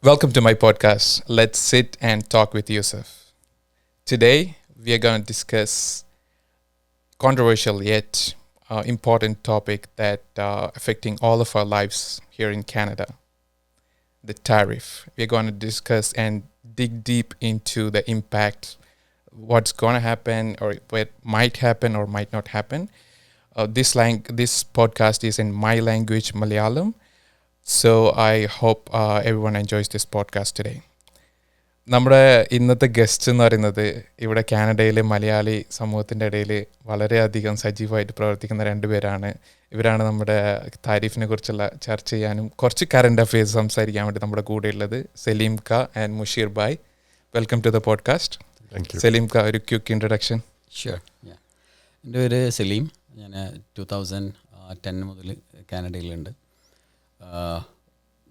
Welcome to my podcast. Let's sit and talk with Yusuf. Today, we are going to discuss controversial yet important topic that affecting all of our lives here in Canada, the tariff. We're going to discuss and dig deep into the impact, what's going to happen, or what might happen or might not happen. This podcast is in my language, Malayalam. So I hope everyone enjoys this podcast today. നമ്മുടെ ഇന്നത്തെ guest എന്ന് പറയുന്നത് ഇവിടെ കാനഡയിലെ മലയാളി സമൂഹത്തിൻ്റെ ഇടയിൽ വളരെയധികം സജീവമായിട്ട് പ്രവർത്തിക്കുന്ന രണ്ടുപേരാണ്. ഇവരാണ് നമ്മുടെ താരിഫിനെ കുറിച്ചുള്ള ചർച്ച ചെയ്യാനും കുറച്ച് കറണ്ട് അഫെയർസ് സംസാരിക്കാൻ വേണ്ടി നമ്മുടെ കൂടെയുള്ളത് സലീം ക and Musheer bhai. Welcome to the podcast. Saleem ക, ഒരു ക്വിക്ക് ഇൻട്രൊഡക്ഷൻ. ഷുവർ. എൻ്റെ പേര് സലീം. ഞാൻ 2010 മുതൽ കാനഡയിലുണ്ട്.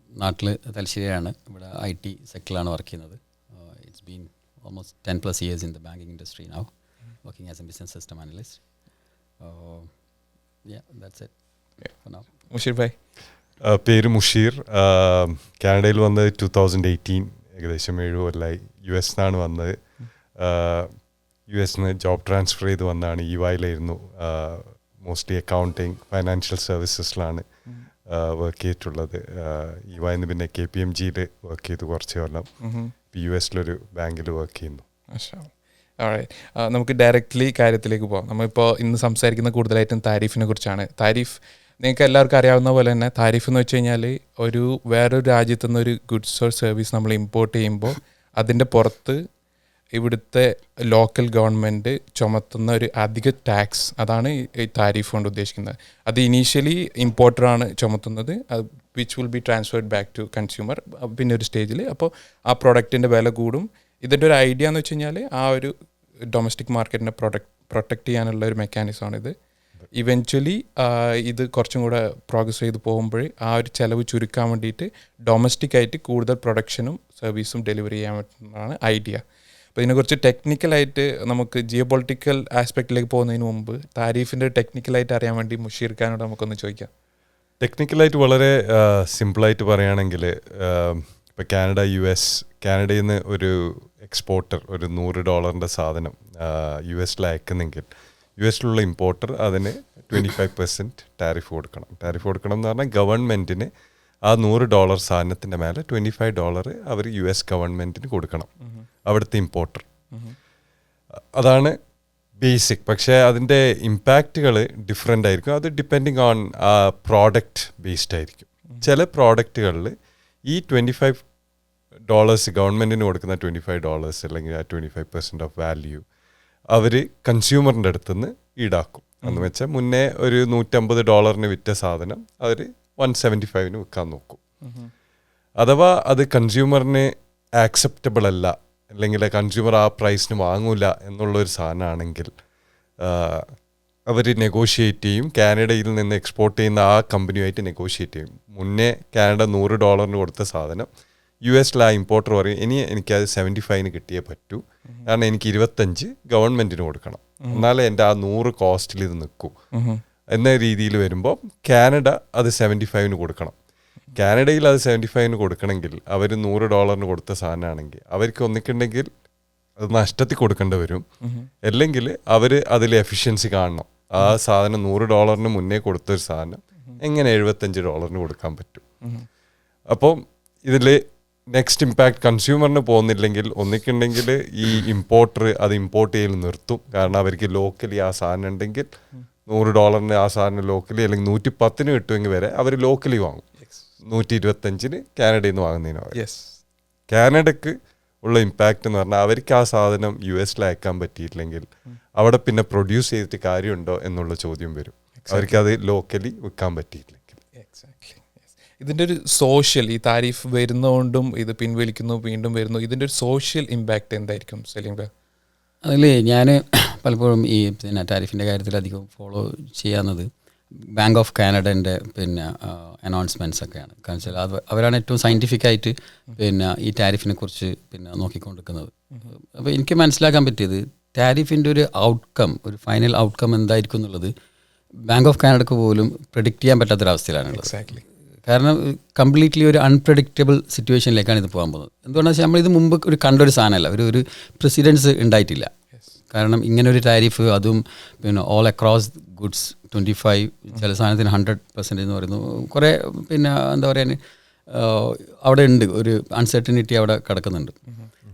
നാട്ടിൽ തലശ്ശേരിയാണ്. ഇവിടെ IT സെക്ടറിലാണ് വർക്ക് ചെയ്യുന്നത്. It's been almost 10+ years in the banking industry now, working as a business system analyst. That's it for now. Musheer bhai. പേര് മുഷീർ. കാനഡയിൽ വന്നത് 2018, ഏകദേശം 7 കൊല്ലമായി. US നിന്നാണ് വന്നത്. US നിന്ന് ജോബ് ട്രാൻസ്ഫർ ചെയ്ത് വന്നതാണ്. EYയിലായിരുന്നു. മോസ്റ്റ്ലി അക്കൗണ്ടിങ്, ഫൈനാൻഷ്യൽ സർവീസസിലാണ് വർക്ക് ചെയ്തിട്ടുള്ളത്. EYന്ന് പിന്നെ KPMGയിൽ വർക്ക് ചെയ്തു കുറച്ച് കൊല്ലം. US ബാങ്കിൽ വർക്ക് ചെയ്യുന്നു. നമുക്ക് ഡയറക്റ്റ്ലി കാര്യത്തിലേക്ക് പോകാം. നമ്മളിപ്പോൾ ഇന്ന് സംസാരിക്കുന്ന കൂടുതലായിട്ടും താരിഫിനെ കുറിച്ചാണ്. താരിഫ് നിങ്ങൾക്ക് എല്ലാവർക്കും അറിയാവുന്ന പോലെ തന്നെ താരിഫ് എന്ന് വെച്ച് കഴിഞ്ഞാൽ വേറൊരു രാജ്യത്തു നിന്നൊരു ഗുഡ്സ് ഓർ സർവീസ് നമ്മൾ ഇമ്പോർട്ട് ചെയ്യുമ്പോൾ അതിൻ്റെ പുറത്ത് ഇവിടുത്തെ ലോക്കൽ ഗവൺമെൻറ് ചുമത്തുന്ന ഒരു അധിക ടാക്സ്, അതാണ് ഈ താരിഫ് കൊണ്ട് ഉദ്ദേശിക്കുന്നത്. അത് ഇനീഷ്യലി ഇമ്പോർട്ടറാണ് ചുമത്തുന്നത്, which will be transferred back to consumer. പിന്നെ ഒരു സ്റ്റേജിൽ അപ്പോൾ ആ പ്രൊഡക്റ്റിൻ്റെ വില കൂടും. ഇതിൻ്റെ ഒരു ഐഡിയ എന്ന് വെച്ച് കഴിഞ്ഞാൽ ആ ഒരു ഡൊമസ്റ്റിക് മാർക്കറ്റിനെ പ്രൊട്ടക്റ്റ് ചെയ്യാനുള്ള ഒരു മെക്കാനിസമാണിത്. ഇവൻച്വലി ഇത് കുറച്ചും കൂടെ പ്രോഗ്രസ് ചെയ്ത് പോകുമ്പോൾ ആ ഒരു ചിലവ് ചുരുക്കാൻ വേണ്ടിയിട്ട് ഡൊമസ്റ്റിക്കായിട്ട് കൂടുതൽ പ്രൊഡക്ഷനും സർവീസും ഡെലിവറി ചെയ്യാൻ പറ്റുന്നതാണ് ഐഡിയ. അപ്പോൾ ഇതിനെക്കുറിച്ച് ടെക്നിക്കലായിട്ട് നമുക്ക് ജിയോ പൊളിറ്റിക്കൽ ആസ്പെക്റ്റിലേക്ക് പോകുന്നതിന് മുമ്പ് താരിഫിൻ്റെ ടെക്നിക്കലായിട്ട് അറിയാൻ വേണ്ടി മുഷീർ ഖാനോട് നമുക്കൊന്ന് ചോദിക്കാം. ടെക്നിക്കലായിട്ട് വളരെ സിമ്പിളായിട്ട് പറയുകയാണെങ്കിൽ, ഇപ്പോൾ കാനഡയിൽ നിന്ന് ഒരു എക്സ്പോർട്ടർ ഒരു $100 സാധനം US അയക്കുന്നെങ്കിൽ US ഇമ്പോർട്ടർ അതിന് 25% ടാരിഫ് കൊടുക്കണം. ടാരിഫ് കൊടുക്കണം എന്ന് പറഞ്ഞാൽ ഗവൺമെൻറ്റിന് ആ $100 സാധനത്തിൻ്റെ മേലെ $25 അവർ US ഗവൺമെൻറ്റിന് കൊടുക്കണം, അവിടുത്തെ ഇമ്പോർട്ടർ. അതാണ് ബേസിക്. പക്ഷേ അതിൻ്റെ ഇമ്പാക്റ്റുകൾ ഡിഫറെൻ്റ് ആയിരിക്കും. അത് ഡിപ്പെൻഡിങ് ഓൺ ആ പ്രോഡക്റ്റ് ബേസ്ഡ് ആയിരിക്കും. ചില പ്രോഡക്റ്റുകളിൽ ഈ $25 ഗവൺമെൻറ്റിന് കൊടുക്കുന്ന $25 അല്ലെങ്കിൽ ആ 25% ഓഫ് വാല്യൂ അവർ കൺസ്യൂമറിൻ്റെ അടുത്തുനിന്ന് ഈടാക്കും. എന്ന് വെച്ചാൽ മുന്നേ ഒരു $150 വിറ്റ സാധനം അവർ 175 വിൽക്കാൻ നോക്കും. അഥവാ അത് കൺസ്യൂമറിന് ആക്സെപ്റ്റബിൾ അല്ല, അല്ലെങ്കിൽ കൺസ്യൂമർ ആ പ്രൈസിന് വാങ്ങൂല എന്നുള്ളൊരു സാധനമാണെങ്കിൽ അവർ നെഗോഷിയേറ്റ് ചെയ്യും. കാനഡയിൽ നിന്ന് എക്സ്പോർട്ട് ചെയ്യുന്ന ആ കമ്പനിയുമായിട്ട് നെഗോഷിയേറ്റ് ചെയ്യും. മുന്നേ കാനഡ $100 കൊടുത്ത സാധനം US ആ ഇമ്പോർട്ടർ പറയും, ഇനി എനിക്കത് 75 കിട്ടിയേ പറ്റൂ, കാരണം എനിക്ക് 25 ഗവൺമെൻറ്റിന് കൊടുക്കണം, എന്നാലേ എൻ്റെ ആ 100 കോസ്റ്റിൽ ഇത് നിൽക്കൂ എന്ന രീതിയിൽ വരുമ്പോൾ കാനഡ അത് 75 കൊടുക്കണം. കാനഡയിൽ അത് 75 കൊടുക്കണമെങ്കിൽ അവർ $100 കൊടുത്ത സാധനമാണെങ്കിൽ അവർക്ക് ഒന്നിക്കുണ്ടെങ്കിൽ അത് നഷ്ടത്തിൽ കൊടുക്കേണ്ടി വരും, അല്ലെങ്കിൽ അവർ അതിൽ എഫിഷ്യൻസി കാണണം. ആ സാധനം $100 മുന്നേ കൊടുത്തൊരു സാധനം എങ്ങനെ $75 കൊടുക്കാൻ പറ്റും. അപ്പം ഇതിൽ നെക്സ്റ്റ് ഇമ്പാക്ട് കൺസ്യൂമറിന് പോകുന്നില്ലെങ്കിൽ ഒന്നിക്കുണ്ടെങ്കിൽ ഈ ഇമ്പോർട്ടർ അത് ഇമ്പോർട്ട് ചെയ്യൽ നിർത്തും. കാരണം അവർക്ക് ലോക്കലി ആ സാധനം ഉണ്ടെങ്കിൽ $100 ആ സാധനം ലോക്കലി അല്ലെങ്കിൽ 110 കിട്ടുമെങ്കിൽ വരെ അവർ ലോക്കലി വാങ്ങും. 125 കാനഡയിൽ നിന്ന് വാങ്ങുന്നതിന് കാനഡക്ക് ഉള്ള ഇമ്പാക്റ്റ് എന്ന് പറഞ്ഞാൽ അവർക്ക് ആ സാധനം US അയക്കാൻ പറ്റിയിട്ടില്ലെങ്കിൽ അവിടെ പിന്നെ പ്രൊഡ്യൂസ് ചെയ്തിട്ട് കാര്യമുണ്ടോ എന്നുള്ള ചോദ്യം വരും. അവർക്ക് അത് ലോക്കലി വിൽക്കാൻ പറ്റിയിട്ടില്ലെങ്കിൽ. ഇതിൻ്റെ ഒരു സോഷ്യൽ, ഈ താരിഫ് വരുന്നതുകൊണ്ടും ഇത് പിൻവലിക്കുന്നു വീണ്ടും വരുന്നു, ഇതിൻ്റെ ഒരു സോഷ്യൽ ഇമ്പാക്റ്റ് എന്തായിരിക്കും സലീം ഭായ്? അതിൽ ഞാൻ പലപ്പോഴും ഈ ടാരിഫിൻ്റെ കാര്യത്തിൽ അധികം ഫോളോ ചെയ്യാവുന്നത് ബാങ്ക് ഓഫ് കാനഡൻ്റെ അനൗൺസ്മെൻറ്റ്സ് ഒക്കെയാണ്. കാരണം വെച്ചാൽ അവരാണ് ഏറ്റവും സയൻറ്റിഫിക്കായിട്ട് ഈ ടാരിഫിനെ കുറിച്ച് നോക്കിക്കൊണ്ടിരിക്കുന്നത്. അപ്പോൾ എനിക്ക് മനസ്സിലാക്കാൻ പറ്റിയത് ടാരിഫിൻ്റെ ഒരു ഔട്ട്കം, ഒരു ഫൈനൽ ഔട്ട്കം എന്തായിരിക്കും എന്നുള്ളത് ബാങ്ക് ഓഫ് കാനഡക്ക് പോലും പ്രെഡിക്റ്റ് ചെയ്യാൻ പറ്റാത്തൊരവസ്ഥയിലാണുള്ളത്. കാരണം കംപ്ലീറ്റ്ലി ഒരു അൺപ്രഡിക്റ്റബിൾ സിറ്റുവേഷനിലേക്കാണ് ഇത് പോകാൻ പോകുന്നത്. എന്തുകൊണ്ടാണെന്ന് വെച്ചാൽ നമ്മളിത് മുമ്പ് കണ്ടൊരു സാധനമല്ല, ഒരു പ്രസിഡൻസ് ഉണ്ടായിട്ടില്ല. കാരണം ഇങ്ങനൊരു ടാരിഫ്, അതും പിന്നെ ഓൾ അക്രോസ് ഗുഡ്സ് 25, ചില സാധനത്തിന് 100% എന്ന് പറയുന്നു. കുറേ പിന്നെ എന്താ പറയുക, അവിടെ ഉണ്ട് ഒരു അൺസർട്ടനിറ്റി അവിടെ കിടക്കുന്നുണ്ട്.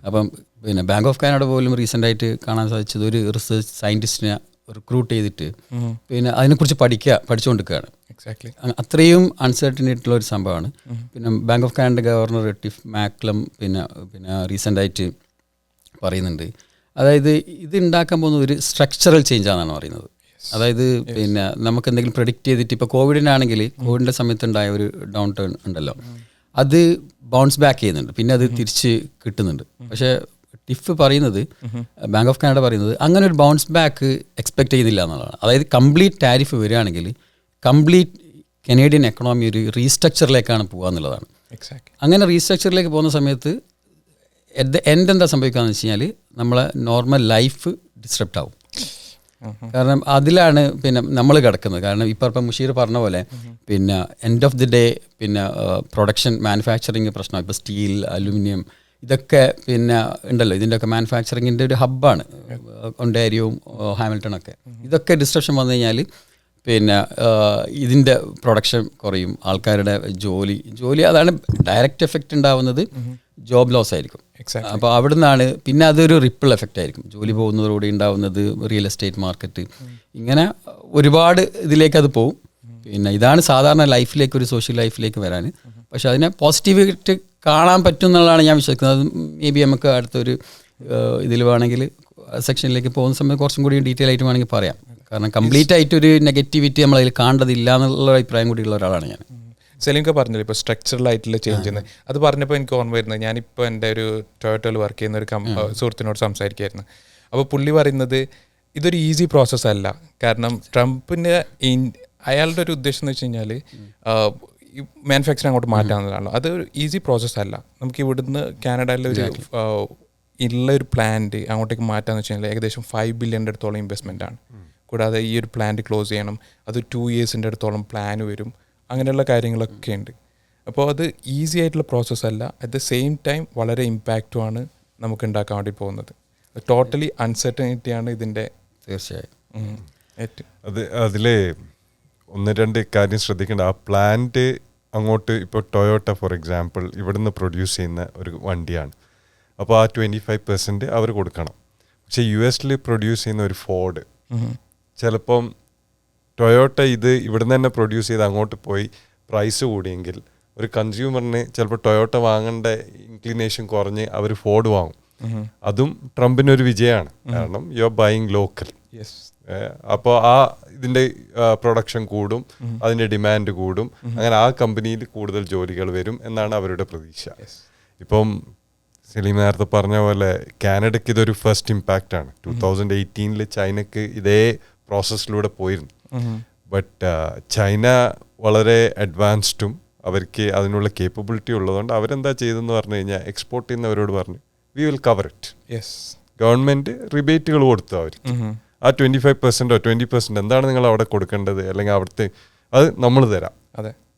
അപ്പം പിന്നെ ബാങ്ക് ഓഫ് കാനഡ പോലും റീസെൻ്റായിട്ട് കാണാൻ സാധിച്ചത് ഒരു റിസർച്ച് സയൻറ്റിസ്റ്റിനെ റിക്രൂട്ട് ചെയ്തിട്ട് പിന്നെ അതിനെക്കുറിച്ച് പഠിച്ചുകൊണ്ടിരിക്കുകയാണ്. എക്സാക്ട്ലി. അത്രയും അൺസർട്ടനിറ്റിയുള്ള ഒരു സംഭവമാണ്. പിന്നെ Bank of Canada governor Tiff Macklem പിന്നെ റീസെൻ്റായിട്ട് പറയുന്നുണ്ട്, അതായത് ഇത് ഉണ്ടാക്കാൻ പോകുന്നത് ഒരു സ്ട്രക്ചറൽ ചേഞ്ച് ആണെന്നാണ് പറയുന്നത്. അതായത് പിന്നെ നമുക്ക് എന്തെങ്കിലും പ്രെഡിക്റ്റ് ചെയ്തിട്ട്, ഇപ്പോൾ കോവിഡിനാണെങ്കിൽ കോവിഡിൻ്റെ സമയത്തുണ്ടായ ഒരു ഡൗൺ ടേൺ ഉണ്ടല്ലോ, അത് ബൗൺസ് ബാക്ക് ചെയ്യുന്നുണ്ട്, പിന്നെ അത് തിരിച്ച് കിട്ടുന്നുണ്ട്. പക്ഷേ ടിഫ് പറയുന്നത്, ബാങ്ക് ഓഫ് കാനഡ പറയുന്നത്, അങ്ങനെ ഒരു ബൗൺസ് ബാക്ക് എക്സ്പെക്ട് ചെയ്യുന്നില്ല എന്നുള്ളതാണ്. അതായത് കംപ്ലീറ്റ് ടാരിഫ് വരികയാണെങ്കിൽ കംപ്ലീറ്റ് കനേഡിയൻ എക്കണോമി ഒരു റീസ്ട്രക്ചറിലേക്കാണ് പോകുക എന്നുള്ളതാണ്. അങ്ങനെ റീസ്ട്രക്ചറിലേക്ക് പോകുന്ന സമയത്ത് അറ്റ് ദ എൻഡ് എന്താ സംഭവിക്കുകയെന്ന് വെച്ച് കഴിഞ്ഞാൽ നമ്മളെ നോർമൽ ലൈഫ് ഡിസ്ട്രപ്റ്റ് ആവും. കാരണം അതിലാണ് പിന്നെ നമ്മൾ കിടക്കുന്നത്. കാരണം ഇപ്പം മുഷീർ പറഞ്ഞ പോലെ പിന്നെ എൻഡ് ഓഫ് ദി ഡേ പിന്നെ പ്രൊഡക്ഷൻ മാനുഫാക്ചറിങ് പ്രശ്നം, ഇപ്പോൾ സ്റ്റീൽ, അലുമിനിയം, ഇതൊക്കെ പിന്നെ ഉണ്ടല്ലോ, ഇതിൻ്റെയൊക്കെ മാനുഫാക്ചറിങ്ങിൻ്റെ ഒരു ഹബ്ബാണ് ഒണ്ടാരിയോവും ഹാമിൽട്ടണൊക്കെ. ഇതൊക്കെ ഡിസ്ട്രപ്ഷൻ വന്നു കഴിഞ്ഞാൽ പിന്നെ ഇതിൻ്റെ പ്രൊഡക്ഷൻ കുറയും, ആൾക്കാരുടെ ജോലി അതാണ് ഡയറക്റ്റ് എഫക്റ്റ് ഉണ്ടാവുന്നത്, ജോബ് ലോസ് ആയിരിക്കും. അപ്പോൾ അവിടെ നിന്നാണ് പിന്നെ അതൊരു റിപ്പിൾ എഫക്റ്റ് ആയിരിക്കും, ജോലി പോകുന്നതോടെ ഉണ്ടാവുന്നത് റിയൽ എസ്റ്റേറ്റ് മാർക്കറ്റ്, ഇങ്ങനെ ഒരുപാട് ഇതിലേക്ക് അത് പോവും. പിന്നെ ഇതാണ് സാധാരണ ലൈഫിലേക്ക്, ഒരു സോഷ്യൽ ലൈഫിലേക്ക് വരാൻ. പക്ഷെ അതിനെ പോസിറ്റീവായിട്ട് കാണാൻ പറ്റും എന്നുള്ളതാണ് ഞാൻ വിശ്വസിക്കുന്നത്. മേ ബി നമുക്ക് അടുത്തൊരു ഇതിൽ വേണമെങ്കിൽ സെക്ഷനിലേക്ക് പോകുന്ന സമയത്ത് കുറച്ചും കൂടി ഡീറ്റെയിൽ ആയിട്ട് വേണമെങ്കിൽ പറയാം. കാരണം കംപ്ലീറ്റ് ആയിട്ടൊരു നെഗറ്റിവിറ്റി നമ്മളതിൽ കാണേണ്ടതില്ല എന്നുള്ള അഭിപ്രായം കൂടിയുള്ള ഒരാളാണ് ഞാൻ. സെലിംക പറഞ്ഞല്ലോ ഇപ്പോൾ സ്ട്രക്ചറൽ ആയിട്ടുള്ള ചേഞ്ച് എന്ന്, അത് പറഞ്ഞപ്പോൾ എനിക്ക് ഓർമ്മ വരുന്നത്, ഞാനിപ്പോൾ എൻ്റെ ഒരു ടൊയോട്ടയിൽ വർക്ക് ചെയ്യുന്ന ഒരു സുഹൃത്തിനോട് സംസാരിക്കുകയായിരുന്നു. അപ്പോൾ പുള്ളി പറയുന്നത് ഇതൊരു ഈസി പ്രോസസ്സ് അല്ല. കാരണം ട്രംപിൻ്റെ അയാളുടെ ഒരു ഉദ്ദേശം എന്ന് വെച്ച് കഴിഞ്ഞാൽ മാനുഫാക്ചറിങ് അങ്ങോട്ട് മാറ്റാവുന്നതാണല്ലോ, അതൊരു ഈസി പ്രോസസ്സ് അല്ല. നമുക്ക് ഇവിടുന്ന് കാനഡയിലെ ഒരു പ്ലാന്റ് അങ്ങോട്ടേക്ക് മാറ്റാന്ന് വെച്ച് കഴിഞ്ഞാൽ ഏകദേശം $5 billion അടുത്തോളം ഇൻവെസ്റ്റ്മെൻ്റ് ആണ്. കൂടാതെ ഈ ഒരു പ്ലാന്റ് ക്ലോസ് ചെയ്യണം, അത് 2 years അടുത്തോളം പ്ലാൻ വരും, അങ്ങനെയുള്ള കാര്യങ്ങളൊക്കെ ഉണ്ട്. അപ്പോൾ അത് ഈസി ആയിട്ടുള്ള പ്രോസസ്സ് അല്ല. അറ്റ് ദ സെയിം ടൈം വളരെ ഇമ്പാക്റ്റുമാണ് നമുക്ക് ഉണ്ടാക്കാൻ വേണ്ടി പോകുന്നത്. ടോട്ടലി അൺസർട്ടനിറ്റിയാണ് ഇതിൻ്റെ. തീർച്ചയായും അതിൽ 1-2 കാര്യം ശ്രദ്ധിക്കേണ്ട. ആ പ്ലാന്റ് അങ്ങോട്ട് ഇപ്പോൾ ടൊയോട്ട ഫോർ എക്സാമ്പിൾ ഇവിടുന്ന് പ്രൊഡ്യൂസ് ചെയ്യുന്ന ഒരു വണ്ടിയാണ്. അപ്പോൾ ആ 25% അവർ കൊടുക്കണം. പക്ഷേ US പ്രൊഡ്യൂസ് ചെയ്യുന്ന ഒരു ഫോർഡ്, ചിലപ്പം ടൊയോട്ട ഇത് ഇവിടുന്ന് തന്നെ പ്രൊഡ്യൂസ് ചെയ്ത് അങ്ങോട്ട് പോയി പ്രൈസ് കൂടിയെങ്കിൽ ഒരു കൺസ്യൂമറിന് ചിലപ്പോൾ ടൊയോട്ട വാങ്ങേണ്ട ഇൻക്ലിനേഷൻ കുറഞ്ഞ് അവർ ഫോർഡ് വാങ്ങും. അതും ട്രംപിനൊരു വിജയമാണ്. കാരണം യു ആർ ബൈയിങ് ലോക്കൽ. അപ്പോൾ ആ ഇതിൻ്റെ പ്രൊഡക്ഷൻ കൂടും, അതിൻ്റെ ഡിമാൻഡ് കൂടും, അങ്ങനെ ആ കമ്പനിയിൽ കൂടുതൽ ജോലികൾ വരും എന്നാണ് അവരുടെ പ്രതീക്ഷ. ഇപ്പം സലീം നേരത്തെ പറഞ്ഞ പോലെ കാനഡയ്ക്ക് ഇതൊരു ഫസ്റ്റ് ഇമ്പാക്റ്റ് ആണ്. 2018 ചൈനക്ക് ഇതേ പ്രോസസ്സിലൂടെ പോയിരുന്നു. ബട്ട് ചൈന വളരെ അഡ്വാൻസ്ഡും അവർക്ക് അതിനുള്ള കേപ്പബിലിറ്റി ഉള്ളതുകൊണ്ട് അവരെന്താ ചെയ്തെന്ന് പറഞ്ഞു കഴിഞ്ഞാൽ എക്സ്പോർട്ട് ചെയ്യുന്നവരോട് പറഞ്ഞു we will cover it. Government റിബേറ്റുകൾ കൊടുത്തു അവർക്ക്. ആ 25% 20% എന്താണ് നിങ്ങൾ അവിടെ കൊടുക്കേണ്ടത്, അല്ലെങ്കിൽ അവിടുത്തെ അത് നമ്മൾ തരാം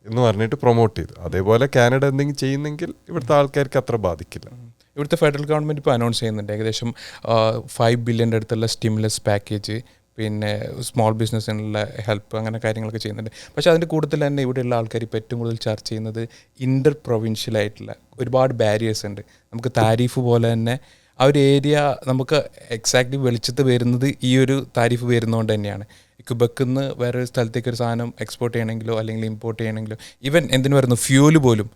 എന്ന് പറഞ്ഞിട്ട് പ്രൊമോട്ട് ചെയ്തു. അതേപോലെ കാനഡ എന്തെങ്കിലും ചെയ്യുന്നെങ്കിൽ ഇവിടുത്തെ ആൾക്കാർക്ക് അത്ര ബാധിക്കില്ല. ഇവിടുത്തെ ഫെഡറൽ ഗവൺമെൻറ് ഇപ്പോൾ അനൗൺസ് ചെയ്യുന്നുണ്ട് ഏകദേശം $5 billion അടുത്തുള്ള സ്റ്റിമുലസ് പാക്കേജ്, പിന്നെ സ്മോൾ ബിസിനസ്സിനുള്ള ഹെൽപ്പ്, അങ്ങനെ കാര്യങ്ങളൊക്കെ ചെയ്യുന്നുണ്ട്. പക്ഷേ അതിൻ്റെ കൂടുതൽ തന്നെ ഇവിടെയുള്ള ആൾക്കാർ ഇപ്പോൾ ഏറ്റവും കൂടുതൽ ചർച്ച ചെയ്യുന്നത് ഇൻ്റർ പ്രൊവിൻഷ്യലായിട്ടുള്ള ഒരുപാട് ബാരിയേഴ്സ് ഉണ്ട്. നമുക്ക് താരിഫ് പോലെ തന്നെ ആ ഒരു ഏരിയ നമുക്ക് എക്സാക്ട്ലി വെളിച്ചത്ത് വരുന്നത് ഈ ഒരു താരിഫ് വരുന്നതുകൊണ്ട് തന്നെയാണ്. ക്യുബക്കിൽ നിന്ന് വേറൊരു സ്ഥലത്തേക്ക് ഒരു സാധനം എക്സ്പോർട്ട് ചെയ്യണമെങ്കിലോ അല്ലെങ്കിൽ ഇമ്പോർട്ട് ചെയ്യണമെങ്കിലോ, ഈവൻ എന്തിനു പറയുന്നു ഫ്യൂല് പോലും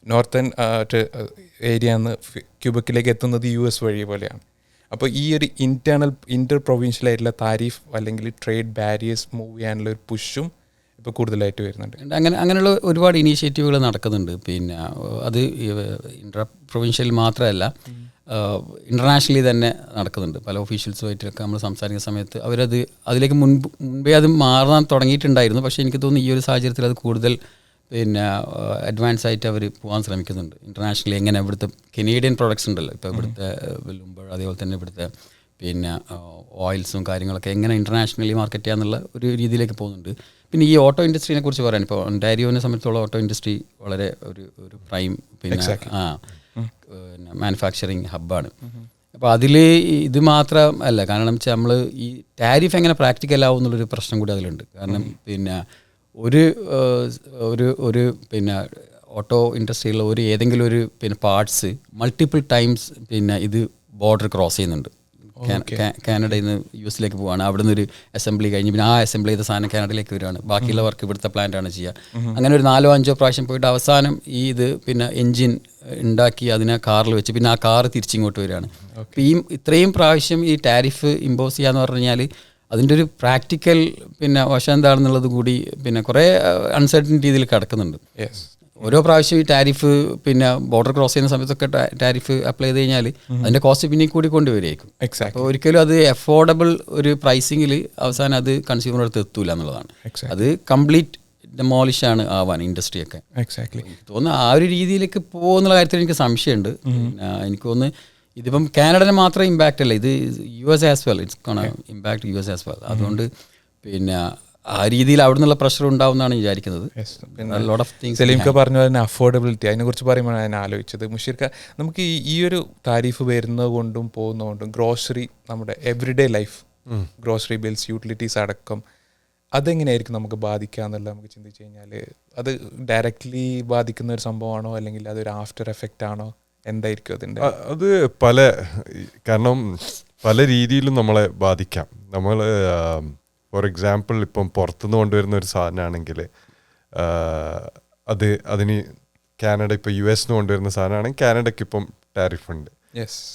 നോർത്തേൺ ഏരിയന്ന് ക്യുബക്കിലേക്ക് എത്തുന്നത് US വഴി പോലെയാണ്. അപ്പോൾ ഈ ഒരു ഇൻ്റർ പ്രൊവിൻഷ്യലായിട്ടുള്ള താരിഫ് അല്ലെങ്കിൽ ട്രേഡ് ബാരിയേഴ്സ് മൂവ് ചെയ്യാനുള്ള ഒരു പുഷും ഇപ്പോൾ കൂടുതലായിട്ട് വരുന്നുണ്ട്. അങ്ങനെയുള്ള ഒരുപാട് ഇനീഷ്യേറ്റീവുകൾ നടക്കുന്നുണ്ട്. പിന്നെ അത് ഇൻ്റർ പ്രൊവിൻഷ്യൽ മാത്രമല്ല, ഇൻ്റർനാഷണലി തന്നെ നടക്കുന്നുണ്ട്. പല ഒഫീഷ്യൽസുമായിട്ടൊക്കെ നമ്മൾ സംസാരിക്കുന്ന സമയത്ത് അതിലേക്ക് മുൻപേ അത് മാറാൻ തുടങ്ങിയിട്ടുണ്ടായിരുന്നു. പക്ഷേ എനിക്ക് തോന്നുന്നു ഈ ഒരു സാഹചര്യത്തിൽ അത് കൂടുതൽ പിന്നെ അഡ്വാൻസ് ആയിട്ട് അവർ പോകാൻ ശ്രമിക്കുന്നുണ്ട്. ഇൻ്റർനാഷണലി എങ്ങനെ ഇവിടുത്തെ കനേഡിയൻ പ്രൊഡക്ട്സ് ഉണ്ടല്ലോ, ഇപ്പോൾ ഇവിടുത്തെ ലുംബർ, അതേപോലെ തന്നെ ഇവിടുത്തെ പിന്നെ ഓയിൽസും കാര്യങ്ങളൊക്കെ എങ്ങനെ ഇൻ്റർനാഷണലി മാർക്കറ്റ് ചെയ്യാന്നുള്ള ഒരു രീതിയിലേക്ക് പോകുന്നുണ്ട്. പിന്നെ ഈ ഓട്ടോ ഇൻഡസ്ട്രീനെ കുറിച്ച് പറയാൻ ഇപ്പോൾ ഒണ്ടാരിയോനെ സംബന്ധിച്ചോളം ഓട്ടോ ഇൻഡസ്ട്രി വളരെ ഒരു പ്രൈം പിന്നെ മാനുഫാക്ചറിങ് ഹബ്ബാണ്. അപ്പോൾ അതിൽ ഇത് മാത്രമല്ല, കാരണം വെച്ചാൽ നമ്മൾ ഈ ടാരിഫ് എങ്ങനെ പ്രാക്ടിക്കൽ ആവും എന്നുള്ളൊരു പ്രശ്നം കൂടി അതിലുണ്ട്. കാരണം പിന്നെ ഒരു പിന്നെ ഓട്ടോ ഇൻഡസ്ട്രിയിലുള്ള ഏതെങ്കിലും ഒരു പിന്നെ പാർട്സ് മൾട്ടിപ്പിൾ ടൈംസ് പിന്നെ ഇത് ബോർഡർ ക്രോസ് ചെയ്യുന്നുണ്ട്. കാനഡയിൽ നിന്ന് യു എസിലേക്ക് പോവാണ്, അവിടെ നിന്ന് ഒരു അസംബ്ലി കഴിഞ്ഞ് പിന്നെ ആ അസംബ്ലി ചെയ്ത സാധനം കാനഡയിലേക്ക് വരികയാണ്, ബാക്കിയുള്ള വർക്ക് ഇവിടുത്തെ പ്ലാന്റാണ് ചെയ്യുക. അങ്ങനെ ഒരു 4-5 പ്രാവശ്യം പോയിട്ട് അവസാനം ഈ ഇത് പിന്നെ എൻജിൻ ഉണ്ടാക്കി അതിനെ കാറിൽ വെച്ച് പിന്നെ ആ കാറ് തിരിച്ചിങ്ങോട്ട് വരികയാണ്. അപ്പോൾ ഇത്രയും പ്രാവശ്യം ഈ ടാരിഫ് ഇമ്പോസ് ചെയ്യാന്ന് പറഞ്ഞു കഴിഞ്ഞാൽ അതിൻ്റെ ഒരു പ്രാക്ടിക്കൽ പിന്നെ വശം എന്താണെന്നുള്ളത് കൂടി പിന്നെ കുറേ അൺസർട്ടനിറ്റി ഇതിൽ കിടക്കുന്നുണ്ട്. ഓരോ പ്രാവശ്യം ഈ ടാരിഫ് പിന്നെ ബോർഡർ ക്രോസ് ചെയ്യുന്ന സമയത്തൊക്കെ ടാരിഫ് അപ്ലൈ ചെയ്ത് കഴിഞ്ഞാൽ അതിൻ്റെ കോസ്റ്റ് പിന്നെ കൂടി കൊണ്ടുവരികയായിരിക്കും. അപ്പോൾ ഒരിക്കലും അത് അഫോർഡബിൾ ഒരു പ്രൈസിങ്ങിൽ അവസാനം അത് കൺസ്യൂമർ അടുത്ത് എത്തൂല എന്നുള്ളതാണ്. അത് കംപ്ലീറ്റ് ഡെമോളിഷ് ആണ് ആവാൻ ഇൻഡസ്ട്രിയൊക്കെ. തോന്നുന്നു ആ ഒരു രീതിയിലേക്ക് പോകുന്നുള്ള കാര്യത്തിൽ എനിക്ക് സംശയമുണ്ട്. എനിക്ക് തോന്നുന്നു ഇതിപ്പം കാനഡനെ മാത്രം ഇമ്പാക്റ്റ് അല്ല, ഇത് US as well, it's gonna impact US as well. അതുകൊണ്ട് പിന്നെ ആ രീതിയിൽ അവിടെ നിന്നുള്ള പ്രഷർ ഉണ്ടാവുമെന്നാണ് വിചാരിക്കുന്നത്. സലീംക്ക പറഞ്ഞ പോലെ തന്നെ അഫോർഡബിലിറ്റി, അതിനെക്കുറിച്ച് പറയുമ്പോൾ ഞാൻ ആലോചിച്ചത്, മുഷീർക്ക നമുക്ക് ഈ ഒരു താരിഫ് വരുന്നത് കൊണ്ടും പോകുന്നതുകൊണ്ടും ഗ്രോസറി, നമ്മുടെ everyday life, grocery bills, utilities അടക്കം അതെങ്ങനെയായിരിക്കും നമുക്ക് ബാധിക്കുക എന്നുള്ളത് നമുക്ക് ചിന്തിച്ച് കഴിഞ്ഞാൽ അത് ഡയറക്റ്റ്ലി ബാധിക്കുന്ന ഒരു സംഭവമാണോ അല്ലെങ്കിൽ അതൊരു ആഫ്റ്റർ എഫക്റ്റ് ആണോ, എന്തായിരിക്കും അതിൻ്റെ? അത് കാരണം പല രീതിയിലും നമ്മളെ ബാധിക്കാം. നമ്മൾ ഫോർ എക്സാമ്പിൾ ഇപ്പം പുറത്തുനിന്ന് കൊണ്ടുവരുന്ന ഒരു സാധനമാണെങ്കിൽ അതിന് കാനഡ ഇപ്പോൾ US കൊണ്ടുവരുന്ന സാധനമാണെങ്കിൽ കാനഡയ്ക്ക് ഇപ്പം ടാരിഫ് ഉണ്ട്.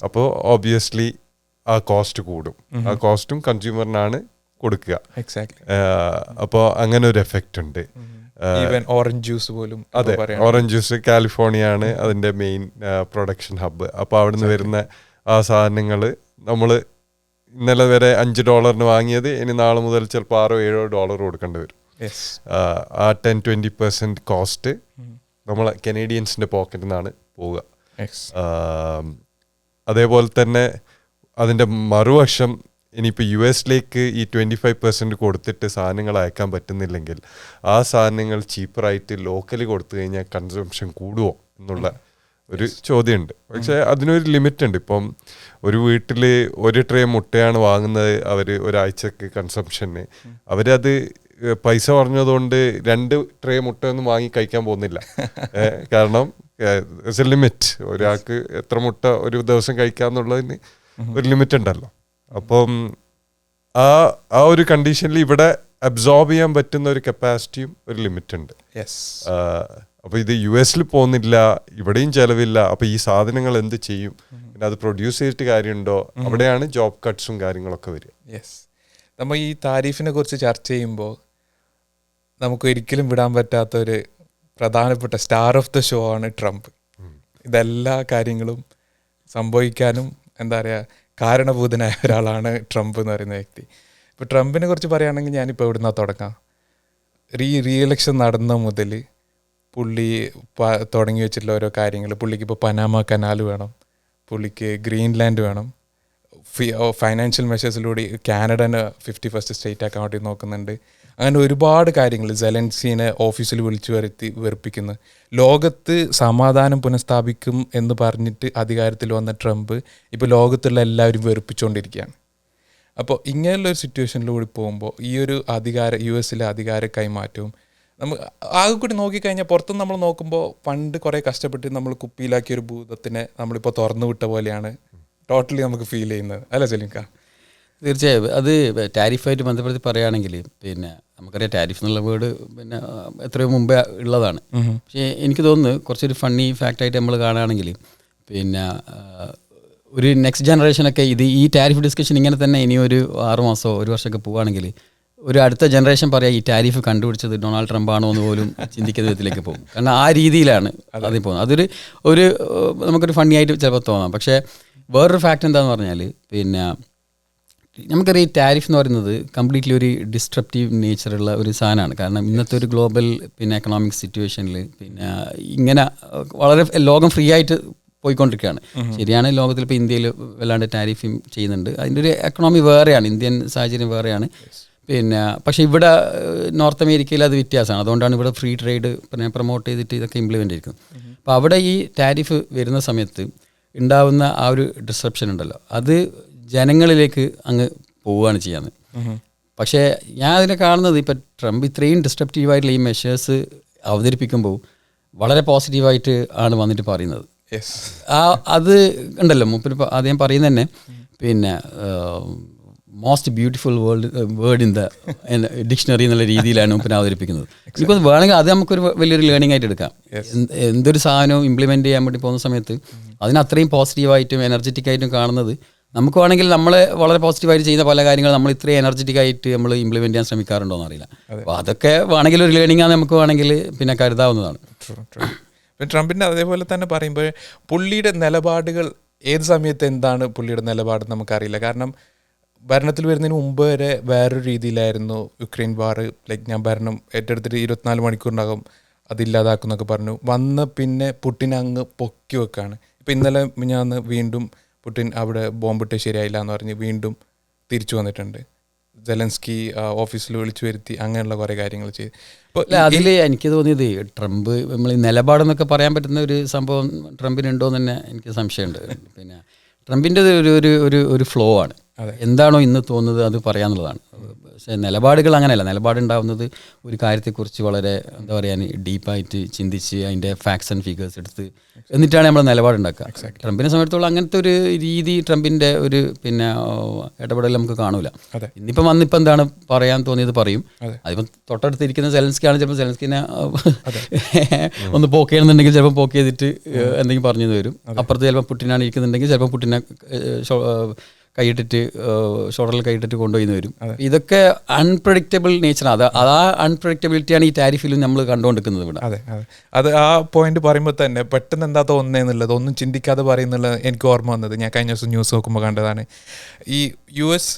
അപ്പോൾ ഓബ്വിയസ്ലി ആ കോസ്റ്റ് കൂടും. ആ കോസ്റ്റും കൺസ്യൂമറിനാണ് കൊടുക്കുക. അപ്പോൾ അങ്ങനെ ഒരു എഫക്റ്റ് ഉണ്ട്. ഓറഞ്ച് ജ്യൂസ് പോലും, അതെ, ഓറഞ്ച് ജ്യൂസ് കാലിഫോർണിയ ആണ് അതിൻ്റെ മെയിൻ പ്രൊഡക്ഷൻ ഹബ്ബ്. അപ്പോൾ അവിടെ നിന്ന് വരുന്ന ആ സാധനങ്ങൾ നമ്മൾ ഇന്നലെ വരെ $5 വാങ്ങിയത് ഇനി നാളെ മുതൽ ചിലപ്പോൾ $6-7 കൊടുക്കേണ്ടി വരും. ആ 10-20% കോസ്റ്റ് നമ്മളെ കനേഡിയൻസിൻ്റെ പോക്കറ്റിൽ നിന്നാണ് പോവുക. അതേപോലെ തന്നെ അതിൻ്റെ മറുവശം, ഇനിയിപ്പോൾ US ഈ 25% കൊടുത്തിട്ട് സാധനങ്ങൾ അയക്കാൻ പറ്റുന്നില്ലെങ്കിൽ ആ സാധനങ്ങൾ ചീപ്പറായിട്ട് ലോക്കലി കൊടുത്തു കഴിഞ്ഞാൽ കൺസംഷൻ കൂടുമോ എന്നുള്ള ഒരു ചോദ്യമുണ്ട്. പക്ഷേ അതിനൊരു ലിമിറ്റ് ഉണ്ട്. ഇപ്പം ഒരു വീട്ടിൽ 1 ട്രേ മുട്ടയാണ് വാങ്ങുന്നത് അവർ ഒരാഴ്ചക്ക് കൺസംഷന്, അവരത് പൈസ പറഞ്ഞതുകൊണ്ട് 2 ട്രേ മുട്ട ഒന്നും വാങ്ങി കഴിക്കാൻ പോകുന്നില്ല. കാരണം ലിമിറ്റ്, ഒരാൾക്ക് എത്ര മുട്ട ഒരു ദിവസം കഴിക്കാന്നുള്ളതിന് ഒരു ലിമിറ്റ് ഉണ്ടല്ലോ. അപ്പം ആ ഒരു കണ്ടീഷനിൽ ഇവിടെ അബ്സോർബ് ചെയ്യാൻ പറ്റുന്ന ഒരു കപ്പാസിറ്റിയും ഒരു ലിമിറ്റ് ഉണ്ട്. അപ്പോൾ ഇത് US പോകുന്നില്ല, ഇവിടെയും ചിലവില്ല. അപ്പോൾ ഈ സാധനങ്ങൾ എന്ത് ചെയ്യും? പിന്നെ അത് പ്രൊഡ്യൂസ് ചെയ്തിട്ട് കാര്യമുണ്ടോ? അവിടെയാണ് ജോബ് കട്ട്സും കാര്യങ്ങളൊക്കെ വരിക. നമ്മൾ ഈ താരിഫിനെ കുറിച്ച് ചർച്ച ചെയ്യുമ്പോൾ നമുക്ക് ഒരിക്കലും വിടാൻ പറ്റാത്തൊരു പ്രധാനപ്പെട്ട സ്റ്റാർ ഓഫ് ദ ഷോ ആണ് ട്രംപ്. ഇതെല്ലാ കാര്യങ്ങളും സംഭവിക്കാനും എന്താ പറയുക കാരണഭൂതനായ ഒരാളാണ് ട്രംപ് എന്ന് പറയുന്ന വ്യക്തി. ഇപ്പോൾ ട്രംപിനെ കുറിച്ച് പറയുകയാണെങ്കിൽ ഞാനിപ്പോൾ എവിടുന്നാ തുടങ്ങാം? റീഇലക്ഷൻ നടന്ന മുതൽ പുള്ളി തുടങ്ങി വെച്ചിട്ടുള്ള ഓരോ കാര്യങ്ങൾ, പുള്ളിക്ക് ഇപ്പോൾ പനാമ കനാൽ വേണം, പുള്ളിക്ക് ഗ്രീൻലാൻഡ് വേണം, ഫൈനാൻഷ്യൽ മെഷേഴ്സിലൂടെ കാനഡനെ 51st സ്റ്റേറ്റ് ആക്കാൻ വേണ്ടി നോക്കുന്നുണ്ട്. അങ്ങനെ ഒരുപാട് കാര്യങ്ങൾ. സെലൻസിനെ ഓഫീസിൽ വിളിച്ചു വരുത്തി വെറുപ്പിക്കുന്നു. ലോകത്ത് സമാധാനം പുനഃസ്ഥാപിക്കും എന്ന് പറഞ്ഞിട്ട് അധികാരത്തിൽ വന്ന ട്രംപ് ഇപ്പോൾ ലോകത്തുള്ള എല്ലാവരും വെറുപ്പിച്ചുകൊണ്ടിരിക്കുകയാണ്. അപ്പോൾ ഇങ്ങനെയുള്ളൊരു സിറ്റുവേഷനിലൂടെ പോകുമ്പോൾ ഈ ഒരു US അധികാര കൈമാറ്റവും നമുക്ക് ആകെ കൂടി നോക്കിക്കഴിഞ്ഞാൽ പുറത്തുനിന്ന് നമ്മൾ നോക്കുമ്പോൾ പണ്ട് കുറേ കഷ്ടപ്പെട്ട് നമ്മൾ കുപ്പിയിലാക്കിയ ഒരു ഭൂതത്തിനെ നമ്മളിപ്പോൾ തുറന്നു വിട്ട പോലെയാണ് ടോട്ടലി നമുക്ക് ഫീൽ ചെയ്യുന്നത്, അല്ല സലീംക്ക? തീർച്ചയായും. അത് ടാരിഫായിട്ട് ബന്ധപ്പെടുത്തി പറയുകയാണെങ്കിൽ പിന്നെ നമുക്കറിയാം ടാരിഫ് എന്നുള്ള വേർഡ് പിന്നെ എത്രയോ മുമ്പേ ഉള്ളതാണ്. പക്ഷേ എനിക്ക് തോന്നുന്നു കുറച്ചൊരു ഫണ്ണി ഫാക്റ്റായിട്ട് നമ്മൾ കാണുകയാണെങ്കിൽ പിന്നെ ഒരു നെക്സ്റ്റ് ജനറേഷനൊക്കെ ഈ ടാരിഫ് ഡിസ്കഷൻ ഇങ്ങനെ തന്നെ ഇനി ഒരു 6 മാസമോ 1 വർഷമൊക്കെ പോവുകയാണെങ്കിൽ ഒരു അടുത്ത ജനറേഷൻ പറയാം ഈ ടാരിഫ് കണ്ടുപിടിച്ചത് ഡൊണാൾഡ് ട്രംപ് ആണോ എന്ന് പോലും ചിന്തിക്കുന്ന വിധത്തിലേക്ക് പോകും. കാരണം ആ രീതിയിലാണ് അതിൽ പോകുന്നത്. അതൊരു നമുക്കൊരു ഫണ്ണി ആയിട്ട് ചിലപ്പോൾ തോന്നാം. പക്ഷേ വേറൊരു ഫാക്റ്റ് എന്താണെന്ന് പറഞ്ഞാൽ പിന്നെ നമുക്കറിയാം ഈ ടാരിഫ് എന്ന് പറയുന്നത് കംപ്ലീറ്റ്ലി ഒരു ഡിസ്ട്രപ്റ്റീവ് നേച്ചറുള്ള ഒരു സാധനമാണ്. കാരണം ഇന്നത്തെ ഒരു ഗ്ലോബൽ പിന്നെ എക്കണോമിക് സിറ്റുവേഷനിൽ പിന്നെ ഇങ്ങനെ വളരെ ലോകം ഫ്രീ ആയിട്ട് പോയിക്കൊണ്ടിരിക്കുകയാണ്. ശരിയാണ്, ലോകത്തിൽ ഇപ്പോൾ ഇന്ത്യയിൽ വല്ലാണ്ട് ടാരിഫും ചെയ്യുന്നുണ്ട്. അതിൻ്റെ ഒരു എക്കണോമി വേറെയാണ്, ഇന്ത്യൻ സാഹചര്യം വേറെയാണ്. പിന്നെ പക്ഷേ ഇവിടെ നോർത്ത് അമേരിക്കയിൽ അത് വ്യത്യാസമാണ്. അതുകൊണ്ടാണ് ഇവിടെ ഫ്രീ ട്രേഡ് പിന്നെ പ്രൊമോട്ട് ചെയ്തിട്ട് ഇതൊക്കെ ഇംപ്ലിമെൻ്റ് ചെയ്തിരിക്കുന്നത്. അപ്പോൾ അവിടെ ഈ ടാരിഫ് വരുന്ന സമയത്ത് ഉണ്ടാവുന്ന ആ ഒരു ഡിസ്റപ്ഷൻ ഉണ്ടല്ലോ, അത് ജനങ്ങളിലേക്ക് അങ്ങ് പോവുകയാണ് ചെയ്യാന്ന്. പക്ഷേ ഞാൻ അതിനെ കാണുന്നത് ഇപ്പം ട്രംപ് ഇത്രയും ഡിസ്ട്രപ്റ്റീവായിട്ടുള്ള ഈ മെഷേഴ്സ് അവതരിപ്പിക്കുമ്പോൾ വളരെ പോസിറ്റീവായിട്ട് ആണ് വന്നിട്ട് പറയുന്നത്. അത് ഉണ്ടല്ലോ മൂപ്പര് അദ്ദേഹം പറയുന്നത് തന്നെ പിന്നെ most beautiful word in the dictionary എന്നുള്ള രീതിയിലാണ് പിന്നെ അവതരിപ്പിക്കുന്നത്. എനിക്കൊന്ന് വേണമെങ്കിൽ അത് നമുക്കൊരു വലിയൊരു ലേണിംഗ് ആയിട്ട് എടുക്കാം. എന്തൊരു സാധനവും ഇംപ്ലിമെൻ്റ് ചെയ്യാൻ വേണ്ടി പോകുന്ന സമയത്ത് അതിന് അത്രയും പോസിറ്റീവായിട്ടും എനർജറ്റിക് ആയിട്ടും കാണുന്നത് നമുക്ക് വേണമെങ്കിൽ നമ്മൾ വളരെ പോസിറ്റീവായിട്ട് ചെയ്യുന്ന പല കാര്യങ്ങൾ നമ്മൾ ഇത്രയും എനർജറ്റിക് ആയിട്ട് നമ്മൾ ഇംപ്ലിമെൻ്റ് ചെയ്യാൻ ശ്രമിക്കാറുണ്ടോ എന്നറിയില്ല. അപ്പോൾ അതൊക്കെ വേണമെങ്കിൽ ഒരു ലേണിംഗ് ആണ് നമുക്ക് വേണമെങ്കിൽ പിന്നെ കരുതാവുന്നതാണ്. ട്രംപിൻ്റെ അതേപോലെ തന്നെ പറയുമ്പോൾ പുള്ളിയുടെ നിലപാടുകൾ ഏത് സമയത്ത് എന്താണ് പുള്ളിയുടെ നിലപാട് നമുക്കറിയില്ല. കാരണം ഭരണത്തിൽ വരുന്നതിന് മുമ്പ് വരെ വേറൊരു രീതിയിലായിരുന്നു യുക്രൈൻ വാർ. ലൈക്ക് ഞാൻ ഭരണം ഏറ്റെടുത്തിട്ട് 24 മണിക്കൂറിനകം അതില്ലാതാക്കും എന്നൊക്കെ പറഞ്ഞു. വന്ന് പിന്നെ പുടിൻ അങ്ങ് പൊക്കി വെക്കാണ്. ഇപ്പം ഇന്നലെ ഞാൻ വീണ്ടും പുടിൻ അവിടെ ബോംബിട്ട് ശരിയായില്ല എന്ന് പറഞ്ഞ് വീണ്ടും തിരിച്ചു വന്നിട്ടുണ്ട്. സെലൻസ്കി ഓഫീസിൽ വിളിച്ചു വരുത്തി അങ്ങനെയുള്ള കുറേ കാര്യങ്ങൾ ചെയ്ത്. അപ്പോൾ അതിൽ എനിക്ക് തോന്നിയത് ട്രംപ് നമ്മൾ നിലപാടെന്നൊക്കെ പറയാൻ പറ്റുന്ന ഒരു സംഭവം ട്രംപിനുണ്ടോ എന്ന് തന്നെ എനിക്ക് സംശയമുണ്ട്. പിന്നെ ട്രംപിൻ്റെ ഒരു ഫ്ലോ ആണ്. എന്താണോ ഇന്ന് തോന്നുന്നത് അത് പറയാന്നുള്ളതാണ്. പക്ഷേ നിലപാടുകൾ അങ്ങനെയല്ല. നിലപാടുണ്ടാവുന്നത് ഒരു കാര്യത്തെക്കുറിച്ച് വളരെ എന്താ പറയുക ഡീപ്പായിട്ട് ചിന്തിച്ച് അതിൻ്റെ ഫാക്ട്സ് ആൻഡ് ഫിഗേഴ്സ് എടുത്ത് എന്നിട്ടാണ് നമ്മൾ നിലപാടുണ്ടാക്കുക. ട്രംപിനെ സംബന്ധിച്ചിടത്തോളം അങ്ങനത്തെ ഒരു രീതി ട്രംപിൻ്റെ ഒരു പിന്നെ ഇടപെടൽ നമുക്ക് കാണൂല. ഇന്നിപ്പം വന്നിപ്പോൾ എന്താണ് പറയാൻ തോന്നിയത് പറയും. അതിപ്പം തൊട്ടടുത്തിരിക്കുന്ന സെലൻസ്കിയാണ്. ചിലപ്പോൾ സെലൻസ്കിനെ ഒന്ന് പോക്ക് ചെയ്യണമെന്നുണ്ടെങ്കിൽ ചിലപ്പോൾ പോക്ക് ചെയ്തിട്ട് എന്തെങ്കിലും പറഞ്ഞു വരും. അപ്പുറത്ത് ചിലപ്പോൾ പുടിനാണ് ഇരിക്കുന്നുണ്ടെങ്കിൽ ചിലപ്പോൾ പുടിനെ കൈയിട്ടിട്ട് ഷോൾഡറിൽ കൈയിട്ടിട്ട് കൊണ്ടുപോയി വരും. ഇതൊക്കെ അൺപ്രഡിക്റ്റബിൾ നേച്ചറാണ്. അത് ആ അൺപ്രഡിക്റ്റബിലിറ്റിയാണ് ഈ ടാരിഫിലും നമ്മൾ കണ്ടുകൊണ്ടിരിക്കുന്നത് ഇവിടെ. അതെ അതെ അത് ആ പോയിന്റ് പറയുമ്പോൾ തന്നെ പെട്ടെന്ന് എന്താ തോന്നുന്നതെന്നുള്ളത് ഒന്നും ചിന്തിക്കാതെ പറയുന്നുള്ളത് എനിക്ക് ഓർമ്മ വന്നത് ഞാൻ കഴിഞ്ഞ ദിവസം ന്യൂസ് നോക്കുമ്പോൾ കണ്ടതാണ്. ഈ US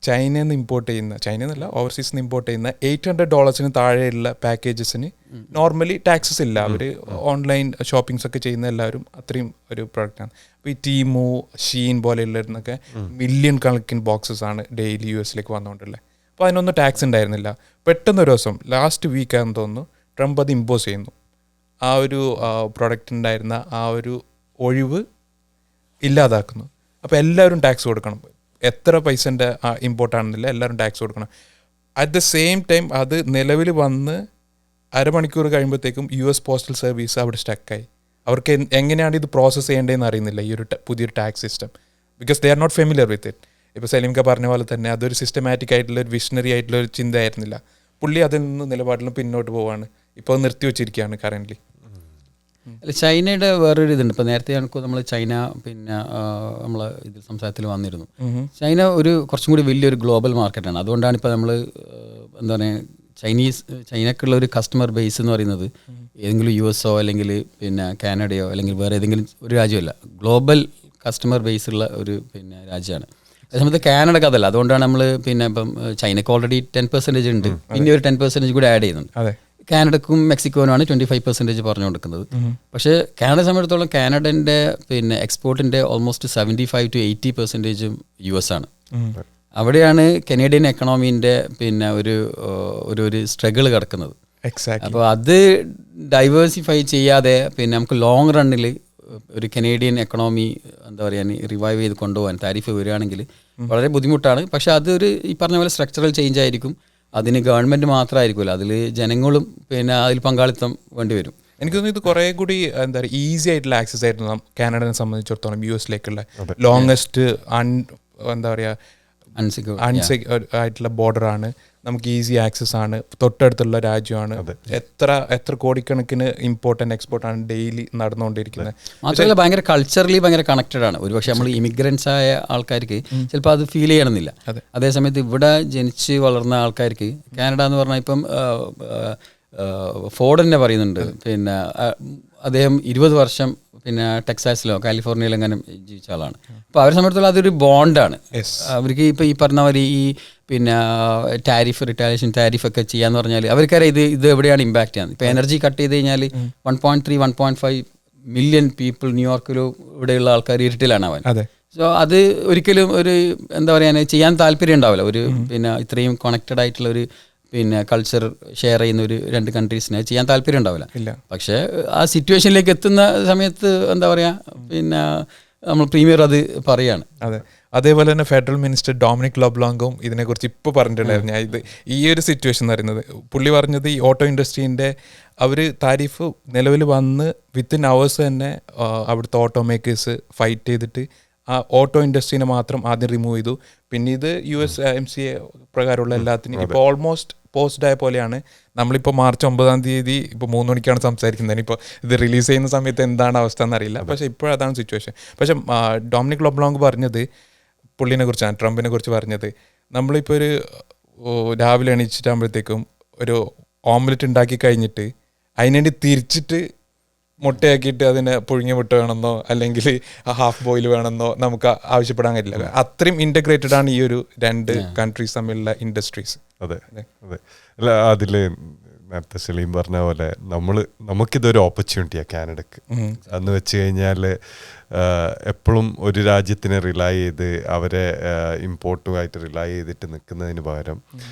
ചൈനയിൽ നിന്ന് ഇമ്പോർട്ട് ചെയ്യുന്ന, ചൈനയിൽ നിന്നല്ല ഓവർസീസിൽ നിന്ന് ഇമ്പോർട്ട് ചെയ്യുന്ന $800 താഴെയുള്ള പാക്കേജസിന് നോർമലി ടാക്സസ് ഇല്ല. അവർ ഓൺലൈൻ ഷോപ്പിംഗ്സ് ഒക്കെ ചെയ്യുന്ന എല്ലാവരും അത്രയും ഒരു പ്രൊഡക്റ്റാണ്. അപ്പോൾ ഈ ടീമു ഷീൻ പോലെയുള്ളതിനൊക്കെ മില്യൺ കണക്കിന് ബോക്സസ് ആണ് ഡെയിലി US വന്നുകൊണ്ടുള്ളത്. അപ്പോൾ അതിനൊന്നും ടാക്സ് ഉണ്ടായിരുന്നില്ല. പെട്ടെന്നൊരു ദിവസം ലാസ്റ്റ് വീക്കാണെന്ന് തോന്നുന്നു ട്രംപ് അത് ഇമ്പോസ് ചെയ്യുന്നു. ആ ഒരു പ്രൊഡക്റ്റ് ഉണ്ടായിരുന്ന ആ ഒരു ഒഴിവ് ഇല്ലാതാക്കുന്നു. അപ്പോൾ എല്ലാവരും ടാക്സ് കൊടുക്കണം. എത്ര പൈസൻ്റെ ഇമ്പോർട്ടാണെന്നില്ല, എല്ലാവരും ടാക്സ് കൊടുക്കണം. അറ്റ് ദ സെയിം ടൈം അത് നിലവിൽ വന്ന് അരമണിക്കൂർ കഴിയുമ്പോഴത്തേക്കും US പോസ്റ്റൽ സർവീസ് അവിടെ സ്റ്റക്കായി. അവർക്ക് എങ്ങനെയാണ് ഇത് പ്രോസസ്സ് ചെയ്യേണ്ടതെന്ന് അറിയുന്നില്ല ഈ ഒരു പുതിയൊരു tax system. Because they are not familiar with it. ഇപ്പോൾ സലീംക പറഞ്ഞ പോലെ തന്നെ അതൊരു സിസ്റ്റമാറ്റിക് ആയിട്ടുള്ള ഒരു വിഷണറി ആയിട്ടുള്ള ഒരു ചിന്തയായിരുന്നില്ല. പുള്ളി അതിൽ നിന്ന് നിലപാടിലും പിന്നോട്ട് പോവാണ്. ഇപ്പോൾ നിർത്തി വെച്ചിരിക്കുകയാണ് കറൻ്റ്ലി. അല്ല, ചൈനയുടെ വേറൊരു ഇതുണ്ട്. ഇപ്പോൾ നേരത്തെ നമ്മൾ ചൈന പിന്നെ നമ്മൾ ഇതിൽ സംസാരത്തിൽ വന്നിരുന്നു. ചൈന ഒരു കുറച്ചും കൂടി വലിയൊരു ഗ്ലോബൽ മാർക്കറ്റാണ്. അതുകൊണ്ടാണ് ഇപ്പോൾ നമ്മൾ എന്താ പറയുക ചൈനക്കുള്ള ഒരു കസ്റ്റമർ ബേസ് എന്ന് പറയുന്നത് ഏതെങ്കിലും US അല്ലെങ്കിൽ പിന്നെ കാനഡയോ അല്ലെങ്കിൽ വേറെ ഏതെങ്കിലും ഒരു രാജ്യമല്ല, ഗ്ലോബൽ കസ്റ്റമർ ബേസ് ഉള്ള ഒരു പിന്നെ രാജ്യമാണ്. അതേസമയത്ത് കാനഡക്ക് അതല്ല. അതുകൊണ്ടാണ് നമ്മൾ പിന്നെ ഇപ്പം ചൈനക്ക് ഓൾറെഡി 10% ഉണ്ട്, പിന്നെ ഒരു 10% കൂടി ആഡ് ചെയ്യുന്നുണ്ട്. കാനഡക്കും മെക്സിക്കോനുമാണ് 25% പറഞ്ഞു കൊടുക്കുന്നത്. പക്ഷേ കാനഡയെ സംബന്ധിച്ചിടത്തോളം കാനഡൻ്റെ പിന്നെ എക്സ്പോർട്ടിൻ്റെ ഓൾമോസ്റ്റ് 75 to 80% US ആണ്. അവിടെയാണ് കനേഡിയൻ എക്കണോമീൻ്റെ പിന്നെ ഒരു സ്ട്രഗിൾ കിടക്കുന്നത്. അപ്പോൾ അത് ഡൈവേഴ്സിഫൈ ചെയ്യാതെ പിന്നെ നമുക്ക് ലോങ് റണ്ണിൽ ഒരു കനേഡിയൻ എക്കണോമി എന്താ പറയുക റിവൈവ് ചെയ്ത് കൊണ്ടുപോകാൻ താരിഫ് വരികയാണെങ്കിൽ വളരെ ബുദ്ധിമുട്ടാണ്. പക്ഷേ അതൊരു ഈ പറഞ്ഞ പോലെ സ്ട്രക്ചറൽ ചേഞ്ച് ആയിരിക്കും. അതിന് ഗവൺമെൻറ് മാത്രമായിരിക്കുമല്ലോ, അതിൽ ജനങ്ങളും പിന്നെ അതിൽ പങ്കാളിത്തം വേണ്ടി വരും. എനിക്ക് തോന്നുന്നു ഇത് കുറേ കൂടി എന്താ പറയുക ഈസി ആയിട്ടുള്ള ആക്സസ് ആയിരുന്നു കാനഡയെ സംബന്ധിച്ചിടത്തോളം US ലോങ്ങസ്റ്റ് എന്താ പറയുക ആയിട്ടുള്ള ബോർഡറാണ്. നമുക്ക് ഈസി ആക്സസ് ആണ്, തൊട്ടടുത്തുള്ള രാജ്യമാണ്. എത്ര കോടിക്കണക്കിന് ഇമ്പോർട്ടൻ്റ് എക്സ്പോർട്ടാണ് ഡെയിലി നടന്നുകൊണ്ടിരിക്കുന്നത്. മാത്രമല്ല ഭയങ്കര കൾച്ചറലി ഭയങ്കര കണക്റ്റഡ് ആണ്. ഒരുപക്ഷെ നമ്മൾ ഇമിഗ്രൻസ് ആയ ആൾക്കാർക്ക് ചിലപ്പോൾ അത് ഫീൽ ചെയ്യണമെന്നില്ല. അതേസമയത്ത് ഇവിടെ ജനിച്ച് വളർന്ന ആൾക്കാർക്ക് കാനഡ എന്ന് പറഞ്ഞാൽ ഇപ്പം ഫോർഡ് തന്നെ പറയുന്നുണ്ട് പിന്നെ അദ്ദേഹം 20 വർഷം പിന്നെ ടെക്സാസിലോ കാലിഫോർണിയയിലോ എങ്ങനെ ജീവിച്ച ആളാണ്. അപ്പോൾ അവരെ സംബന്ധിച്ചിടത്തോളം അതൊരു ബോണ്ടാണ്. അവർക്ക് ഇപ്പോൾ ഈ പറഞ്ഞ പോലെ ഈ പിന്നെ റിറ്റാലിയേഷൻ ടാരിഫൊക്കെ ചെയ്യാന്ന് പറഞ്ഞാൽ അവർക്കറിയാം ഇത് എവിടെയാണ് ഇമ്പാക്റ്റ് ചെയ്യുന്നത്. ഇപ്പോൾ എനർജി കട്ട് ചെയ്ത് കഴിഞ്ഞാൽ 1.3-1.5 മില്യൺ പീപ്പിൾ ന്യൂയോർക്കിലും ഇവിടെയുള്ള ആൾക്കാർ ഇരുട്ടിലാണ് അവൻ. സോ അത് ഒരിക്കലും ഒരു എന്താ പറയുക ചെയ്യാൻ താല്പര്യം ഉണ്ടാവില്ല. ഒരു പിന്നെ ഇത്രയും കണക്റ്റഡ് ആയിട്ടുള്ള ഒരു പിന്നെ കൾച്ചർ ഷെയർ ചെയ്യുന്ന ഒരു 2 കൺട്രീസിനെ ചെയ്യാൻ താല്പര്യം ഉണ്ടാവില്ല. പക്ഷേ ആ സിറ്റുവേഷനിലേക്ക് എത്തുന്ന സമയത്ത് എന്താ പറയുക പിന്നെ നമ്മൾ പ്രീമിയർ അത് പറയാണ്. അതെ, അതേപോലെ തന്നെ ഫെഡറൽ മിനിസ്റ്റർ ഡൊമിനിക് ലൊബ്ലോങ്കും ഇതിനെക്കുറിച്ച് ഇപ്പോൾ പറഞ്ഞിട്ടുണ്ടായിരുന്നു. ഞാൻ ഇത് ഈ ഒരു സിറ്റുവേഷൻ എന്ന് പറയുന്നത് പുള്ളി പറഞ്ഞത് ഈ ഓട്ടോ ഇൻഡസ്ട്രീൻ്റെ അവർ താരിഫ് നിലവിൽ വന്ന് വിത്തിൻ അവേഴ്സ് തന്നെ അവിടുത്തെ ഓട്ടോ മേക്കേഴ്സ് ഫൈറ്റ് ചെയ്തിട്ട് ആ ഓട്ടോ ഇൻഡസ്ട്രീനെ മാത്രം ആദ്യം റിമൂവ് ചെയ്തു. പിന്നെ ഇത് USMCA പ്രകാരമുള്ള എല്ലാത്തിനും ഇപ്പോൾ ഓൾമോസ്റ്റ് പോസ്റ്റ് ആയ പോലെയാണ്. നമ്മളിപ്പോൾ മാർച്ച് 9 ഇപ്പോൾ 3 മണിക്കാണ് സംസാരിക്കുന്നത്. ഇപ്പോൾ ഇത് റിലീസ് ചെയ്യുന്ന സമയത്ത് എന്താണ് അവസ്ഥ എന്നറിയില്ല. പക്ഷേ ഇപ്പോഴതാണ് സിറ്റുവേഷൻ. പക്ഷേ ഡൊമിനിക് ലൊബ്ലോങ്ക് പറഞ്ഞത് പുള്ളിനെ കുറിച്ചാണ്, ട്രംപിനെ കുറിച്ച് പറഞ്ഞത്, നമ്മളിപ്പോൾ ഒരു രാവിലെ എണീച്ചിട്ടാകുമ്പോഴത്തേക്കും ഒരു ഓംലെറ്റ് ഉണ്ടാക്കി കഴിഞ്ഞിട്ട് അതിനുവേണ്ടി തിരിച്ചിട്ട് മുട്ടയാക്കിയിട്ട് അതിന് പുഴുങ്ങിയ മുട്ട വേണമെന്നോ അല്ലെങ്കിൽ ഹാഫ് ബോയിൽ വേണമെന്നോ നമുക്ക് ആവശ്യപ്പെടാൻ കഴിയില്ല. അത്രയും ഇൻ്റഗ്രേറ്റഡ് ആണ് ഈ ഒരു 2 കൺട്രീസ് തമ്മിലുള്ള ഇൻഡസ്ട്രീസ്. അതെ അതെ. അല്ല, അതിൽ നേരത്തെ സലീം പറഞ്ഞ പോലെ നമുക്കിതൊരു ഓപ്പർച്യൂണിറ്റിയാണ് കാനഡക്ക്. എന്ന് വെച്ച് കഴിഞ്ഞാൽ എപ്പോഴും ഒരു രാജ്യത്തിനെ റിലൈ ചെയ്ത് അവരെ ഇമ്പോർട്ടുമായിട്ട് റിലൈ ചെയ്തിട്ട് നിൽക്കുന്നതിന് പകരം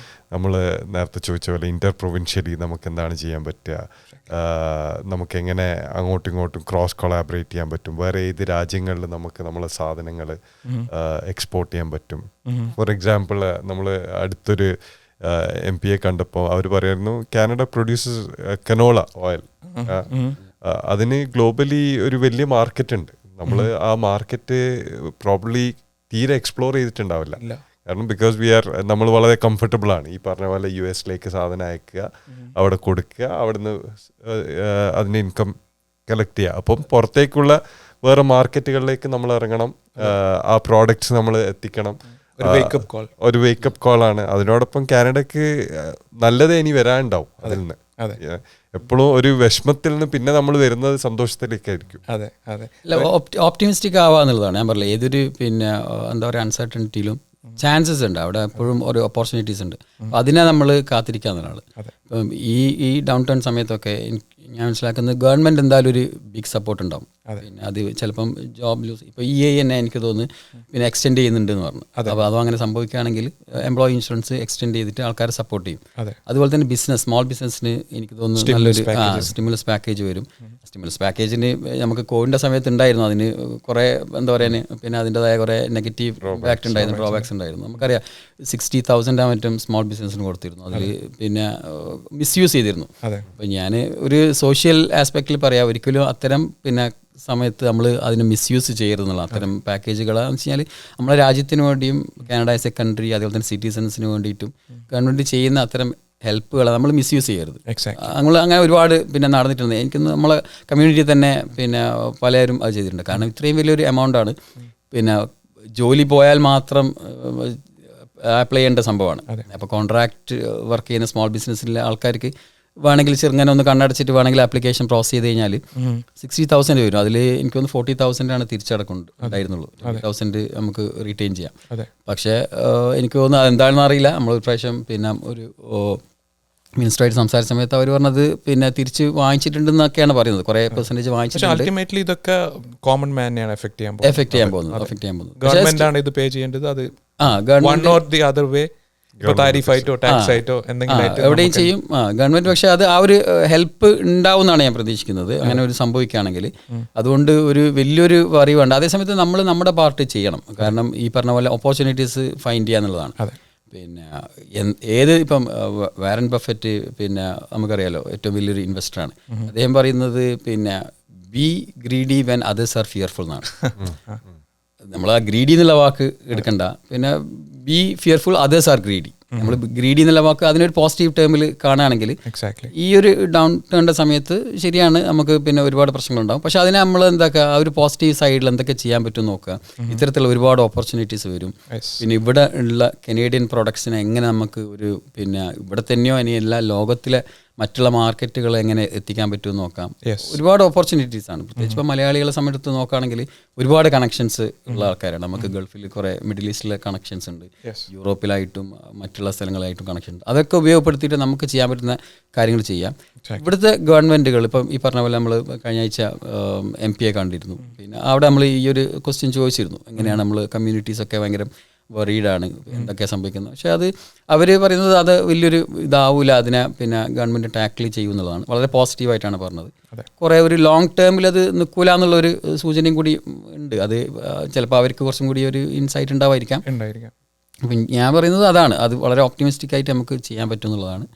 നമ്മൾ നേരത്തെ ചോദിച്ച പോലെ ഇൻ്റർ പ്രൊവിൻഷ്യലി നമുക്ക് എന്താണ് ചെയ്യാൻ പറ്റുക, നമുക്കെങ്ങനെ അങ്ങോട്ടും ഇങ്ങോട്ടും ക്രോസ് കൊളാബറേറ്റ് ചെയ്യാൻ പറ്റും, വേറെ ഏത് രാജ്യങ്ങളിൽ നമുക്ക് നമ്മളെ സാധനങ്ങൾ എക്സ്പോർട്ട് ചെയ്യാൻ പറ്റും. ഫോർ എക്സാമ്പിൾ നമ്മൾ അടുത്തൊരു MP കണ്ടപ്പോൾ അവർ പറയുന്നു കാനഡ പ്രൊഡ്യൂസസ് കനോള ഓയിൽ. അതിന് ഗ്ലോബലി ഒരു വലിയ മാർക്കറ്റ് ഉണ്ട്. നമ്മൾ ആ മാർക്കറ്റ് പ്രോബ്ലി തീരെ എക്സ്പ്ലോർ ചെയ്തിട്ടുണ്ടാവില്ല. കാരണം ബിക്കോസ് നമ്മൾ വളരെ കംഫർട്ടബിൾ ആണ്. ഈ പറഞ്ഞ പോലെ US സാധനം അയക്കുക, അവിടെ കൊടുക്കുക, അവിടുന്ന് അതിന് ഇൻകം കളക്ട് ചെയ്യുക. അപ്പം പുറത്തേക്കുള്ള വേറെ മാർക്കറ്റുകളിലേക്ക് നമ്മൾ ഇറങ്ങണം, ആ പ്രോഡക്റ്റ്സ് നമ്മൾ എത്തിക്കണം. ഒരു വേക്കപ്പ് കോളാണ്. അതിനോടൊപ്പം കാനഡക്ക് നല്ലതേ ഇനി വരാനുണ്ടാവും അതിൽ നിന്ന്. എപ്പോഴും ഒരു വിഷമത്തിൽ നിന്ന് പിന്നെ നമ്മൾ വരുന്നത് സന്തോഷത്തിലേക്കായിരിക്കും. അതെ അതെ. ഓപ്റ്റിമിസ്റ്റിക് ആവുക എന്നുള്ളതാണ് ഞാൻ പറഞ്ഞില്ല. ഏതൊരു പിന്നെ എന്താ പറയുക അൺസർട്ടനിറ്റിയിലും ചാൻസസ് ഉണ്ട്, അവിടെ എപ്പോഴും ഒരു ഓപ്പർച്യൂണിറ്റീസ് ഉണ്ട്. അപ്പോൾ അതിനെ നമ്മൾ കാത്തിരിക്കുക എന്നുള്ളതാണ്. ഇപ്പം ഈ ഡൗൺ ടേൺ സമയത്തൊക്കെ ഞാൻ മനസ്സിലാക്കുന്നത് ഗവൺമെൻറ് എന്തായാലും ഒരു ബിഗ് സപ്പോർട്ട് ഉണ്ടാവും. പിന്നെ അത് ചിലപ്പം ജോബ് ലൂസ് ഇപ്പോൾ തന്നെ എനിക്ക് തോന്നുന്നു പിന്നെ എക്സ്റ്റെൻഡ് ചെയ്യുന്നുണ്ട് എന്ന് പറഞ്ഞു. അപ്പോൾ അതും അങ്ങനെ സംഭവിക്കുകയാണെങ്കിൽ എംപ്ലോയി ഇൻഷുറൻസ് എക്സ്റ്റെൻഡ് ചെയ്തിട്ട് ആൾക്കാരെ സപ്പോർട്ട് ചെയ്യും. അതുപോലെ തന്നെ സ്മോൾ ബിസിനസ്സിന് എനിക്ക് തോന്നുന്നു നല്ലൊരു സ്റ്റിമുലസ് പാക്കേജ് വരും. സ്റ്റിമുലസ് പാക്കേജിന് നമുക്ക് കോവിഡിൻ്റെ സമയത്ത് ഉണ്ടായിരുന്നു, അതിന് കുറേ എന്താ പറയുക പിന്നെ അതിൻ്റെതായ കുറേ നെഗറ്റീവ് ഇമ്പാക്റ്റ് ഉണ്ടായിരുന്നു, ഡ്രോബാക്സ് ഉണ്ടായിരുന്നു. നമുക്കറിയാം 60,000 മറ്റും സ്മോൾ ബിസിനസ്സിന് കൊടുത്തിരുന്നു. അതിൽ പിന്നെ മിസ്യൂസ് ചെയ്തിരുന്നു. അപ്പോൾ ഞാൻ ഒരു സോഷ്യൽ ആസ്പെക്റ്റിൽ പറയാം, ഒരിക്കലും അത്തരം പിന്നെ സമയത്ത് നമ്മൾ അതിനെ മിസ്യൂസ് ചെയ്യരുതെന്നുള്ള അത്തരം പാക്കേജുകളെന്ന് വെച്ച് കഴിഞ്ഞാൽ നമ്മളെ രാജ്യത്തിന് വേണ്ടിയും കാനഡ ആസ് എ കൺട്രി അതേപോലെ തന്നെ സിറ്റിസൺസിന് വേണ്ടിയിട്ടും ഗവൺമെൻറ് ചെയ്യുന്ന അത്തരം ഹെൽപ്പുകളെ നമ്മൾ മിസ്യൂസ് ചെയ്യരുത്. നമ്മൾ അങ്ങനെ ഒരുപാട് പിന്നെ നടന്നിട്ടുണ്ട്. എനിക്ക് നമ്മളെ കമ്മ്യൂണിറ്റി തന്നെ പിന്നെ പലരും അത് ചെയ്തിട്ടുണ്ട്. കാരണം ഇത്രയും വലിയൊരു എമൗണ്ടാണ് പിന്നെ ജോലി പോയാൽ മാത്രം അപ്ലൈ ചെയ്യേണ്ട സംഭവമാണ്. അപ്പോൾ കോൺട്രാക്റ്റ് വർക്ക് ചെയ്യുന്ന സ്മോൾ ബിസിനസ്സിലെ ആൾക്കാർക്ക് വേണമെങ്കിൽ ചെറുങ്ങനെ ഒന്ന് കണ്ണടച്ചിട്ട് വേണമെങ്കിൽ ആപ്ലിക്കേഷൻ പ്രോസസ് ചെയ്ത് കഴിഞ്ഞാൽ 60,000 വരും. അതിൽ എനിക്ക് തോന്നുന്നു 40,000 തിരിച്ചടക്കുന്നുണ്ടായിരുന്നുള്ളൂ. 40,000 നമുക്ക് റീറ്റെയിൻ ചെയ്യാം. പക്ഷേ എനിക്ക് തോന്നുന്നു അതെന്താണെന്ന് അറിയില്ല. നമ്മൾ ഒരു പ്രാവശ്യം പിന്നെ ഒരു മിനിസ്റ്ററായിട്ട് സംസാരിച്ച സമയത്ത് അവർ പറഞ്ഞത് പിന്നെ തിരിച്ച് വാങ്ങിച്ചിട്ടുണ്ടെന്നൊക്കെയാണ് പറയുന്നത്. കുറേ പെർസെൻറ്റേജ് വാങ്ങിച്ചിട്ടുണ്ട്. ഇതൊക്കെ കോമൺ മാനെയാണ് എഫക്ട് ചെയ്യാൻ പോകുന്നത്. ഗവൺമെന്റ് ആണ് ഇത് പേ ചെയ്യേണ്ടത്. അത് എവിടെയും ചെയ്യും ഗവൺമെൻറ്. പക്ഷേ അത് ആ ഒരു ഹെൽപ്പ് ഉണ്ടാവും എന്നാണ് ഞാൻ പ്രതീക്ഷിക്കുന്നത്, അങ്ങനെ ഒരു സംഭവിക്കുകയാണെങ്കിൽ. അതുകൊണ്ട് ഒരു വലിയൊരു വറി വേണ്ട. അതേസമയത്ത് നമ്മൾ നമ്മുടെ പാർട്ട് ചെയ്യണം. കാരണം ഈ പറഞ്ഞ പോലെ ഓപ്പർച്യൂണിറ്റീസ് ഫൈൻഡ് ചെയ്യുക എന്നുള്ളതാണ്. പിന്നെ ഇപ്പം വാരൻ ബഫറ്റ് പിന്നെ നമുക്കറിയാലോ ഏറ്റവും വലിയൊരു ഇൻവെസ്റ്ററാണ്. അദ്ദേഹം പറയുന്നത് പിന്നെ B greedy when others are fearful എന്നാണ്. നമ്മൾ ആ ഗ്രീഡി എന്നുള്ള വാക്ക് എടുക്കണ്ട, പിന്നെ B fearful others are greedy. നമ്മൾ ഗ്രീഡി എന്നുള്ള വാക്ക് അതിനൊരു പോസിറ്റീവ് ടേമിൽ കാണുകയാണെങ്കിൽ ഈ ഒരു ഡൗൺ ടേണിൻ്റെ സമയത്ത് ശരിയാണ് നമുക്ക് പിന്നെ ഒരുപാട് പ്രശ്നങ്ങളുണ്ടാകും. പക്ഷെ അതിനെ നമ്മൾ എന്താക്കുക ആ ഒരു പോസിറ്റീവ് സൈഡിൽ എന്തൊക്കെ ചെയ്യാൻ പറ്റും നോക്കുക. ഇത്തരത്തിലുള്ള ഒരുപാട് ഓപ്പർച്യൂണിറ്റീസ് വരും. പിന്നെ ഇവിടെ ഉള്ള കനേഡിയൻ പ്രൊഡക്ട്സിനെ എങ്ങനെ നമുക്ക് ഒരു പിന്നെ ഇവിടെ തന്നെയോ ഇനി എല്ലാ ലോകത്തിലെ മറ്റുള്ള മാർക്കറ്റുകൾ എങ്ങനെ എത്തിക്കാൻ പറ്റുമെന്ന് നോക്കാം. Yes. ഒരുപാട് ഓപ്പർച്യൂണിറ്റീസ് ആണ്. പ്രത്യേകിച്ച് ഇപ്പോൾ മലയാളികളെ സംബന്ധിച്ച് നോക്കുകയാണെങ്കിൽ ഒരുപാട് കണക്ഷൻസ് ഉള്ള ആൾക്കാരാണ്. നമുക്ക് ഗൾഫിൽ കുറേ മിഡിൽ ഈസ്റ്റിലെ കണക്ഷൻസ് ഉണ്ട്, Yes. യൂറോപ്പിലായിട്ടും മറ്റുള്ള സ്ഥലങ്ങളായിട്ടും കണക്ഷൻ ഉണ്ട്. അതൊക്കെ ഉപയോഗപ്പെടുത്തിയിട്ട് നമുക്ക് ചെയ്യാൻ പറ്റുന്ന കാര്യങ്ങൾ ചെയ്യാം. ഇവിടുത്തെ ഗവൺമെൻറ്റുകൾ ഇപ്പം ഈ പറഞ്ഞ പോലെ നമ്മൾ കഴിഞ്ഞ ആഴ്ച MP കണ്ടിരുന്നു. പിന്നെ അവിടെ നമ്മൾ ഈ ഒരു ക്വസ്റ്റ്യൻ ചോദിച്ചിരുന്നു, എങ്ങനെയാണ് നമ്മൾ കമ്മ്യൂണിറ്റീസൊക്കെ ഭയങ്കര വറീഡാണ് എന്തൊക്കെയാണ് സംഭവിക്കുന്നത്. പക്ഷേ അത് അവർ പറയുന്നത് അത് വലിയൊരു ഇതാവില്ല, അതിനെ പിന്നെ ഗവൺമെൻറ് ടാക്കിൾ ചെയ്യുമെന്നുള്ളതാണ്. വളരെ പോസിറ്റീവായിട്ടാണ് പറഞ്ഞത്. കുറേ ഒരു ലോങ് ടേമിൽ അത് നിൽക്കില്ല എന്നുള്ളൊരു സൂചനയും കൂടി ഉണ്ട്. അത് ചിലപ്പോൾ അവർക്ക് കുറച്ചും കൂടി ഒരു ഇൻസൈറ്റ് ഉണ്ടാവായിരിക്കാം. അപ്പം ഞാൻ പറയുന്നത് അതാണ്, അത് വളരെ ഓപ്റ്റിമിസ്റ്റിക് ആയിട്ട് നമുക്ക് ചെയ്യാൻ പറ്റും എന്നുള്ളതാണ്.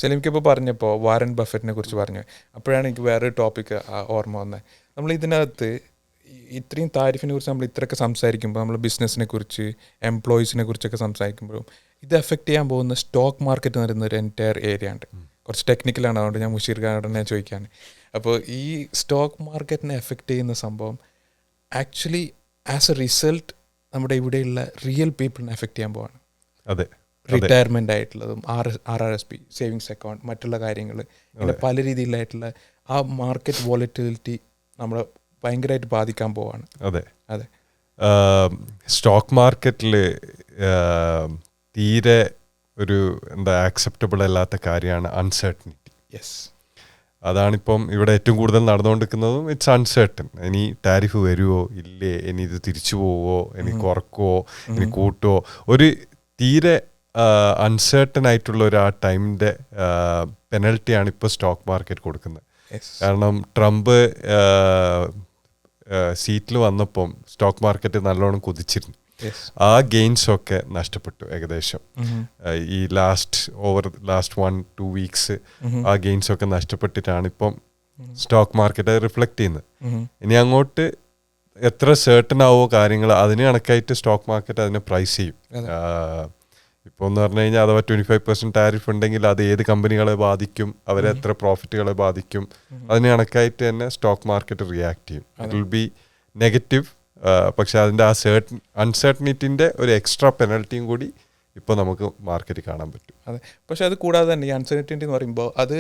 എനിക്കിപ്പോൾ പറഞ്ഞപ്പോൾ വാരൻ ബഫറ്റിനെ കുറിച്ച് പറഞ്ഞു, അപ്പോഴാണ് എനിക്ക് വേറൊരു ടോപ്പിക്ക് ഓർമ്മ വന്നത്. നമ്മൾ ഇതിനകത്ത് ഇത്രയും താരിഫിനെ കുറിച്ച് നമ്മൾ ഇത്രയൊക്കെ സംസാരിക്കുമ്പോൾ, നമ്മൾ ബിസിനസ്സിനെ കുറിച്ച് എംപ്ലോയീസിനെ കുറിച്ചൊക്കെ സംസാരിക്കുമ്പോഴും ഇത് എഫക്റ്റ് ചെയ്യാൻ പോകുന്ന സ്റ്റോക്ക് മാർക്കറ്റ് എന്ന് പറയുന്ന ഒരു എൻറ്റയർ ഏരിയ ഉണ്ട്. കുറച്ച് ടെക്നിക്കലാണ്, അതുകൊണ്ട് ഞാൻ മുഷീർ ഖാനോട് ഞാൻ ചോദിക്കുകയാണ്. അപ്പോൾ ഈ സ്റ്റോക്ക് മാർക്കറ്റിനെ എഫക്റ്റ് ചെയ്യുന്ന സംഭവം ആക്ച്വലി ആസ് എ റിസൾട്ട് നമ്മുടെ ഇവിടെയുള്ള റിയൽ പീപ്പിളിനെ എഫക്റ്റ് ചെയ്യാൻ പോവാണ്. അതെ, റിട്ടയർമെൻ്റ് ആയിട്ടുള്ളതും RRSP സേവിങ്സ് അക്കൗണ്ട്, മറ്റുള്ള കാര്യങ്ങൾ, ഇങ്ങനെ പല രീതിയിലായിട്ടുള്ള ആ മാർക്കറ്റ് വോളറ്റിലിറ്റി നമ്മളെ ഭയങ്കരമായിട്ട് ബാധിക്കാൻ പോവാണ്. അതെ അതെ. സ്റ്റോക്ക് മാർക്കറ്റിൽ തീരെ ഒരു ആക്സെപ്റ്റബിൾ അല്ലാത്ത കാര്യമാണ് അൺസർട്ടനിറ്റി. യെസ്, അതാണിപ്പം ഇവിടെ ഏറ്റവും കൂടുതൽ നടന്നുകൊണ്ടിരിക്കുന്നതും. It's uncertain. ഇനി ടാരിഫ് വരുമോ ഇല്ലേ, ഇനി ഇത് തിരിച്ചു പോവോ, ഇനി കുറക്കുമോ, ഇനി കൂട്ടുമോ, ഒരു തീരെ അൺസർട്ടൻ ആയിട്ടുള്ള ഒരു ആ ടൈമിൻ്റെ പെനൽറ്റിയാണ് ഇപ്പോൾ സ്റ്റോക്ക് മാർക്കറ്റ് കൊടുക്കുന്നത്. കാരണം ട്രംപ് സീറ്റിൽ വന്നപ്പം സ്റ്റോക്ക് മാർക്കറ്റ് നല്ലോണം കുതിച്ചിരുന്നു. ആ ഗെയിൻസൊക്കെ നഷ്ടപ്പെട്ടു ഏകദേശം. ഈ ലാസ്റ്റ് 1-2 വീക്സ് ആ ഗെയിൻസൊക്കെ നഷ്ടപ്പെട്ടിട്ടാണ് ഇപ്പം സ്റ്റോക്ക് മാർക്കറ്റ് റിഫ്ലക്റ്റ് ചെയ്യുന്നത്. ഇനി അങ്ങോട്ട് എത്ര സേർട്ടൺ ആവോ കാര്യങ്ങൾ, അതിന് കണക്കായിട്ട് സ്റ്റോക്ക് മാർക്കറ്റ് അതിനെ പ്രൈസ് ചെയ്യും. ഇപ്പോൾ എന്ന് പറഞ്ഞു കഴിഞ്ഞാൽ അഥവാ 25% ടാരിഫ് ഉണ്ടെങ്കിൽ അത് ഏത് കമ്പനികളെ ബാധിക്കും, അവരെ എത്ര പ്രോഫിറ്റുകളെ ബാധിക്കും, അതിന് കണക്കായിട്ട് തന്നെ സ്റ്റോക്ക് മാർക്കറ്റ് റിയാക്ട് ചെയ്യും. It will be negative. പക്ഷെ അതിൻ്റെ ആ അൺസർട്ടനിറ്റിൻ്റെ ഒരു എക്സ്ട്രാ പെനൽറ്റിയും കൂടി ഇപ്പോൾ നമുക്ക് മാർക്കറ്റിൽ കാണാൻ പറ്റും. അതെ. പക്ഷെ അത് കൂടാതെ തന്നെ ഈ അൺസർട്ടനിറ്റി എന്ന് പറയുമ്പോൾ അത്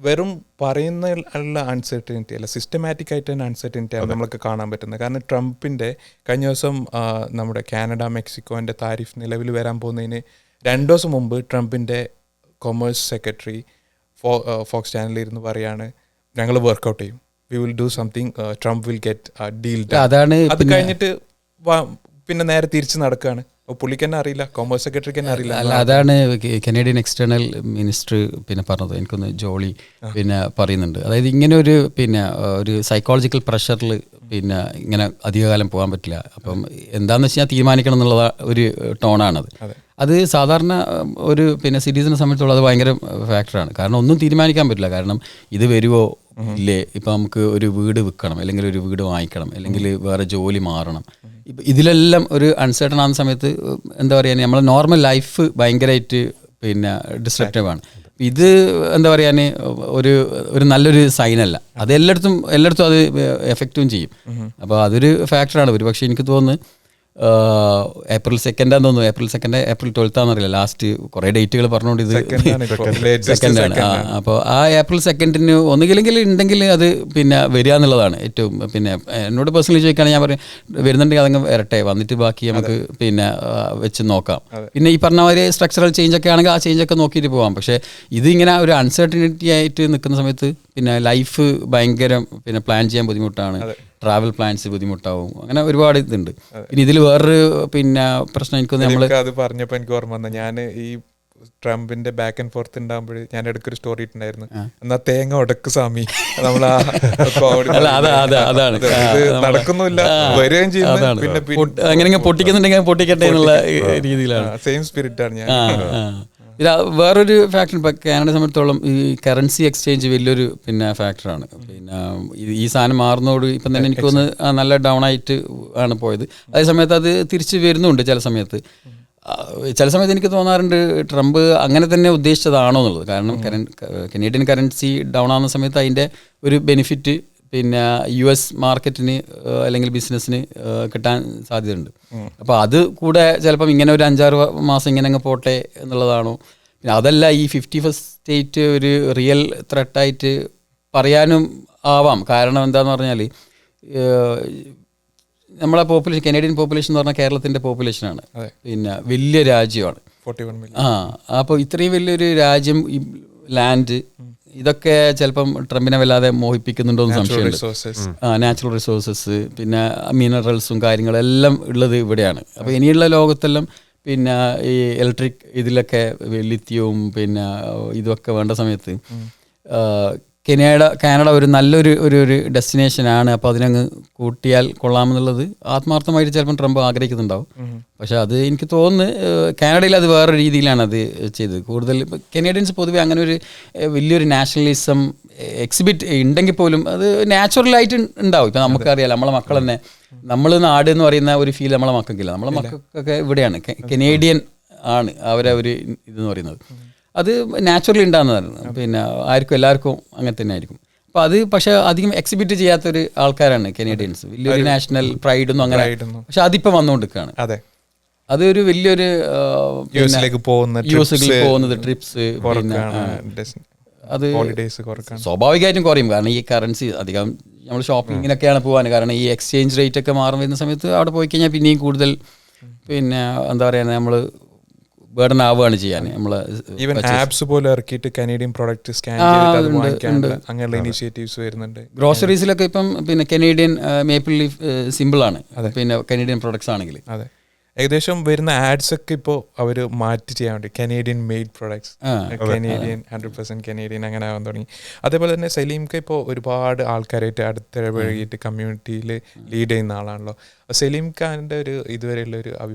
വെറും പറയുന്ന അൺസർട്ടനിറ്റി അല്ല, സിസ്റ്റമാറ്റിക് ആയിട്ട് തന്നെ അൺസർട്ടനിറ്റി ആണ് നമ്മൾക്ക് കാണാൻ പറ്റുന്നത്. കാരണം ട്രംപിൻ്റെ കഴിഞ്ഞ ദിവസം നമ്മുടെ കാനഡ മെക്സിക്കോൻ്റെ താരിഫ് നിലവിൽ വരാൻ പോകുന്നതിന് 2 ദിവസം മുമ്പ് ട്രംപിൻ്റെ കൊമേഴ്സ് സെക്രട്ടറി ഫോക്സ് ചാനലിൽ ഇരുന്ന് പറയാണ്, ഞങ്ങൾ വർക്കൗട്ട് ചെയ്യും, we will do something, Trump will get deal. അതാണ് അത് കഴിഞ്ഞിട്ട് പിന്നെ നേരെ തിരിച്ച് നടക്കുകയാണ്. പുള്ളിക്ക് തന്നെ അറിയില്ല, കോമേഴ്സ് സെക്രട്ടറിക്ക് തന്നെ അറിയില്ല. അല്ല, അതാണ് കനേഡിയൻ എക്സ്റ്റേണൽ മിനിസ്റ്റർ പിന്നെ പറഞ്ഞത്, എനിക്കൊന്ന് ജോളി പിന്നെ പറയുന്നുണ്ട്. അതായത് ഇങ്ങനെ ഒരു സൈക്കോളജിക്കൽ പ്രഷറിൽ പിന്നെ ഇങ്ങനെ അധികകാലം പോകാൻ പറ്റില്ല. അപ്പം എന്താണെന്ന് വെച്ചാൽ തീരുമാനിക്കണം എന്നുള്ള ഒരു ടോണാണത്. അത് സാധാരണ ഒരു സിറ്റിസനെ സംബന്ധിച്ചോളം അത് ഭയങ്കര ഫാക്ടറാണ്. കാരണം ഒന്നും തീരുമാനിക്കാൻ പറ്റില്ല. കാരണം ഇത് വരുമോ ഇല്ലേ, ഇപ്പം നമുക്ക് ഒരു വീട് വിൽക്കണം, അല്ലെങ്കിൽ ഒരു വീട് വാങ്ങിക്കണം, അല്ലെങ്കിൽ വേറെ ജോലി മാറണം, ഇതിലെല്ലാം ഒരു അൺസർട്ടൺ ആകുന്ന സമയത്ത് എന്താ പറയുക, നമ്മളെ നോർമൽ ലൈഫ് ഭയങ്കരമായിട്ട് ഡിസ്ട്രക്റ്റീവ് ആണ്. ഇത് എന്താ പറയാൻ ഒരു നല്ലൊരു സൈനല്ല. അത് എല്ലായിടത്തും അത് എഫക്റ്റും ചെയ്യും. അപ്പോൾ അതൊരു ഫാക്ടറാണ്. ഒരു പക്ഷേ എനിക്ക് തോന്നുന്നു April 2nd തോന്നുന്നു, April 12th അറിയില്ല, ലാസ്റ്റ് കുറേ ഡേറ്റുകൾ പറഞ്ഞുകൊണ്ട് ഇത് 2nd ആണ്. അപ്പോൾ ആ April 2nd ഒന്നുകില്ലെങ്കിൽ ഉണ്ടെങ്കിൽ അത് വരിക എന്നുള്ളതാണ് ഏറ്റവും. എന്നോട് പേഴ്സണലി ചോദിക്കുകയാണെങ്കിൽ ഞാൻ പറയും, വരുന്നുണ്ടെങ്കിൽ അതങ്ങ് വരട്ടെ, വന്നിട്ട് ബാക്കി നമുക്ക് വെച്ച് നോക്കാം. ഈ പറഞ്ഞ മാതിരി സ്ട്രക്ചറൽ ചേഞ്ച് ഒക്കെ ആണെങ്കിൽ ആ ചേഞ്ചൊക്കെ നോക്കിയിട്ട് പോകാം. പക്ഷേ ഇതിങ്ങനെ ഒരു അൺസർട്ടനിറ്റി ആയിട്ട് നിൽക്കുന്ന സമയത്ത് ലൈഫ് ഭയങ്കര പ്ലാൻ ചെയ്യാൻ ബുദ്ധിമുട്ടാണ്, ട്രാവൽ പ്ലാൻസ് ബുദ്ധിമുട്ടാവും, അങ്ങനെ ഒരുപാട് ഇതുണ്ട്. പിന്നെ ഇതിൽ വേറൊരു പ്രശ്നം എനിക്ക് അത് പറഞ്ഞപ്പോൾ എനിക്ക് ഓർമ്മ വന്നത്, ഞാൻ ഈ ട്രംപിന്റെ ബാക്ക് ആൻഡ് ഫോർത്ത് ഉണ്ടാകുമ്പോൾ ഞാൻ ഇടയ്ക്കൊരു സ്റ്റോറി ഇട്ടുണ്ടായിരുന്നു, എന്നാ തേങ്ങ ഉടക്ക് സ്വാമി, നമ്മൾ നടക്കുന്നില്ല വരികയും ചെയ്യുന്നു, പിന്നെ അങ്ങനെ പൊട്ടിക്കുന്നുണ്ടെങ്കിൽ പൊട്ടിക്കട്ടെ എന്നുള്ള രീതിയിലാണ്. സെയിം സ്പിരിറ്റ് ആണ് ഞാൻ. ഇത് വേറൊരു ഫാക്ടർ, ഇപ്പോൾ കാനഡയെ സംബന്ധിച്ചോളം ഈ കറൻസി എക്സ്ചേഞ്ച് വലിയൊരു ഫാക്ടറാണ്. ഈ സാധനം മാറുന്നതോട് ഇപ്പം തന്നെ എനിക്കൊന്ന് നല്ല ഡൗൺ ആയിട്ട് ആണ് പോയത്. അതേ സമയത്ത് അത് തിരിച്ച് വരുന്നുണ്ട് ചില സമയത്ത്. എനിക്ക് തോന്നാറുണ്ട് ട്രംപ് അങ്ങനെ തന്നെ ഉദ്ദേശിച്ചതാണോ എന്നുള്ളത്. കാരണം കനേഡിയൻ കറൻസി ഡൗൺ ആവുന്ന സമയത്ത് അതിൻ്റെ ഒരു ബെനിഫിറ്റ് US മാർക്കറ്റിന് അല്ലെങ്കിൽ ബിസിനസ്സിന് കിട്ടാൻ സാധ്യതയുണ്ട്. അപ്പോൾ അത് കൂടെ ചിലപ്പം ഇങ്ങനെ ഒരു 5-6 മാസം ഇങ്ങനെ അങ്ങ് പോട്ടെ എന്നുള്ളതാണോ. പിന്നെ അതല്ല ഈ 51st സ്റ്റേറ്റ് ഒരു റിയൽ ത്രെട്ടായിട്ട് പറയാനും ആവാം. കാരണം എന്താണെന്ന് പറഞ്ഞാൽ നമ്മളെ പോപ്പുലേഷൻ, കനേഡിയൻ പോപ്പുലേഷൻ എന്ന് പറഞ്ഞാൽ കേരളത്തിൻ്റെ പോപ്പുലേഷനാണ്. പിന്നെ വലിയ രാജ്യമാണ്. അപ്പോൾ ഇത്രയും വലിയൊരു രാജ്യം, ലാൻഡ്, ഇതൊക്കെ ചിലപ്പം ട്രംപിനെ വല്ലാതെ മോഹിപ്പിക്കുന്നുണ്ടോ എന്ന് സംശയമുണ്ട്. നാച്ചുറൽ റിസോഴ്സസ്, പിന്നെ മിനറൽസും കാര്യങ്ങളും എല്ലാം ഉള്ളത് ഇവിടെയാണ്. അപ്പോൾ ഇനിയുള്ള ലോകത്തെല്ലാം പിന്നെ ഈ ഇലക്ട്രിക് ഇതിലൊക്കെ ലിത്യവും പിന്നെ ഇതൊക്കെ വേണ്ട സമയത്ത് കാനഡ ഒരു നല്ലൊരു ഒരു ഡെസ്റ്റിനേഷനാണ്. അപ്പോൾ അതിനങ്ങ് കൂട്ടിയാൽ കൊള്ളാമെന്നുള്ളത് ആത്മാർത്ഥമായിട്ട് ചിലപ്പം ട്രംപ് ആഗ്രഹിക്കുന്നുണ്ടാവും. പക്ഷെ അത് എനിക്ക് തോന്നുന്നു കാനഡയിൽ അത് വേറെ രീതിയിലാണ് അത് ചെയ്തത്. കൂടുതൽ കനേഡിയൻസ് പൊതുവെ അങ്ങനെ ഒരു വലിയൊരു നാഷണലിസം എക്സിബിറ്റ് ഉണ്ടെങ്കിൽ പോലും അത് നാച്ചുറലായിട്ട് ഉണ്ടാവും. ഇപ്പം നമുക്കറിയാം, നമ്മളെ മക്കൾ തന്നെ, നമ്മൾ നാട് എന്ന് പറയുന്ന ഒരു ഫീൽ നമ്മളെ മക്കൾക്കില്ല. നമ്മളെ മക്കൾക്കൊക്കെ ഇവിടെയാണ്, കനേഡിയൻ ആണ് അവരെ ഒരു ഇതെന്ന് പറയുന്നത്. അത് നാച്ചുറലി ഉണ്ടാകുന്നതാണ്. പിന്നെ ആർക്കും എല്ലാവർക്കും അങ്ങനെ തന്നെ ആയിരിക്കും. അപ്പോൾ അത് പക്ഷേ അധികം എക്സിബിറ്റ് ചെയ്യാത്തൊരു ആൾക്കാരാണ് കനേഡിയൻസ്. വലിയൊരു നാഷണൽ പ്രൈഡൊന്നും അങ്ങനെ, പക്ഷെ അതിപ്പോൾ വന്നുകൊണ്ടിരിക്കുകയാണ്. അതൊരു വലിയൊരു യുഎസിലേക്ക് പോകുന്നത്, ട്രിപ്സ്, പിന്നെ അത് സ്വാഭാവികമായിട്ടും കുറയും. കാരണം ഈ കറൻസി അധികം നമ്മൾ ഷോപ്പിങ്ങിനൊക്കെയാണ് പോകാൻ. കാരണം ഈ എക്സ്ചേഞ്ച് റേറ്റ് ഒക്കെ മാറി വരുന്ന സമയത്ത് അവിടെ പോയി കഴിഞ്ഞാൽ പിന്നെയും കൂടുതൽ പിന്നെ എന്താ പറയുക, നമ്മൾ ബർഡൻ ആവുകയാണ് ചെയ്യാൻ. നമ്മൾ ഈവൻ ആപ്സ് പോലെ ഇറക്കിയിട്ട് കനേഡിയൻ പ്രോഡക്റ്റ് സ്കാൻ ചെയ്തിട്ട് അങ്ങനെയുള്ള ഇനിഷ്യേറ്റീവ്സ് വരുന്നുണ്ട്. ഗ്രോസറീസിലൊക്കെ ഇപ്പം പിന്നെ കനേഡിയൻ മേപ്പിൾ ലീഫ് സിമ്പിളാണ്, പിന്നെ കനേഡിയൻ പ്രൊഡക്ട്സ് ആണെങ്കിൽ. അതെ, ഏകദേശം വരുന്ന ആഡ്സ് ഒക്കെ ഇപ്പോൾ അവർ മാറ്റി ചെയ്യാൻ വേണ്ടി Canadian made products, Canadian 100% Canadian അങ്ങനെ ആവാൻ തുടങ്ങി. അതേപോലെ തന്നെ സലീംക്ക് ഇപ്പോൾ ഒരുപാട് ആൾക്കാരായിട്ട് അടുത്തിടപഴകിയിട്ട് കമ്മ്യൂണിറ്റിയിൽ ലീഡ് ചെയ്യുന്ന ആളാണല്ലോ. സലീം ഖാൻ്റെ ഒരു ഇതുവരെയുള്ള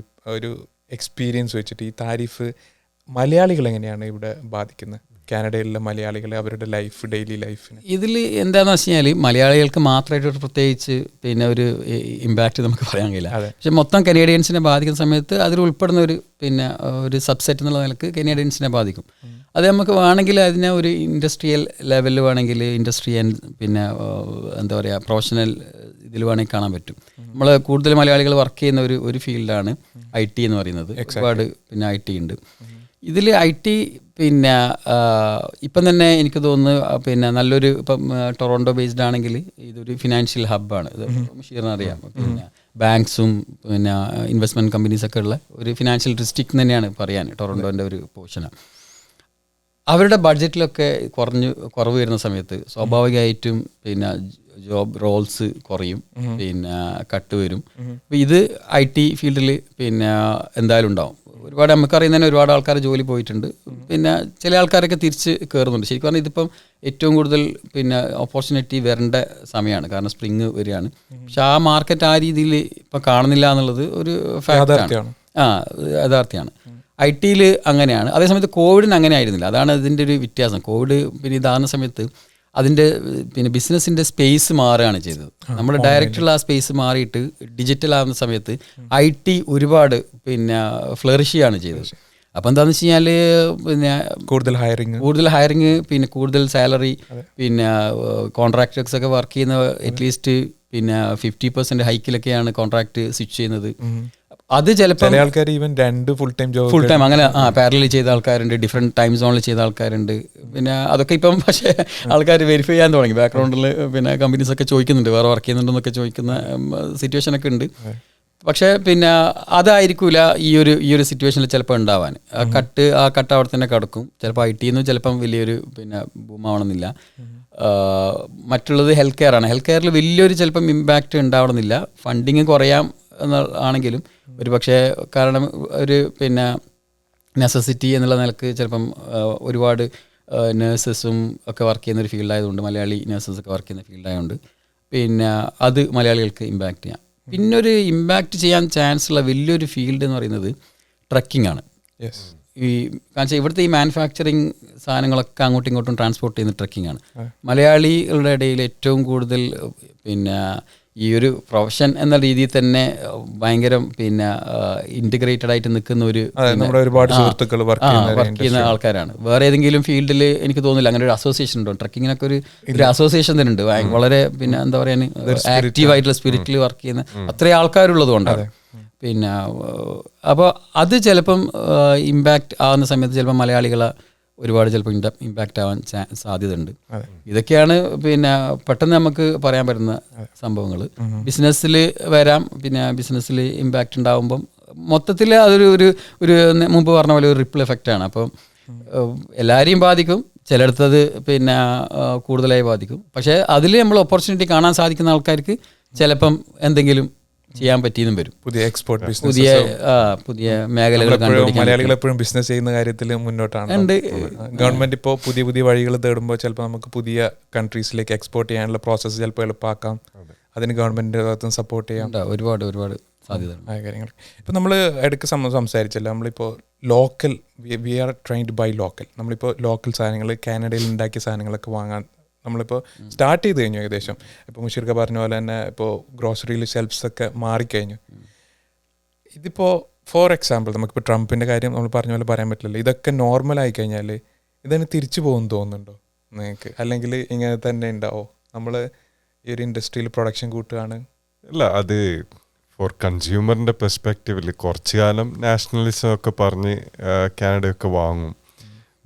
ഒരു എക്സ്പീരിയൻസ് വെച്ചിട്ട് ഈ താരിഫ് മലയാളികൾ എങ്ങനെയാണ് ഇവിടെ ബാധിക്കുന്നത്? കാനഡയിലുള്ള മലയാളികൾ അവരുടെ ലൈഫ്, ഡെയിലി ലൈഫിന് ഇതിൽ എന്താണെന്ന് വെച്ച് കഴിഞ്ഞാൽ മലയാളികൾക്ക് മാത്രമായിട്ട് പ്രത്യേകിച്ച് പിന്നെ ഒരു ഇമ്പാക്റ്റ് നമുക്ക് പറയാൻ കഴിയില്ല. പക്ഷെ മൊത്തം കനേഡിയൻസിനെ ബാധിക്കുന്ന സമയത്ത് അതിൽ ഉൾപ്പെടുന്ന പിന്നെ ഒരു സബ്സെറ്റ് എന്നുള്ള നിലക്ക് കനേഡിയൻസിനെ ബാധിക്കും. അത് നമുക്ക് വേണമെങ്കിൽ അതിനെ ഒരു ഇൻഡസ്ട്രിയൽ ലെവലിൽ വേണമെങ്കിൽ ഇൻഡസ്ട്രി ആൻഡ് പിന്നെ എന്താ പറയുക പ്രൊഫഷണൽ ഇതിൽ വേണമെങ്കിൽ കാണാൻ പറ്റും. നമ്മൾ കൂടുതൽ മലയാളികൾ വർക്ക് ചെയ്യുന്ന ഒരു ഫീൽഡാണ് IT എന്ന് പറയുന്നത്. ഒരുപാട് പിന്നെ IT ഉണ്ട്. ഇതിൽ IT പിന്നെ ഇപ്പം തന്നെ എനിക്ക് തോന്നുന്നു പിന്നെ നല്ലൊരു ഇപ്പം ടൊറോണ്ടോ ബേസ്ഡ് ആണെങ്കിൽ ഇതൊരു ഫിനാൻഷ്യൽ ഹബ്ബാണ്. ഇത് ഷീറിന് അറിയാം. പിന്നെ ബാങ്ക്സും പിന്നെ ഇൻവെസ്റ്റ്മെൻറ്റ് കമ്പനീസൊക്കെ ഉള്ള ഒരു ഫിനാൻഷ്യൽ ഡിസ്ട്രിക്ട് തന്നെയാണ് പറയാൻ ടൊറോണ്ടോൻ്റെ ഒരു പോർഷനാണ്. അവരുടെ ബഡ്ജറ്റിലൊക്കെ കുറവ് വരുന്ന സമയത്ത് സ്വാഭാവികമായിട്ടും പിന്നെ ജോബ് റോൾസ് കുറയും, പിന്നെ കട്ട് വരും. അപ്പോൾ ഇത് IT ഫീൽഡിൽ പിന്നെ എന്തായാലും ഉണ്ടാവും. ഒരുപാട് നമുക്കറിയുന്ന തന്നെ ഒരുപാട് ആൾക്കാർ ജോലി പോയിട്ടുണ്ട്. പിന്നെ ചില ആൾക്കാരൊക്കെ തിരിച്ച് കയറുന്നുണ്ട്. ശരിക്കും പറഞ്ഞാൽ ഇതിപ്പം ഏറ്റവും കൂടുതൽ പിന്നെ ഓപ്പർച്യൂണിറ്റി വരേണ്ട സമയമാണ്. കാരണം സ്പ്രിങ് വരികയാണ്. പക്ഷെ ആ മാർക്കറ്റ് ആ രീതിയിൽ ഇപ്പം കാണുന്നില്ല എന്നുള്ളത് ഒരു ഫാക്റ്റാണ്. യഥാർത്ഥ്യമാണ്. IT അങ്ങനെയാണ്. അതേസമയത്ത് കോവിഡിന് അങ്ങനെ ആയിരുന്നില്ല. അതാണ് ഇതിൻ്റെ ഒരു വ്യത്യാസം. കോവിഡ് പിന്നെ ഇതാകുന്ന സമയത്ത് അതിൻ്റെ പിന്നെ ബിസിനസ്സിൻ്റെ സ്പേസ് മാറുകയാണ് ചെയ്തത്. നമ്മൾ ഡയറക്റ്റുള്ള ആ സ്പേസ് മാറിയിട്ട് ഡിജിറ്റൽ ആകുന്ന സമയത്ത് IT ഒരുപാട് പിന്നെ ഫ്ലറിഷ് ചെയ്യാണ് ചെയ്തത്. അപ്പോൾ എന്താണെന്ന് വെച്ച് കഴിഞ്ഞാൽ പിന്നെ കൂടുതൽ ഹയറിങ് പിന്നെ കൂടുതൽ സാലറി, പിന്നെ കോൺട്രാക്ടേഴ്സൊക്കെ വർക്ക് ചെയ്യുന്ന അറ്റ്ലീസ്റ്റ് പിന്നെ 50% ഹൈക്കിലൊക്കെയാണ് കോൺട്രാക്ട് സ്വിച്ച് ചെയ്യുന്നത്. അത് ചിലപ്പോൾ ആൾക്കാർ ഈവൻ 2 ഫുൾ ടൈം അങ്ങനെ പാരലൽ ചെയ്ത ആൾക്കാരുണ്ട്, ഡിഫറെൻറ്റ് ടൈം സോണിൽ ചെയ്ത ആൾക്കാരുണ്ട്. പിന്നെ അതൊക്കെ ഇപ്പം പക്ഷേ ആൾക്കാർ വെരിഫൈ ചെയ്യാൻ തുടങ്ങി. ബാക്ക്ഗ്രൗണ്ടിൽ പിന്നെ കമ്പനീസൊക്കെ ചോദിക്കുന്നുണ്ട്, വേറെ വർക്ക് ചെയ്യുന്നുണ്ടെന്നൊക്കെ ചോദിക്കുന്ന സിറ്റുവേഷനൊക്കെ ഉണ്ട്. പക്ഷേ പിന്നെ അതായിരിക്കില്ല ഈ ഒരു സിറ്റുവേഷനിൽ ചിലപ്പോൾ ഉണ്ടാവാൻ. ആ കട്ട് അവിടെ തന്നെ കിടക്കും. ചിലപ്പോൾ IT ചിലപ്പം വലിയൊരു പിന്നെ ബൂമാവണമെന്നില്ല. മറ്റുള്ളത് ഹെൽത്ത് കെയർ ആണ്. ഹെൽത്ത് കെയറിൽ വലിയൊരു ചിലപ്പം ഇമ്പാക്റ്റ് ഉണ്ടാവണമെന്നില്ല. ഫണ്ടിങ് കുറയാം ആണെങ്കിലും ഒരു പക്ഷേ കാരണം ഒരു പിന്നെ നെസസിറ്റി എന്നുള്ള നിലക്ക് ചിലപ്പം ഒരുപാട് നേഴ്സസും ഒക്കെ വർക്ക് ചെയ്യുന്ന ഒരു ഫീൽഡായതുകൊണ്ട്, മലയാളി നേഴ്സസൊക്കെ വർക്ക് ചെയ്യുന്ന ഫീൽഡായതുകൊണ്ട് പിന്നെ അത് മലയാളികൾക്ക് ഇമ്പാക്റ്റ് ചെയ്യാം. പിന്നൊരു ഇമ്പാക്റ്റ് ചെയ്യാൻ ചാൻസ് ഉള്ള വലിയൊരു ഫീൽഡ് എന്ന് പറയുന്നത് ട്രക്കിംഗ് ആണ്. കാരണം ഇവിടുത്തെ ഈ മാനുഫാക്ചറിങ് സാധനങ്ങളൊക്കെ അങ്ങോട്ടും ഇങ്ങോട്ടും ട്രാൻസ്പോർട്ട് ചെയ്യുന്ന ട്രക്കിംഗ് ആണ്. മലയാളികളുടെ ഇടയിൽ ഏറ്റവും കൂടുതൽ പിന്നെ ഈ ഒരു പ്രൊഫഷൻ എന്ന രീതിയിൽ തന്നെ ഭയങ്കര പിന്നെ ഇൻറ്റഗ്രേറ്റഡ് ആയിട്ട് നിൽക്കുന്ന ഒരുപാട് സുഹൃത്തുക്കൾ വർക്ക് ചെയ്യുന്ന ആൾക്കാരാണ്. വേറെ ഏതെങ്കിലും ഫീൽഡിൽ എനിക്ക് തോന്നുന്നില്ല അങ്ങനെ ഒരു അസോസിയേഷൻ ഉണ്ടോ. ട്രക്കിങ്ങിനൊക്കെ ഒരു അസോസിയേഷൻ തന്നെ ഉണ്ട്. വളരെ പിന്നെ എന്താ പറയാൻ ആക്റ്റീവായിട്ടുള്ള സ്പിരിറ്റിൽ വർക്ക് ചെയ്യുന്ന അത്രയും ആൾക്കാരുള്ളത് കൊണ്ടാണ്. പിന്നെ അപ്പോൾ അത് ചിലപ്പം ഇമ്പാക്റ്റ് ആവുന്ന സമയത്ത് ചിലപ്പോൾ മലയാളികളെ ഒരുപാട് ചിലപ്പോൾ ഇമ്പാക്റ്റ് ആവാൻ സാധ്യതയുണ്ട്. ഇതൊക്കെയാണ് പിന്നെ പെട്ടെന്ന് നമുക്ക് പറയാൻ പറ്റുന്ന സംഭവങ്ങൾ. ബിസിനസ്സിൽ വരാം, പിന്നെ ബിസിനസ്സിൽ ഇമ്പാക്റ്റ് ഉണ്ടാകുമ്പം മൊത്തത്തിൽ അതൊരു ഒരു മുമ്പ് പറഞ്ഞ പോലെ ഒരു റിപ്പിൾ എഫക്റ്റാണ്. അപ്പം എല്ലാവരെയും ബാധിക്കും, ചിലയിടത്തത് പിന്നെ കൂടുതലായി ബാധിക്കും. പക്ഷേ അതിൽ നമ്മൾ ഓപ്പർച്യൂണിറ്റി കാണാൻ സാധിക്കുന്ന ആൾക്കാർക്ക് ചിലപ്പം എന്തെങ്കിലും ചെയ്യാൻ പറ്റിയെന്നും വരും. പുതിയ എക്സ്പോർട്ട് ബിസിനസ്, പുതിയ മേഖലകൾ മലയാളികൾ എപ്പോഴും ബിസിനസ് ചെയ്യുന്ന കാര്യത്തിൽ മുന്നോട്ടാണ്. ഗവൺമെന്റ് ഇപ്പോൾ പുതിയ പുതിയ വഴികൾ തേടുമ്പോൾ ചിലപ്പോൾ നമുക്ക് പുതിയ കൺട്രീസിലേക്ക് എക്സ്പോർട്ട് ചെയ്യാനുള്ള പ്രോസസ്സ് ചിലപ്പോൾ എളുപ്പമാക്കാം. അതിന് ഗവൺമെന്റിന്റെ ഭാഗത്തും സപ്പോർട്ട് ചെയ്യാം. ഒരുപാട് സാധ്യത കാര്യങ്ങൾ. ഇപ്പം നമ്മൾ ഇടയ്ക്ക് സംസാരിച്ചല്ലോ, നമ്മളിപ്പോൾ local we are trying to buy local. നമ്മളിപ്പോൾ ലോക്കൽ സാധനങ്ങൾ, കാനഡയിൽ ഉണ്ടാക്കിയ സാധനങ്ങളൊക്കെ വാങ്ങാൻ നമ്മളിപ്പോൾ സ്റ്റാർട്ട് ചെയ്ത് കഴിഞ്ഞു ഏകദേശം. ഇപ്പോൾ മുഷീർക്ക പറഞ്ഞ പോലെ തന്നെ ഇപ്പോൾ ഗ്രോസറിയിൽ ഷെൽഫ്സൊക്കെ മാറിക്കഴിഞ്ഞു. ഇതിപ്പോൾ ഫോർ എക്സാമ്പിൾ നമുക്കിപ്പോൾ ട്രംപിൻ്റെ കാര്യം നമ്മൾ പറഞ്ഞ പോലെ പറയാൻ പറ്റില്ലല്ലോ. ഇതൊക്കെ നോർമൽ ആയി കഴിഞ്ഞാൽ ഇതിന് തിരിച്ചു പോകുമെന്ന് തോന്നുന്നുണ്ടോ നിങ്ങൾക്ക്? അല്ലെങ്കിൽ ഇങ്ങനെ തന്നെ ഉണ്ടാവോ? നമ്മൾ ഈ ഒരു ഇൻഡസ്ട്രിയിൽ പ്രൊഡക്ഷൻ കൂട്ടുകയാണ്? ഇല്ല, അത് ഫോർ കൺസ്യൂമറിൻ്റെ പെർസ്പെക്റ്റീവിൽ കുറച്ച് കാലം നാഷണലിസം ഒക്കെ പറഞ്ഞ് കാനഡയൊക്കെ വാങ്ങും.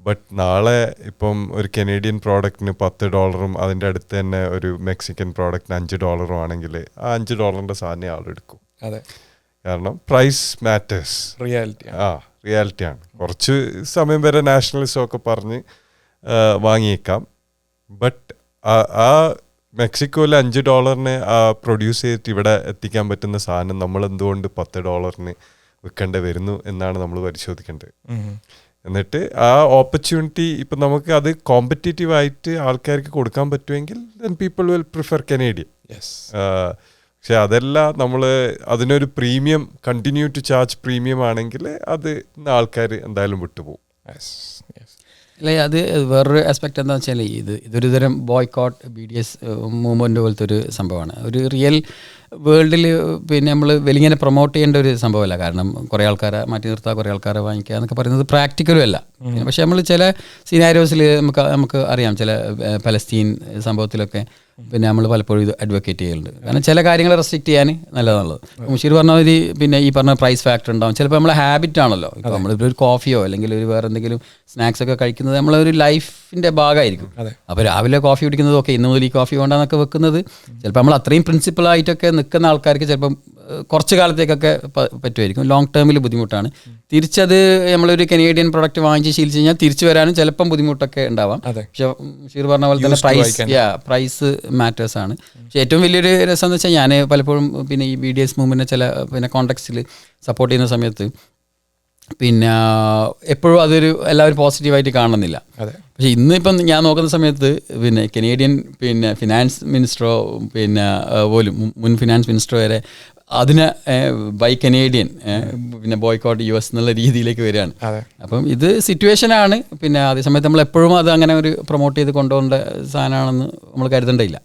ബട്ട് നാളെ ഇപ്പം ഒരു കനേഡിയൻ പ്രോഡക്റ്റിന് $10 അതിൻ്റെ അടുത്ത് തന്നെ ഒരു മെക്സിക്കൻ പ്രോഡക്റ്റിന് $5 ആണെങ്കിൽ ആ $5 സാധനം ആളെടുക്കും. അതെ, കാരണം പ്രൈസ് മാറ്റേഴ്സ്. റിയാലിറ്റിയാണ്. കുറച്ച് സമയം വരെ നാഷണലിസം ഒക്കെ പറഞ്ഞ് വാങ്ങിയേക്കാം. ബട്ട് ആ മെക്സിക്കോയിൽ $5 പ്രൊഡ്യൂസ് ചെയ്തിട്ട് ഇവിടെ എത്തിക്കാൻ പറ്റുന്ന സാധനം നമ്മൾ എന്തുകൊണ്ട് $10 വിൽക്കേണ്ടി വരുന്നു എന്നാണ് നമ്മൾ പരിശോധിക്കേണ്ടത്. എന്നിട്ട് ആ ഓപ്പർച്യൂണിറ്റി ഇപ്പം നമുക്ക് അത് കോമ്പറ്റീറ്റീവ് ആയിട്ട് ആൾക്കാർക്ക് കൊടുക്കാൻ പറ്റുമെങ്കിൽ then people will prefer Canadian. പക്ഷെ അതല്ല, നമ്മൾ അതിനൊരു premium continue to charge premium ആണെങ്കിൽ അത് ആൾക്കാർ എന്തായാലും വിട്ടുപോകും. അല്ലേ, അത് വേറൊരു ആസ്പെക്റ്റ് എന്താണെന്ന് വെച്ചാൽ ഇതൊരു തരം ബോയ്ക്കോട്ട് BDS മൂവ്മെൻറ്റ് പോലത്തെ ഒരു സംഭവമാണ്. ഒരു റിയൽ വേൾഡിൽ പിന്നെ നമ്മൾ വലിങ്ങനെ പ്രൊമോട്ട് ചെയ്യേണ്ട ഒരു സംഭവമല്ല. കാരണം കുറേ ആൾക്കാരെ മാറ്റി നിർത്തുക, കുറേ ആൾക്കാരെ വാങ്ങിക്കുക എന്നൊക്കെ പറയുന്നത് പ്രാക്ടിക്കലും അല്ല. പക്ഷേ നമ്മൾ ചില സിനാരിയോസിൽ നമുക്ക് അറിയാം, ചില പലസ്തീൻ സംഭവത്തിലൊക്കെ പിന്നെ നമ്മൾ പലപ്പോഴും ഇത് അഡ്വക്കേറ്റ് ചെയ്യുന്നുണ്ട്. കാരണം ചില കാര്യങ്ങൾ റെസ്ട്രിക്റ്റ് ചെയ്യാൻ നല്ലതാണുള്ളത്. മുഷീർ പറഞ്ഞ മാതിരി പിന്നെ ഈ പറഞ്ഞ പ്രൈസ് ഫാക്ടർ ഉണ്ടാവും. ചിലപ്പോൾ നമ്മളെ ഹാബിറ്റ് ആണല്ലോ. ഇപ്പോൾ നമ്മളിപ്പോൾ ഒരു കോഫിയോ അല്ലെങ്കിൽ ഒരു വേറെ എന്തെങ്കിലും സ്നാക്സ് ഒക്കെ കഴിക്കുന്നത് നമ്മളൊരു ലൈഫിൻ്റെ ഭാഗമായിരിക്കും. അപ്പോൾ രാവിലെ കോഫി കുടിക്കുന്നത് ഓക്കെ, ഇന്ന് മുതൽ ഈ കോഫി വേണ്ടാന്നൊക്കെ വെക്കുന്നത് ചിലപ്പോൾ നമ്മൾ അത്രയും പ്രിൻസിപ്പളായിട്ടൊക്കെ നിൽക്കുന്ന ആൾക്കാർക്ക് ചിലപ്പം കുറച്ച് കാലത്തേക്കൊക്കെ പറ്റുമായിരിക്കും. ലോങ് ടേമിൽ ബുദ്ധിമുട്ടാണ്. തിരിച്ചത് നമ്മളൊരു കനേഡിയൻ പ്രൊഡക്റ്റ് വാങ്ങിച്ച് ശീലിച്ച് കഴിഞ്ഞാൽ തിരിച്ചു വരാനും ചിലപ്പം ബുദ്ധിമുട്ടൊക്കെ ഉണ്ടാവാം. പക്ഷെ ഷീർ പറഞ്ഞ പോലെ തന്നെ പ്രൈസ് മാറ്റേഴ്സ് ആണ്. പക്ഷെ ഏറ്റവും വലിയൊരു രസം എന്ന് വെച്ചാൽ ഞാൻ പലപ്പോഴും പിന്നെ ഈ BDS മൂവ്മെൻറ്റിനെ ചില പിന്നെ കോണ്ടെക്സ്റ്റിൽ സപ്പോർട്ട് ചെയ്യുന്ന സമയത്ത് പിന്നെ എപ്പോഴും അതൊരു എല്ലാവരും പോസിറ്റീവായിട്ട് കാണുന്നില്ല. പക്ഷേ ഇന്നിപ്പം ഞാൻ നോക്കുന്ന സമയത്ത് പിന്നെ കനേഡിയൻ പിന്നെ ഫിനാൻസ് മിനിസ്റ്ററോ പിന്നെ പോലും മുൻ ഫിനാൻസ് മിനിസ്റ്റർ വരെ അതിനെ ബൈ കനേഡിയൻ പിന്നെ ബോയ്ക്കോട്ട് US എന്നുള്ള രീതിയിലേക്ക് വരികയാണ്. അപ്പം ഇത് സിറ്റുവേഷനാണ്. പിന്നെ അതേ സമയത്ത് നമ്മൾ എപ്പോഴും അത് അങ്ങനെ ഒരു പ്രൊമോട്ട് ചെയ്ത് കൊണ്ടുപോകേണ്ട സാധനമാണെന്ന് നമ്മൾ കരുതേണ്ടയില്ല.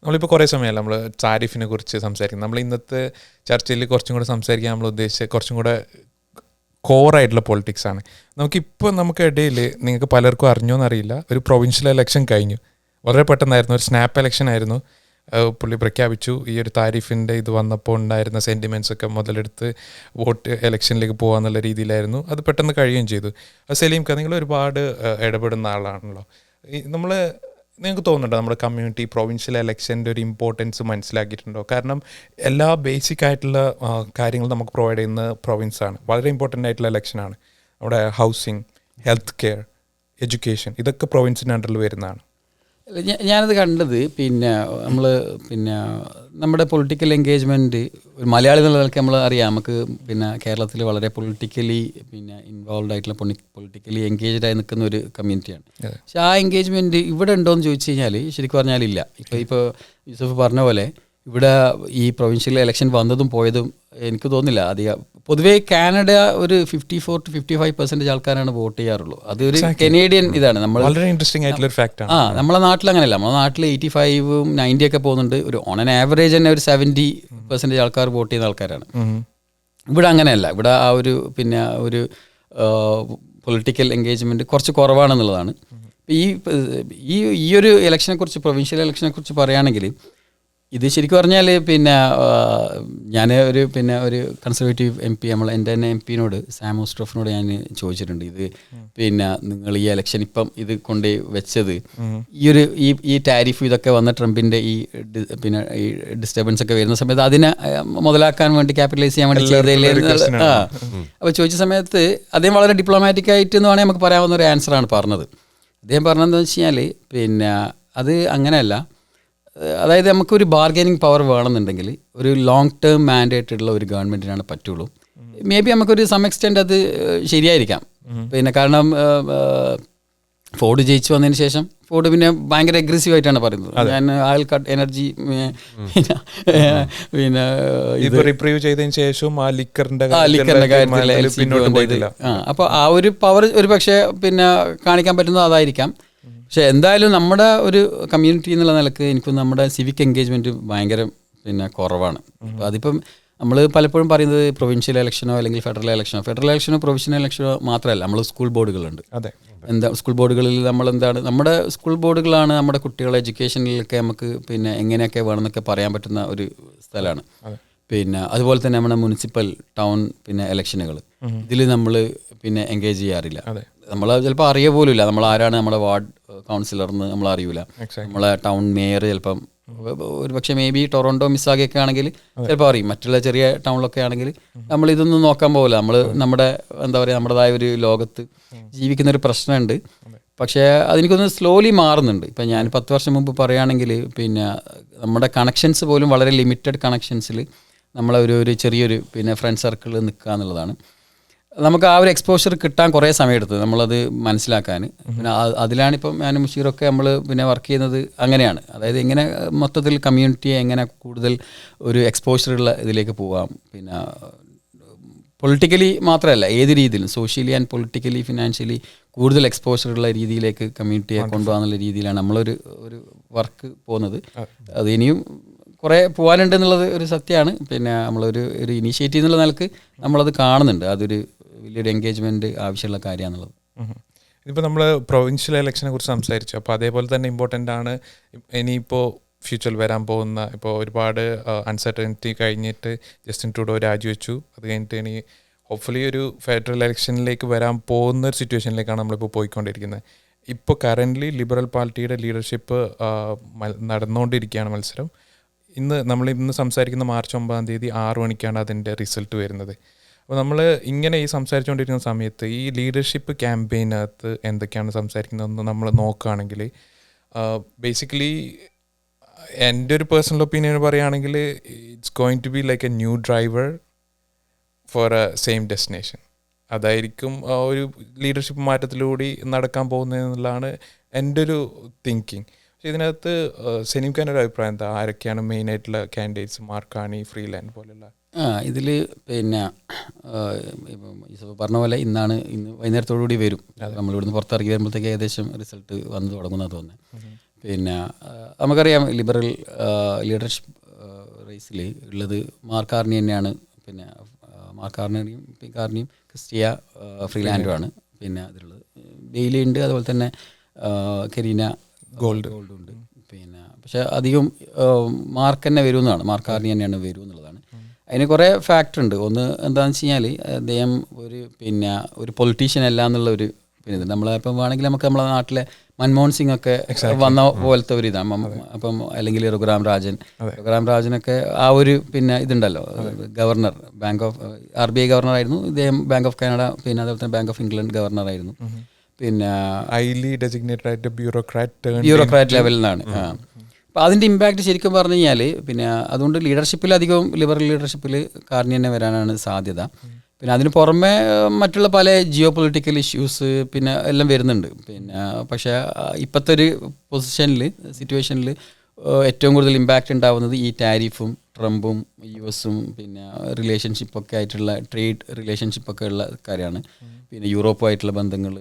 നമ്മളിപ്പോൾ കുറേ സമയമല്ല നമ്മൾ താരിഫിനെ കുറിച്ച് സംസാരിക്കുന്നത്. നമ്മൾ ഇന്നത്തെ ചർച്ചയിൽ കുറച്ചും കൂടെ സംസാരിക്കാൻ നമ്മൾ ഉദ്ദേശിച്ച കുറച്ചും കൂടെ കോറായിട്ടുള്ള പൊളിറ്റിക്സ് ആണ്. നമുക്ക് ഇടയിൽ നിങ്ങൾക്ക് പലർക്കും അറിഞ്ഞോന്നറിയില്ല, ഒരു പ്രൊവിൻഷ്യൽ ഇലക്ഷൻ കഴിഞ്ഞു. വളരെ പെട്ടെന്നായിരുന്നു, ഒരു സ്നാപ്പ് ഇലക്ഷൻ ആയിരുന്നു. പുള്ളി പ്രഖ്യാപിച്ചു. ഈ ഒരു താരിഫിൻ്റെ ഇത് വന്നപ്പോൾ ഉണ്ടായിരുന്ന സെൻറ്റിമെൻറ്റ്സ് ഒക്കെ മുതലെടുത്ത് വോട്ട് ഇലക്ഷനിലേക്ക് പോകാന്നുള്ള രീതിയിലായിരുന്നു. അത് പെട്ടെന്ന് കഴിയുകയും ചെയ്തു. സലീം ക, നിങ്ങൾ ഒരുപാട് ഇടപെടുന്ന ആളാണല്ലോ. നിങ്ങൾക്ക് തോന്നുന്നുണ്ടോ നമ്മുടെ കമ്മ്യൂണിറ്റി പ്രൊവിൻഷ്യൽ ഇലക്ഷൻ്റെ ഒരു ഇമ്പോർട്ടൻസ് മനസ്സിലാക്കിയിട്ടുണ്ടോ? കാരണം എല്ലാ ബേസിക് ആയിട്ടുള്ള കാര്യങ്ങൾ നമുക്ക് പ്രൊവൈഡ് ചെയ്യുന്ന പ്രൊവിൻസാണ്. വളരെ ഇമ്പോർട്ടൻ്റ് ആയിട്ടുള്ള ഇലക്ഷനാണ്. അവിടെ ഹൗസിങ്, ഹെൽത്ത് കെയർ, എഡ്യൂക്കേഷൻ, ഇതൊക്കെ പ്രൊവിൻസിൻ്റെ അണ്ടറിൽ വരുന്നതാണ്. ഞാനത് കണ്ടത് പിന്നെ നമ്മൾ പിന്നെ നമ്മുടെ പൊളിറ്റിക്കൽ എൻഗേജ്മെൻറ്റ് ഒരു മലയാളി എന്നുള്ള നിലയ്ക്ക് നമ്മൾ അറിയാം. നമുക്ക് പിന്നെ കേരളത്തിൽ വളരെ പൊളിറ്റിക്കലി പിന്നെ ഇൻവോൾവ് ആയിട്ടുള്ള പൊളിറ്റിക്കലി എൻഗേജ്ഡ് ആയി നിൽക്കുന്ന ഒരു കമ്മ്യൂണിറ്റിയാണ്. പക്ഷെ ആ എൻഗേജ്മെൻറ്റ് ഇവിടെ ഉണ്ടോയെന്ന് ചോദിച്ചു കഴിഞ്ഞാൽ ശരിക്കും പറഞ്ഞാലില്ല. ഇപ്പോൾ യൂസഫ് പറഞ്ഞ പോലെ ഇവിടെ ഈ പ്രൊവിൻഷ്യൽ ഇലക്ഷൻ വന്നതും പോയതും എനിക്ക് തോന്നുന്നില്ല അധികം. പൊതുവേ കാനഡ ഒരു 54 to 55% ആൾക്കാരാണ് വോട്ട് ചെയ്യാറുള്ളൂ. അതൊരു കനേഡിയൻ ഇതാണ്. നമ്മൾ വളരെ ഇൻട്രസ്റ്റിംഗ് ആയിട്ടുള്ള ഒരു ഫാക്ട് ആണ്. നമ്മളെ നാട്ടിൽ അങ്ങനെയല്ല. നമ്മുടെ നാട്ടിൽ 85, 90 ഒക്കെ പോകുന്നുണ്ട്. ഒരു ഓൺ ആൻ ആവറേജ് തന്നെ ഒരു 70% ആൾക്കാർ വോട്ട് ചെയ്യുന്ന ആൾക്കാരാണ്. ഇവിടെ അങ്ങനെയല്ല. ഇവിടെ ആ ഒരു പിന്നെ ഒരു പൊളിറ്റിക്കൽ എൻഗേജ്മെൻറ്റ് കുറച്ച് കുറവാണെന്നുള്ളതാണ്. ഈ ഒരു ഇലക്ഷനെ കുറിച്ച്, പ്രൊവിൻഷ്യൽ ഇലക്ഷനെ കുറിച്ച് പറയുകയാണെങ്കിൽ ഇത് ശരിക്കും പറഞ്ഞാൽ പിന്നെ ഞാൻ ഒരു കൺസർവേറ്റീവ് MP എൻ്റെ തന്നെ MP സാം ഓസ്ട്രോഫിനോട് ഞാൻ ചോദിച്ചിട്ടുണ്ട്. ഇത് നിങ്ങൾ ഈ ഇലക്ഷൻ ഇപ്പം ഇത് കൊണ്ട് വെച്ചത് ഈ ടാരിഫ് ഇതൊക്കെ വന്ന ട്രംപിൻ്റെ ഈ ഡിസ്റ്റർബൻസ് ഒക്കെ വരുന്ന സമയത്ത് അതിനെ മുതലാക്കാൻ വേണ്ടി ക്യാപിറ്റലൈസ് ചെയ്യാൻ വേണ്ടി ചെയ്തതില്ലേ. അപ്പോൾ ചോദിച്ച സമയത്ത് അദ്ദേഹം വളരെ ഡിപ്ലോമാറ്റിക് ആയിട്ട് എന്ന് വേണമെങ്കിൽ നമുക്ക് പറയാവുന്ന ഒരു ആൻസറാണ് പറഞ്ഞത്. അദ്ദേഹം പറഞ്ഞതെന്ന് വെച്ച് കഴിഞ്ഞാൽ അത് അങ്ങനെയല്ല. അതായത് നമുക്കൊരു ബാർഗൈനിങ് പവർ വേണമെന്നുണ്ടെങ്കിൽ ഒരു ലോങ് ടേം മാൻഡേറ്റ് ഉള്ള ഒരു ഗവൺമെൻറ്റിനാണ് പറ്റുള്ളൂ. മേ ബി നമുക്കൊരു സം എക്സ്റ്റെൻറ്റ് അത് ശരിയായിരിക്കാം. കാരണം ഫോർഡ് ജയിച്ചു വന്നതിന് ശേഷം ഫോർഡ് പിന്നെ ഭയങ്കര അഗ്രസീവ് ആയിട്ടാണ് പറയുന്നത്. ഞാൻ ആൾ കട്ട് എനർജി റിപ്രൂവ് ചെയ്തതിന് ശേഷം ആ ലിക്കറിന്റെ കാര്യത്തിൽ അപ്പോൾ ആ ഒരു പവർ ഒരു പക്ഷേ കാണിക്കാൻ പറ്റുന്നത് അതായിരിക്കാം. പക്ഷെ എന്തായാലും നമ്മുടെ ഒരു കമ്മ്യൂണിറ്റി എന്നുള്ള നിലക്ക് എനിക്കൊന്ന് നമ്മുടെ സിവിക് എൻഗേജ്മെൻറ്റ് ഭയങ്കര കുറവാണ്. അപ്പോൾ അതിപ്പം നമ്മൾ പലപ്പോഴും പറയുന്നത് പ്രൊവിൻഷ്യൽ ഇലക്ഷനോ അല്ലെങ്കിൽ ഫെഡറൽ ഇലക്ഷനോ പ്രൊവിൻഷ്യൽ ഇലക്ഷനോ മാത്രമല്ല, നമ്മൾ സ്കൂൾ ബോർഡുകളുണ്ട്. സ്കൂൾ ബോർഡുകളിൽ നമ്മുടെ സ്കൂൾ ബോർഡുകളാണ് നമ്മുടെ കുട്ടികളെ എഡ്യൂക്കേഷനിലൊക്കെ നമുക്ക് എങ്ങനെയൊക്കെ വേണമെന്നൊക്കെ പറയാൻ പറ്റുന്ന ഒരു സ്ഥലമാണ്. അതുപോലെ തന്നെ നമ്മുടെ മുനിസിപ്പൽ ടൗൺ ഇലക്ഷനുകൾ ഇതിൽ നമ്മൾ എൻഗേജ് ചെയ്യാറില്ല. നമ്മൾ ചിലപ്പോൾ അറിയ പോലുമില്ല നമ്മൾ ആരാണ് നമ്മുടെ വാർഡ് കൗൺസിലർന്ന് നമ്മൾ അറിയില്ല. നമ്മളെ ടൗൺ മേയർ ചിലപ്പം ഒരു പക്ഷേ മേ ബി ടൊറോണ്ടോ മിസ്സാഗൊക്കെ ആണെങ്കിൽ ചിലപ്പോൾ അറിയും. മറ്റുള്ള ചെറിയ ടൗണിലൊക്കെ ആണെങ്കിൽ നമ്മൾ ഇതൊന്നും നോക്കാൻ പോകില്ല. നമ്മൾ നമ്മുടേതായ ഒരു ലോകത്ത് ജീവിക്കുന്നൊരു പ്രശ്നമുണ്ട്. പക്ഷേ അതെനിക്കൊന്ന് സ്ലോലി മാറുന്നുണ്ട്. ഇപ്പം ഞാൻ 10 വർഷം മുമ്പ് പറയുകയാണെങ്കിൽ നമ്മുടെ കണക്ഷൻസ് പോലും വളരെ ലിമിറ്റഡ് കണക്ഷൻസിൽ നമ്മളെ ഒരു ചെറിയൊരു ഫ്രണ്ട് സർക്കിളിൽ നിൽക്കുക എന്നുള്ളതാണ്. നമുക്ക് ആ ഒരു എക്സ്പോഷർ കിട്ടാൻ കുറേ സമയമെടുത്തത് നമ്മളത് മനസ്സിലാക്കാൻ. അതിലാണിപ്പം ഞാൻ മുഷീറൊക്കെ നമ്മൾ വർക്ക് ചെയ്യുന്നത് അങ്ങനെയാണ്. അതായത് എങ്ങനെ മൊത്തത്തിൽ കമ്മ്യൂണിറ്റിയെ എങ്ങനെ കൂടുതൽ ഒരു എക്സ്പോഷറുള്ള ഇതിലേക്ക് പോവാം. പൊളിറ്റിക്കലി മാത്രമല്ല, ഏത് രീതിയിലും സോഷ്യലി ആൻഡ് പൊളിറ്റിക്കലി ഫിനാൻഷ്യലി കൂടുതൽ എക്സ്പോഷറുള്ള രീതിയിലേക്ക് കമ്മ്യൂണിറ്റിയെ കൊണ്ടുപോകാന്നുള്ള രീതിയിലാണ് നമ്മളൊരു വർക്ക് പോകുന്നത്. അത് ഇനിയും കുറേ പോകാനുണ്ട് എന്നുള്ളത് ഒരു സത്യമാണ്. നമ്മളൊരു ഇനീഷ്യേറ്റീവ് എന്നുള്ള നിലക്ക് നമ്മളത് കാണുന്നുണ്ട്. അതൊരു വലിയൊരു എൻഗേജ്മെൻറ്റ് ആവശ്യമുള്ള കാര്യമാണെന്നുള്ളത്. ഇതിപ്പോൾ നമ്മൾ പ്രൊവിൻഷ്യൽ ഇലക്ഷനെ കുറിച്ച് സംസാരിച്ചു. അപ്പോൾ അതേപോലെ തന്നെ ഇമ്പോർട്ടൻ്റ് ആണ് ഇനിയിപ്പോൾ ഫ്യൂച്ചറിൽ വരാൻ പോകുന്ന ഇപ്പോൾ ഒരുപാട് അൺസർട്ടനിറ്റി കഴിഞ്ഞിട്ട് ജസ്റ്റിൻ ട്രൂഡോ രാജിവെച്ചു. അത് കഴിഞ്ഞിട്ട് ഇനി ഹോപ്പ്ഫുള്ളി ഒരു ഫെഡറൽ ഇലക്ഷനിലേക്ക് വരാൻ പോകുന്ന ഒരു സിറ്റുവേഷനിലേക്കാണ് നമ്മളിപ്പോൾ പോയിക്കൊണ്ടിരിക്കുന്നത്. ഇപ്പോൾ കറൻ്റ്ലി ലിബറൽ പാർട്ടിയുടെ ലീഡർഷിപ്പ് നടന്നുകൊണ്ടിരിക്കുകയാണ് മത്സരം. ഇന്ന് സംസാരിക്കുന്ന മാർച്ച് 9-ാം തീയതി 6 മണിക്കാണ് അതിൻ്റെ റിസൾട്ട് വരുന്നത്. അപ്പോൾ നമ്മൾ ഇങ്ങനെ ഈ സംസാരിച്ചുകൊണ്ടിരിക്കുന്ന സമയത്ത് ഈ ലീഡർഷിപ്പ് ക്യാമ്പയിനകത്ത് എന്തൊക്കെയാണ് സംസാരിക്കുന്നതെന്ന് നമ്മൾ നോക്കുകയാണെങ്കിൽ ബേസിക്കലി എൻ്റെ ഒരു പേഴ്സണൽ ഒപ്പീനിയൻ പറയുകയാണെങ്കിൽ it's going to be like a new driver for a same destination. അതായിരിക്കും ഒരു ലീഡർഷിപ്പ് മാറ്റത്തിലൂടെ നടക്കാൻ പോകുന്നതെന്നുള്ളതാണ് എൻ്റെ ഒരു തിങ്കിങ്. പക്ഷേ ഇതിനകത്ത് സലീം ഖാൻ്റെ ഒരു അഭിപ്രായം എന്താ? ആരൊക്കെയാണ് മെയിനായിട്ടുള്ള കാൻഡിഡേറ്റ്സ്? മാർക്കാണി, ഫ്രീലാൻഡ് പോലുള്ള ഇതിൽ പറഞ്ഞ പോലെ ഇന്ന് വൈകുന്നേരത്തോടുകൂടി വരും. നമ്മളിവിടുന്ന് പുറത്തിറങ്ങി വരുമ്പോഴത്തേക്ക് ഏകദേശം റിസൾട്ട് വന്ന് തുടങ്ങുന്നത് തോന്നുന്നത്. നമുക്കറിയാം ലിബറൽ ലീഡർഷിപ്പ് റേസിൽ ഉള്ളത് മാർക്ക് കാർണി തന്നെയാണ്. മാർക്ക് കാർണിയും ക്രിസ്റ്റിയ ഫ്രീലാൻഡുമാണ് അതിലുള്ളത്. ബെയ്ലി ഉണ്ട്, അതുപോലെ തന്നെ കരീന ഗോൾഡുണ്ട്. പക്ഷെ അധികം മാർക്ക് തന്നെ വരുമെന്നാണ്, മാർക്ക് കാർണി തന്നെയാണ് വരും എന്നുള്ളതാണ്. അതിന് കുറേ ഫാക്ടർ ഉണ്ട്. ഒന്ന് എന്താണെന്ന് വെച്ച് കഴിഞ്ഞാൽ അദ്ദേഹം ഒരു പൊളിറ്റീഷ്യൻ അല്ല എന്നുള്ള ഒരു ഇത് നമ്മളിപ്പം വേണമെങ്കിൽ നമുക്ക് നമ്മളെ നാട്ടിലെ മൻമോഹൻ സിംഗ് ഒക്കെ വന്ന പോലത്തെ ഒരു ഇതാണ്. അപ്പം അല്ലെങ്കിൽ രഘുറാം രാജനൊക്കെ ആ ഒരു ഇതുണ്ടല്ലോ, ഗവർണർ RBI ഗവർണറായിരുന്നു ഇദ്ദേഹം. ബാങ്ക് ഓഫ് കാനഡ അതുപോലെ തന്നെ ബാങ്ക് ഓഫ് ഇംഗ്ലണ്ട് ഗവർണറായിരുന്നു. ഹൈലി ഡെസിഗ്നേറ്റഡ് ആയിട്ട് ബ്യൂറോക്രാറ്റ് ലെവലിൽ നിന്നാണ്. അപ്പോൾ അതിൻ്റെ ഇമ്പാക്റ്റ് ശരിക്കും പറഞ്ഞു കഴിഞ്ഞാൽ അതുകൊണ്ട് ലീഡർഷിപ്പിൽ ലിബറൽ ലീഡർഷിപ്പിൽ കാർണി തന്നെ വരാനാണ് സാധ്യത. അതിന് പുറമെ മറ്റുള്ള പല ജിയോ പൊളിറ്റിക്കൽ ഇഷ്യൂസ് എല്ലാം വരുന്നുണ്ട്. പക്ഷേ ഇപ്പോഴത്തെ ഒരു സിറ്റുവേഷനിൽ ഏറ്റവും കൂടുതൽ ഇമ്പാക്റ്റ് ഉണ്ടാവുന്നത് ഈ ടാരിഫും ട്രംപും US-ഉം റിലേഷൻഷിപ്പൊക്കെ ആയിട്ടുള്ള ട്രേഡ് റിലേഷൻഷിപ്പൊക്കെ ഉള്ള കാര്യമാണ്. യൂറോപ്പുമായിട്ടുള്ള ബന്ധങ്ങൾ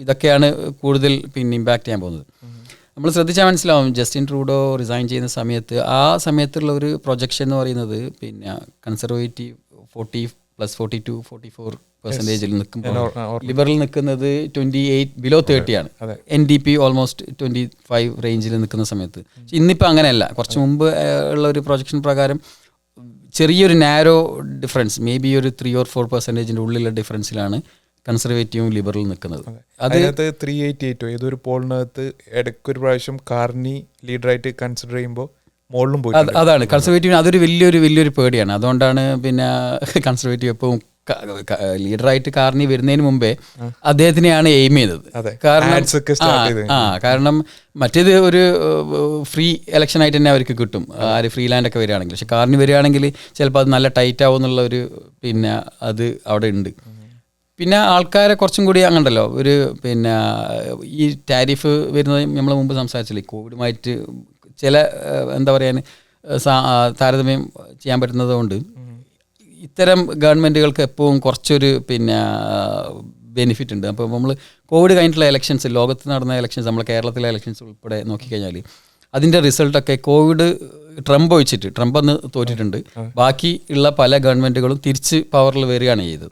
ഇതൊക്കെയാണ് കൂടുതൽ ഇമ്പാക്റ്റ് ചെയ്യാൻ പോകുന്നത്. നമ്മൾ ശ്രദ്ധിച്ചാൽ മനസ്സിലാവും, ജസ്റ്റിൻ ട്രൂഡോ റിസൈൻ ചെയ്യുന്ന സമയത്ത് ആ സമയത്തുള്ള ഒരു പ്രൊജക്ഷൻ എന്ന് പറയുന്നത് കൺസർവേറ്റീവ് 40+42-44% നിൽക്കുമ്പോൾ ലിബറൽ നിൽക്കുന്നത് 28 ബിലോ 30 ആണ്. NDP ഓൾമോസ്റ്റ് 25 റേഞ്ചിൽ നിൽക്കുന്ന സമയത്ത്. ഇന്നിപ്പോൾ അങ്ങനെയല്ല. കുറച്ച് മുമ്പ് ഉള്ള ഒരു പ്രൊജക്ഷൻ പ്രകാരം ചെറിയൊരു നാരോ ഡിഫറൻസ്, മേ ബി ഒരു 3 or 4% ഉള്ളിലുള്ള ഡിഫറൻസിലാണ് കൺസർവേറ്റീവും ലിബറലും നിൽക്കുന്നത്. അതിനകത്ത് 388 ഏതൊരു പോളിനകത്ത് ഇടയ്ക്കൊരു പ്രാവശ്യം കാർണി ലീഡറായിട്ട് കൺസിഡർ ചെയ്യുമ്പോൾ മുകളിലും പോയി. അതാണ് കൺസർവേറ്റീവിന് അതൊരു വലിയൊരു പേടിയാണ്. അതുകൊണ്ടാണ് പിന്നെ കൺസർവേറ്റീവ് എപ്പോഴും ലീഡറായിട്ട് കാർണി വരുന്നതിന് മുമ്പേ അദ്ദേഹത്തിനെയാണ് എയിം ചെയ്തത്. കാരണം മറ്റേത് ഒരു ഫ്രീ ഇലക്ഷൻ ആയിട്ട് തന്നെ അവർക്ക് കിട്ടും, ആര് ഫ്രീ ലാൻഡ് ഒക്കെ വരികയാണെങ്കിൽ. പക്ഷെ കാർണി വരികയാണെങ്കിൽ ചിലപ്പോൾ അത് നല്ല ടൈറ്റ് ആവും എന്നുള്ള ഒരു പിന്നെ അത് അവിടെ ഉണ്ട്. പിന്നെ ആൾക്കാരെ കുറച്ചും കൂടി അങ്ങണ്ടല്ലോ ഒരു പിന്നെ ഈ ടാരിഫ് വരുന്നത് നമ്മൾ മുമ്പ് സംസാരിച്ചില്ലേ, കോവിഡുമായിട്ട് ചില എന്താ പറയാൻ താരതമ്യം ചെയ്യാൻ പറ്റുന്നത് കൊണ്ട് ഇത്തരം ഗവൺമെൻറ്റുകൾക്ക് എപ്പോഴും കുറച്ചൊരു പിന്നെ ബെനിഫിറ്റ് ഉണ്ട്. അപ്പോൾ നമ്മൾ കോവിഡ് കഴിഞ്ഞിട്ടുള്ള ഇലക്ഷൻസ്, ലോകത്ത് നടന്ന ഇലക്ഷൻസ്, നമ്മൾ കേരളത്തിലെ ഇലക്ഷൻസ് ഉൾപ്പെടെ നോക്കിക്കഴിഞ്ഞാൽ അതിൻ്റെ റിസൾട്ടൊക്കെ കോവിഡ് ട്രംപ് ഒഴിച്ചിട്ട്, ട്രംപ് അന്ന് തോറ്റിട്ടുണ്ട്, ബാക്കി ഉള്ള പല ഗവൺമെൻറ്റുകളും തിരിച്ച് പവറിൽ വരികയാണ് ചെയ്തത്.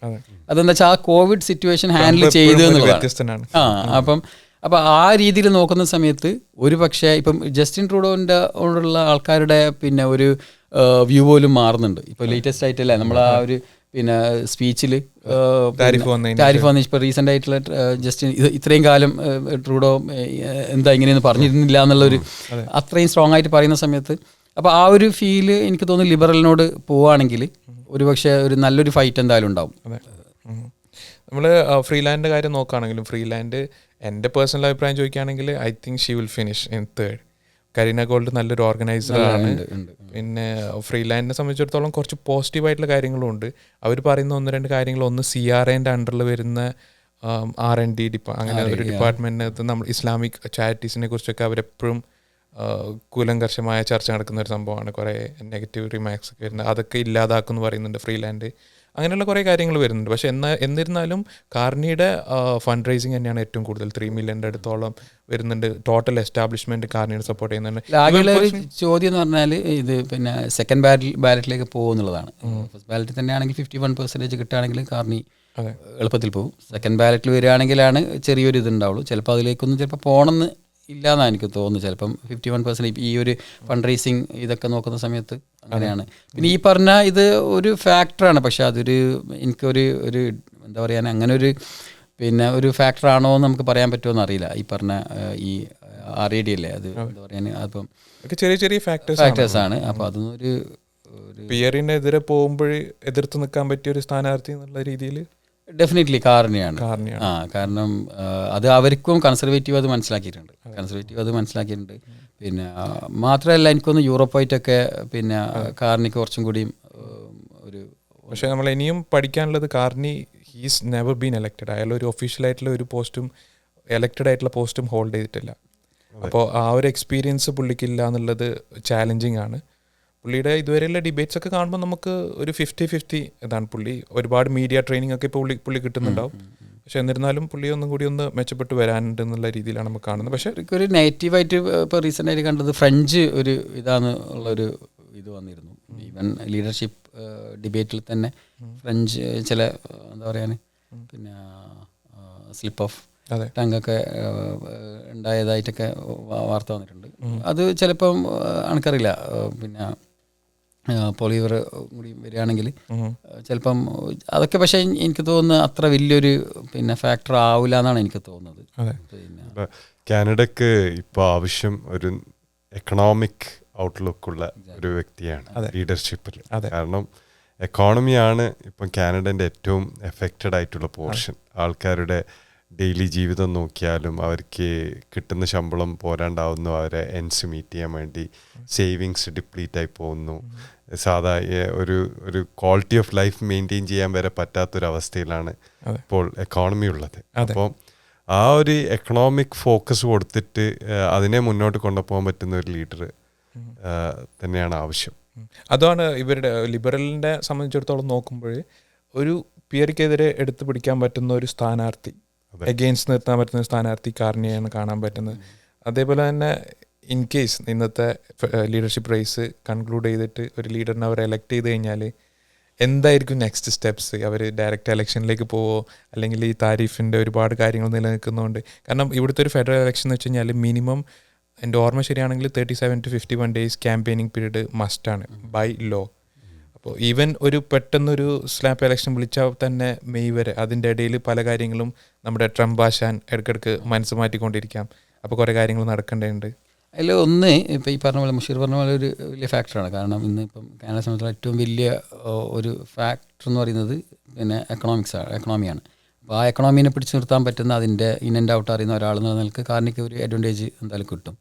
അതെന്താ വെച്ചാൽ ആ കോവിഡ് സിറ്റുവേഷൻ ഹാൻഡിൽ ചെയ്തു എന്നുള്ളതാണ്. അപ്പോൾ ആ രീതിയിൽ നോക്കുന്ന സമയത്ത് ഒരു പക്ഷേ ഇപ്പം ജസ്റ്റിൻ ട്രൂഡോൻ്റെ ആൾക്കാരുടെ പിന്നെ ഒരു വ്യൂ പോലും മാറുന്നുണ്ട്. ഇപ്പോൾ ലേറ്റസ്റ്റ് ആയിട്ടല്ലേ നമ്മൾ ആ ഒരു പിന്നെ സ്പീച്ചിൽ താരിഫ് വന്ന ഇപ്പോൾ റീസെൻ്റ് ആയിട്ടുള്ള ജസ്റ്റിൻ ഇത്രയും കാലം ട്രൂഡോ എന്താ ഇങ്ങനെയൊന്നും പറഞ്ഞിരുന്നില്ല എന്നുള്ളൊരു അത്രയും സ്ട്രോങ് ആയിട്ട് പറയുന്ന സമയത്ത്, അപ്പോൾ ആ ഒരു ഫീല് എനിക്ക് തോന്നുന്നു ലിബറലിനോട് പോവുകയാണെങ്കിൽ ഒരു പക്ഷേ ഒരു നല്ലൊരു ഫൈറ്റ് എന്തായാലും ഉണ്ടാവും. നമ്മൾ ഫ്രീലാൻഡിൻ്റെ കാര്യം നോക്കുകയാണെങ്കിലും ഫ്രീലാൻഡ് എൻ്റെ പേഴ്സണൽ അഭിപ്രായം ചോദിക്കുകയാണെങ്കിൽ I think she will finish in 3rd. Karina Gould നല്ലൊരു ഓർഗനൈസറാണ്. പിന്നെ ഫ്രീലാൻഡിനെ സംബന്ധിച്ചിടത്തോളം കുറച്ച് പോസിറ്റീവായിട്ടുള്ള കാര്യങ്ങളും ഉണ്ട്. അവർ പറയുന്ന 1-2 കാര്യങ്ങൾ, ഒന്ന് CRAൻ്റെ അണ്ടറിൽ വരുന്ന R&D അങ്ങനെ ഒരു ഡിപ്പാർട്ട്മെൻറ്റിനകത്ത് നമ്മൾ ഇസ്ലാമിക് ചാരിറ്റീസിനെ കുറിച്ചൊക്കെ അവരെപ്പോഴും കൂലങ്കർഷമായ ചർച്ച നടക്കുന്ന ഒരു സംഭവമാണ്. കുറേ നെഗറ്റീവ് റിമാർക്സ് ഒക്കെ വരുന്നത്, അതൊക്കെ ഇല്ലാതാക്കുമെന്ന് പറയുന്നുണ്ട് ഫ്രീലാൻഡ്. അങ്ങനെയുള്ള കുറേ കാര്യങ്ങൾ വരുന്നുണ്ട്. പക്ഷെ എന്നിരുന്നാലും കാർണിയുടെ ഫണ്ട് റൈസിങ് തന്നെയാണ് ഏറ്റവും കൂടുതൽ. 3 million അടുത്തോളം വരുന്നുണ്ട്. ടോട്ടൽ എസ്റ്റാബ്ലിഷ്മെന്റ് കാർണിയെ സപ്പോർട്ട് ചെയ്യുന്നുണ്ട്. ആകെയുള്ള ഒരു ചോദ്യം എന്ന് പറഞ്ഞാൽ ഇത് പിന്നെ സെക്കൻഡ് ബാലറ്റിലേക്ക് പോകുന്നുള്ളതാണ്. ഫസ്റ്റ് ബാലറ്റിൽ തന്നെയാണെങ്കിൽ 51% കിട്ടുകയാണെങ്കിൽ കാർണി എളുപ്പത്തിൽ പോകും. സെക്കൻഡ് ബാലറ്റിൽ വരികയാണെങ്കിലാണ് ചെറിയൊരു ഇതുണ്ടാവുള്ളൂ. ചിലപ്പോൾ അതിലേക്കൊന്നും ചിലപ്പോൾ പോകണമെന്ന് ഇല്ലയെന്നാണ് എനിക്ക് തോന്നുന്നു. ചിലപ്പം 51% ഈ ഒരു ഫണ്ട് റൈസിങ് ഇതൊക്കെ നോക്കുന്ന സമയത്ത് അങ്ങനെയാണ്. പിന്നെ ഈ പറഞ്ഞ ഇത് ഒരു ഫാക്ടറാണ്, പക്ഷെ അതൊരു എനിക്കൊരു എന്താ പറയാൻ അങ്ങനെ ഒരു പിന്നെ ഒരു ഫാക്ടറാണോ എന്ന് നമുക്ക് പറയാൻ പറ്റുമോ അറിയില്ല. ഈ പറഞ്ഞ ഈ RAD അല്ലേ, അത് എന്താ പറയാൻ, അപ്പം ചെറിയ ഫാക്ടേഴ്സാണ്. അപ്പോൾ അതൊന്നും ഒരു പിയറിനെതിരെ പോകുമ്പോൾ എതിർത്ത് നിൽക്കാൻ പറ്റിയ ഒരു സ്ഥാനാർത്ഥി എന്നുള്ള രീതിയിൽ ഡെഫിനറ്റ്ലി കാർണിയാണ്. കാരണം അത് അവർക്കും കൺസർവേറ്റീവ് അത് മനസ്സിലാക്കിയിട്ടുണ്ട്. പിന്നെ മാത്രമല്ല എനിക്കൊന്ന് യൂറോപ്പായിട്ടൊക്കെ പിന്നെ കാർണിക്ക് കുറച്ചും കൂടിയും ഒരു പക്ഷേ നമ്മൾ ഇനിയും പഠിക്കാനുള്ളത് Carney he's never been elected. അയാൾ ഒരു ഒഫീഷ്യലായിട്ടുള്ള ഒരു പോസ്റ്റും എലക്റ്റഡ് ആയിട്ടുള്ള പോസ്റ്റും ഹോൾഡ് ചെയ്തിട്ടില്ല. അപ്പോൾ ആ ഒരു എക്സ്പീരിയൻസ് പുള്ളിക്കില്ല എന്നുള്ളത് ചാലഞ്ചിങ് ആണ്. പുള്ളിയുടെ ഇതുവരെയുള്ള ഡിബേറ്റ്സ് ഒക്കെ കാണുമ്പോൾ നമുക്ക് ഒരു 50-50 ഇതാണ്. പുള്ളി ഒരുപാട് മീഡിയ ട്രെയിനിങ് ഒക്കെ ഇപ്പോൾ പുള്ളി കിട്ടുന്നുണ്ടാവും. പക്ഷെ എന്നിരുന്നാലും പുള്ളി ഒന്നും കൂടി ഒന്ന് മെച്ചപ്പെട്ട് വരാനുണ്ട് എന്നുള്ള രീതിയിലാണ് നമുക്ക് കാണുന്നത്. പക്ഷേ ഒരു നെഗറ്റീവായിട്ട് ഇപ്പോൾ റീസെൻ്റ് ആയിട്ട് കണ്ടത് ഫ്രഞ്ച് ഒരു ഇതാണ് ഉള്ളൊരു ഇത് വന്നിരുന്നു. ഈവൻ ലീഡർഷിപ്പ് ഡിബേറ്റിൽ തന്നെ ഫ്രഞ്ച് ചില എന്താ പറയാൻ പിന്നെ സ്ലിപ്പ് ഓഫ് ടങ്ങൊക്കെ ഉണ്ടായതായിട്ടൊക്കെ വാർത്ത വന്നിട്ടുണ്ട്. അത് ചിലപ്പം എനിക്കറിയില്ല, പിന്നെ പോളിവർ കൂടി വരികയാണെങ്കിൽ ചിലപ്പം അതൊക്കെ, പക്ഷേ എനിക്ക് തോന്നുന്നു അത്ര വലിയൊരു പിന്നെ ഫാക്ടർ ആവില്ല എന്നാണ് എനിക്ക് തോന്നുന്നത്. പിന്നെ കാനഡക്ക് ഇപ്പോൾ ആവശ്യം ഒരു എക്കണോമിക് ഔട്ട്ലുക്കുള്ള ഒരു വ്യക്തിയാണ് ലീഡർഷിപ്പിൽ. കാരണം എക്കോണമിയാണ് ഇപ്പം കാനഡൻ്റെ ഏറ്റവും എഫക്റ്റഡ് ആയിട്ടുള്ള പോർഷൻ. ആൾക്കാരുടെ ഡെയിലി ജീവിതം നോക്കിയാലും അവർക്ക് കിട്ടുന്ന ശമ്പളം പോരാണ്ടാവുന്നു, അവരെ എൻസ് മീറ്റ് ചെയ്യാൻ വേണ്ടി സേവിങ്സ് ഡിപ്ലീറ്റായി പോകുന്നു. ഒരു ക്വാളിറ്റി ഓഫ് ലൈഫ് മെയിൻറ്റെയിൻ ചെയ്യാൻ വരെ പറ്റാത്തൊരവസ്ഥയിലാണ് ഇപ്പോൾ എക്കോണമി ഉള്ളത്. അപ്പോൾ ആ ഒരു എക്കണോമിക് ഫോക്കസ് കൊടുത്തിട്ട് അതിനെ മുന്നോട്ട് കൊണ്ടുപോകാൻ പറ്റുന്ന ഒരു ലീഡർ തന്നെയാണ് ആവശ്യം. അതാണ് ഇവരുടെ ലിബറലിൻ്റെ സംബന്ധിച്ചിടത്തോളം നോക്കുമ്പോൾ ഒരു പിയർക്കെതിരെ എടുത്തു പിടിക്കാൻ പറ്റുന്ന ഒരു സ്ഥാനാർത്ഥി, എഗെയിൻസ്റ്റ് നിർത്താൻ പറ്റുന്ന സ്ഥാനാർത്ഥി കാർണിയാണ് കാണാൻ പറ്റുന്നത്. അതേപോലെ തന്നെ ഇൻ കേസ് ഇന്നത്തെ ലീഡർഷിപ്പ് റേസ് കൺക്ലൂഡ് ചെയ്തിട്ട് ഒരു ലീഡറിനെ അവർ എലക്ട് ചെയ്ത് കഴിഞ്ഞാൽ എന്തായിരിക്കും നെക്സ്റ്റ് സ്റ്റെപ്സ്? അവർ ഡയറക്റ്റ് ഇലക്ഷനിലേക്ക് പോവോ, അല്ലെങ്കിൽ ഈ താരിഫിൻ്റെ ഒരുപാട് കാര്യങ്ങൾ നിലനിൽക്കുന്നതുകൊണ്ട്? കാരണം ഇവിടുത്തെ ഒരു ഫെഡറൽ ഇലക്ഷൻ എന്ന് വെച്ച് കഴിഞ്ഞാൽ മിനിമം, എൻ്റെ ഓർമ്മ ശരിയാണെങ്കിൽ 37 to 51 days ക്യാമ്പയിനിങ് പീരീഡ് മസ്റ്റാണ് ബൈ ലോ. അപ്പോൾ ഈവൻ ഒരു പെട്ടെന്നൊരു സ്ലാപ്പ് ഇലക്ഷൻ വിളിച്ചാൽ തന്നെ മെയ് വരെ അതിൻ്റെ ഇടയിൽ പല കാര്യങ്ങളും നമ്മുടെ ട്രംപ് ആശാൻ ഇടയ്ക്കിടയ്ക്ക് മനസ്സ് മാറ്റിക്കൊണ്ടിരിക്കാം. അപ്പോൾ കുറേ കാര്യങ്ങൾ നടക്കേണ്ടതുണ്ട്. അതിൽ ഒന്ന് ഇപ്പോൾ ഈ പറഞ്ഞ പോലെ മുഷീർ പറഞ്ഞ പോലെ ഒരു വലിയ ഫാക്ടറാണ്. കാരണം ഇന്ന് ഇപ്പം കാനഡ സംബന്ധിച്ചുള്ള ഏറ്റവും വലിയ ഒരു ഫാക്ടർ എന്ന് പറയുന്നത് പിന്നെ എക്കണോമിയാണ്. അപ്പോൾ ആ എക്കണോമീനെ പിടിച്ചു നിർത്താൻ പറ്റുന്ന അതിൻ്റെ ഇൻ ആൻഡ് ഔട്ട് അറിയുന്ന ഒരാളെന്ന നിലക്ക് കാർണിക്ക് ഒരു അഡ്വാൻറ്റേജ് എന്തായാലും കിട്ടും.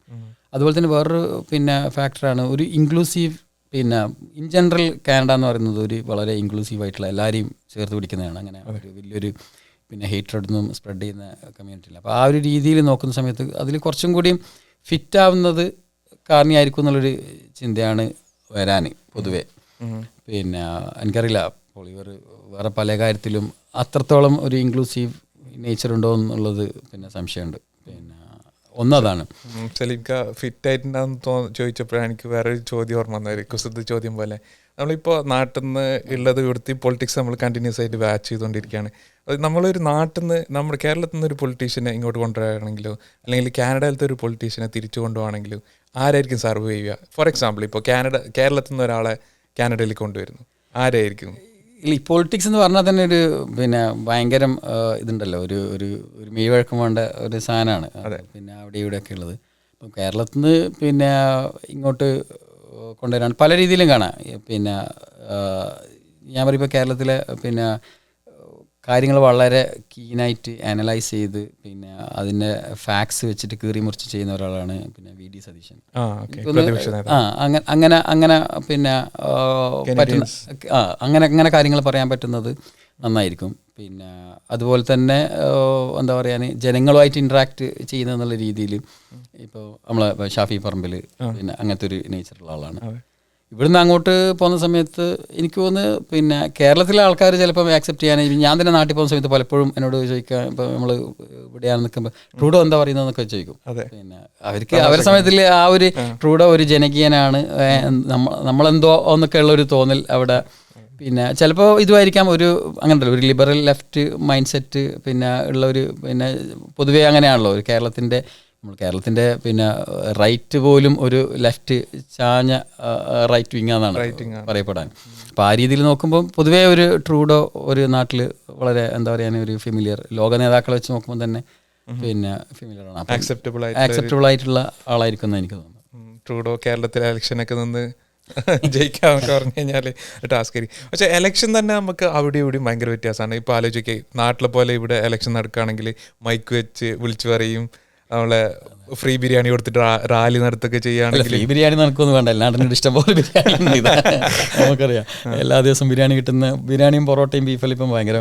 അതുപോലെ തന്നെ വേറൊരു പിന്നെ ഫാക്ടറാണ് ഒരു ഇൻക്ലൂസീവ്. പിന്നെ ഇൻ ജനറൽ കാനഡ എന്ന് പറയുന്നത് ഒരു വളരെ ഇൻക്ലൂസീവ് ആയിട്ടുള്ള എല്ലാവരെയും ചേർത്ത് പിടിക്കുന്നതാണ്. അങ്ങനെ ഒരു വലിയൊരു പിന്നെ ഹേറ്റ്രഡൊന്നും സ്പ്രെഡ് ചെയ്യുന്ന കമ്മ്യൂണിറ്റിയില്ല. അപ്പോൾ ആ ഒരു രീതിയിൽ നോക്കുന്ന സമയത്ത് അതിൽ കുറച്ചും കൂടിയും ഫിറ്റാവുന്നത് കാർണിയായിരിക്കും എന്നുള്ളൊരു ചിന്തയാണ് വരാൻ പൊതുവെ. പിന്നെ എനിക്കറിയില്ല പോളിവർ വേറെ പല കാര്യത്തിലും അത്രത്തോളം ഒരു ഇൻക്ലൂസീവ് നേച്ചർ ഉണ്ടോ എന്നുള്ളത് പിന്നെ സംശയമുണ്ട്. പിന്നെ ഒന്നതാണ് സലീംക്ക ഫിറ്റ് ആയിട്ടുണ്ടാകുന്ന ചോദിച്ചപ്പോഴാണ് എനിക്ക് വേറൊരു ചോദ്യം ഓർമ്മ വന്നത്, കുസൃതി ചോദ്യം പോലെ. നമ്മളിപ്പോൾ നാട്ടിൽ നിന്ന് ഉള്ളത് ഇവിടുത്തെ പൊളിറ്റിക്സ് നമ്മൾ കണ്ടിന്യൂസ് ആയിട്ട് വാച്ച് ചെയ്തുകൊണ്ടിരിക്കുകയാണ്. അത് നമ്മളൊരു നാട്ടിൽ നിന്ന് നമ്മുടെ കേരളത്തിൽ നിന്ന് ഒരു പൊളിറ്റീഷ്യനെ ഇങ്ങോട്ട് കൊണ്ടുവരികയാണെങ്കിലോ അല്ലെങ്കിൽ കാനഡയിലത്തെ ഒരു പൊളിറ്റീഷ്യനെ തിരിച്ചു കൊണ്ടുപോകണമെങ്കിലും ആരായിരിക്കും സർവ് ചെയ്യുക? ഫോർ എക്സാമ്പിൾ ഇപ്പോൾ കേരളത്തിൽ നിന്ന് ഒരാളെ കാനഡയിൽ കൊണ്ടുവരുന്നു, ആരായിരിക്കും? ഈ പൊളിറ്റിക്സ് എന്ന് പറഞ്ഞാൽ തന്നെ ഒരു പിന്നെ ഭയങ്കരം ഇതുണ്ടല്ലോ, ഒരു ഒരു ഒരു മെയ്വഴക്കം വേണ്ട ഒരു സാധനമാണ്. പിന്നെ അവിടെ ഇവിടെയൊക്കെ ഉള്ളത്. ഇപ്പം കേരളത്തിൽ നിന്ന് പിന്നെ ഇങ്ങോട്ട് കൊണ്ടുവരാൻ പല രീതിയിലും കാണാം. പിന്നെ ഞാൻ പറയുമ്പോൾ കേരളത്തിലെ പിന്നെ കാര്യങ്ങൾ വളരെ കീനായിട്ട് അനലൈസ് ചെയ്ത് പിന്നെ അതിൻ്റെ ഫാക്ട്സ് വെച്ചിട്ട് കീറി മുറിച്ച് ചെയ്യുന്ന ഒരാളാണ് പിന്നെ വി ഡി സതീശൻ. അങ്ങനെ അങ്ങനെ പിന്നെ പറ്റുന്ന അങ്ങനെ കാര്യങ്ങൾ പറയാൻ പറ്റുന്നത് നന്നായിരിക്കും. പിന്നെ അതുപോലെ തന്നെ എന്താ പറയാൻ ജനങ്ങളുമായിട്ട് ഇൻട്രാക്ട് ചെയ്യുന്ന എന്നുള്ള രീതിയിൽ ഇപ്പോൾ നമ്മളെ ഷാഫി പറമ്പിൽ പിന്നെ അങ്ങനത്തെ ഒരു നേച്ചറുള്ള ആളാണ്. ഇവിടുന്ന് അങ്ങോട്ട് പോകുന്ന സമയത്ത് എനിക്ക് തോന്നുന്നു പിന്നെ കേരളത്തിലെ ആൾക്കാർ ചിലപ്പോൾ ആക്സെപ്റ്റ് ചെയ്യാൻ, ഞാൻ തന്നെ നാട്ടിൽ പോകുന്ന സമയത്ത് പലപ്പോഴും എന്നോട് ചോദിക്കുക, ഇപ്പോൾ നമ്മൾ ഇവിടെയാണ് നിൽക്കുമ്പോൾ ട്രൂഡോ എന്താ പറയുന്നതെന്നൊക്കെ ചോദിക്കും. പിന്നെ അവർക്ക് അവരുടെ സമയത്തിൽ ആ ഒരു ട്രൂഡോ ഒരു ജനകീയനാണ്, നമ്മളെന്തോ എന്നൊക്കെ ഉള്ളൊരു തോന്നൽ അവിടെ. പിന്നെ ചിലപ്പോൾ ഇതുമായിരിക്കാം ഒരു അങ്ങനെ ഒരു ലിബറൽ ലെഫ്റ്റ് മൈൻഡ് സെറ്റ് പിന്നെ ഉള്ള ഒരു പിന്നെ പൊതുവേ അങ്ങനെയാണല്ലോ ഒരു കേരളത്തിൻ്റെ പിന്നെ റൈറ്റ് പോലും ഒരു ലെഫ്റ്റ് ചാഞ്ഞ റൈറ്റ് വിങ്ങാന്നാണ് പറയപ്പെടാൻ. അപ്പോൾ ആ രീതിയിൽ നോക്കുമ്പോൾ പൊതുവേ ഒരു ട്രൂഡോ ഒരു നാട്ടിൽ വളരെ എന്താ പറയുക ഒരു ഫെമിലിയർ ലോക നേതാക്കളെ വെച്ച് നോക്കുമ്പോൾ തന്നെ പിന്നെ ഫെമിലിയറാണ്, ആക്സെപ്റ്റബിൾ ആയിട്ടുള്ള ആളായിരിക്കും എന്ന് എനിക്ക് തോന്നുന്നു. ട്രൂഡോ കേരളത്തിലെ ഇലക്ഷനൊക്കെ നിന്ന് ജയിക്കാന്നൊക്കെ പറഞ്ഞു കഴിഞ്ഞാൽ ടാസ്ക് ആയിരിക്കും. പക്ഷേ എലക്ഷൻ തന്നെ നമുക്ക് അവിടെ ഇവിടെയും ഭയങ്കര വ്യത്യാസമാണ്. ഇപ്പോൾ ആലോചിക്കുക, നാട്ടിലെ പോലെ ഇവിടെ എലക്ഷൻ നടക്കുകയാണെങ്കിൽ മൈക്ക് വെച്ച് വിളിച്ചു പറയും, നമ്മളെ ഫ്രീ ബിരിയാണി കൊടുത്തിട്ട് റാലി നടത്തൊക്കെ ചെയ്യുകയാണെങ്കിൽ. ഫ്രീ ബിരിയാണി നടക്കുമെന്ന് വേണ്ട, എല്ലാവരുടെ ഇഷ്ടംപോലെ ബിരിയാണി നമുക്കറിയാം. എല്ലാ ദിവസവും ബിരിയാണി കിട്ടുന്ന ബിരിയാണിയും പൊറോട്ടയും ബീഫെല്ലാം ഇപ്പം ഭയങ്കര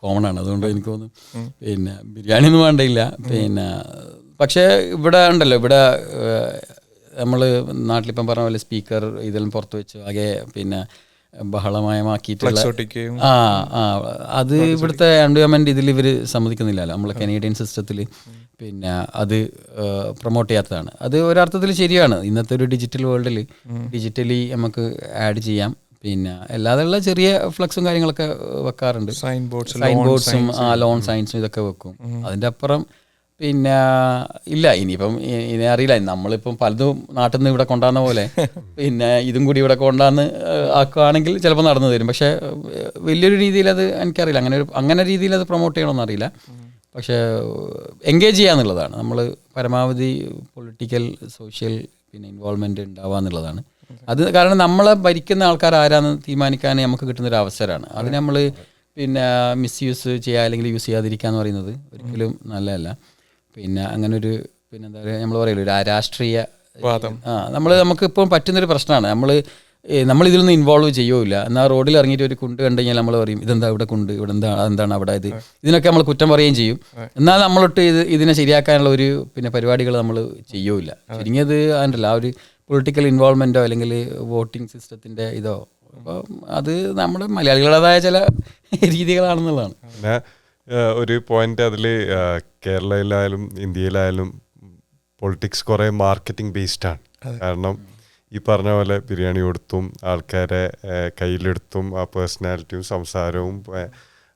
കോമൺ ആണ്. അതുകൊണ്ട് എനിക്ക് തോന്നുന്നു പിന്നെ ബിരിയാണി ഒന്നും വേണ്ടയില്ല. പിന്നെ പക്ഷേ ഇവിടെ ഉണ്ടല്ലോ, ഇവിടെ നമ്മൾ നാട്ടിലിപ്പം പറഞ്ഞ പോലെ സ്പീക്കർ ഇതെല്ലാം പുറത്ത് വെച്ച് ആകെ പിന്നെ ബഹളമയമാക്കിയിട്ടുള്ള അത് ഇവിടുത്തെ എൻവയോൺമെൻറ്റ് ഇതിൽ ഇവർ സമ്മതിക്കുന്നില്ലല്ലോ. നമ്മളെ കനേഡിയൻ സിസ്റ്റത്തിൽ പിന്നെ അത് പ്രൊമോട്ട് ചെയ്യാത്തതാണ്. അത് ഒരർത്ഥത്തിൽ ശരിയാണ്. ഇന്നത്തെ ഒരു ഡിജിറ്റൽ വേൾഡിൽ ഡിജിറ്റലി നമുക്ക് ആഡ് ചെയ്യാം. പിന്നെ അല്ലാതെയുള്ള ചെറിയ ഫ്ലക്സും കാര്യങ്ങളൊക്കെ വെക്കാറുണ്ട്, സൈൻ ബോർഡ്സും ലോൺ സൈൻസും ഇതൊക്കെ വെക്കും. അതിൻ്റെ അപ്പുറം പിന്നെ ഇല്ല. ഇനിയിപ്പം ഇനി അറിയില്ല, നമ്മളിപ്പം പലതും നാട്ടിൽ നിന്ന് ഇവിടെ കൊണ്ടുവന്ന പോലെ പിന്നെ ഇതും കൂടി ഇവിടെ കൊണ്ടുവന്ന് ആക്കുകയാണെങ്കിൽ ചിലപ്പോൾ നടന്നു തരും. പക്ഷേ വലിയൊരു രീതിയിൽ അത് എനിക്കറിയില്ല, അങ്ങനെ രീതിയിൽ അത് പ്രൊമോട്ട് ചെയ്യണമെന്ന് അറിയില്ല. പക്ഷേ എൻഗേജ് ചെയ്യാന്നുള്ളതാണ് നമ്മൾ പരമാവധി പൊളിറ്റിക്കൽ സോഷ്യൽ പിന്നെ ഇൻവോൾവ്മെൻറ്റ് ഉണ്ടാവുക എന്നുള്ളതാണ്. അത് കാരണം നമ്മളെ ഭരിക്കുന്ന ആൾക്കാർ ആരാന്ന് തീരുമാനിക്കാൻ നമുക്ക് കിട്ടുന്നൊരു അവസരമാണ്. അത് നമ്മൾ പിന്നെ മിസ്യൂസ് ചെയ്യുക അല്ലെങ്കിൽ യൂസ് ചെയ്യാതിരിക്കുക എന്ന് പറയുന്നത് ഒരിക്കലും നല്ലതല്ല. പിന്നെ അങ്ങനൊരു പിന്നെ എന്താ പറയുക, നമ്മൾ പറയില്ല ഒരു രാഷ്ട്രീയ നമുക്കിപ്പോൾ പറ്റുന്നൊരു പ്രശ്നമാണ്. നമ്മളിതിൽ നിന്ന് ഇൻവോൾവ് ചെയ്യുമില്ല. എന്നാൽ റോഡിൽ ഇറങ്ങിയിട്ട് ഒരു കുണ്ട് കണ്ടു കഴിഞ്ഞാൽ നമ്മൾ പറയും ഇതെന്താ ഇവിടെ കുണ്ട്, ഇവിടെ എന്താണ് അവിടെ ഇതിനൊക്കെ നമ്മൾ കുറ്റം പറയുകയും ചെയ്യും. എന്നാൽ നമ്മളൊട്ട് ഇതിനെ ശരിയാക്കാനുള്ള ഒരു പിന്നെ പരിപാടികൾ നമ്മൾ ചെയ്യുമില്ല. ചുരുങ്ങിയത് അതല്ല ആ ഒരു പൊളിറ്റിക്കൽ ഇൻവോൾവ്മെൻറ്റോ അല്ലെങ്കിൽ വോട്ടിംഗ് സിസ്റ്റത്തിൻ്റെ ഇതോ. അപ്പോൾ അത് നമ്മുടെ മലയാളികളുടേതായ ചില രീതികളാണെന്നുള്ളതാണ്. ഒരു പോയിന്റ് അതിൽ കേരളയിലായാലും ഇന്ത്യയിലായാലും പൊളിറ്റിക്സ് കുറേ മാർക്കറ്റിംഗ് ബേസ്ഡാണ്. കാരണം ഈ പറഞ്ഞ പോലെ ബിരിയാണി കൊടുത്തും ആൾക്കാരെ കയ്യിലെടുത്തും ആ പേഴ്സണാലിറ്റിയും സംസാരവും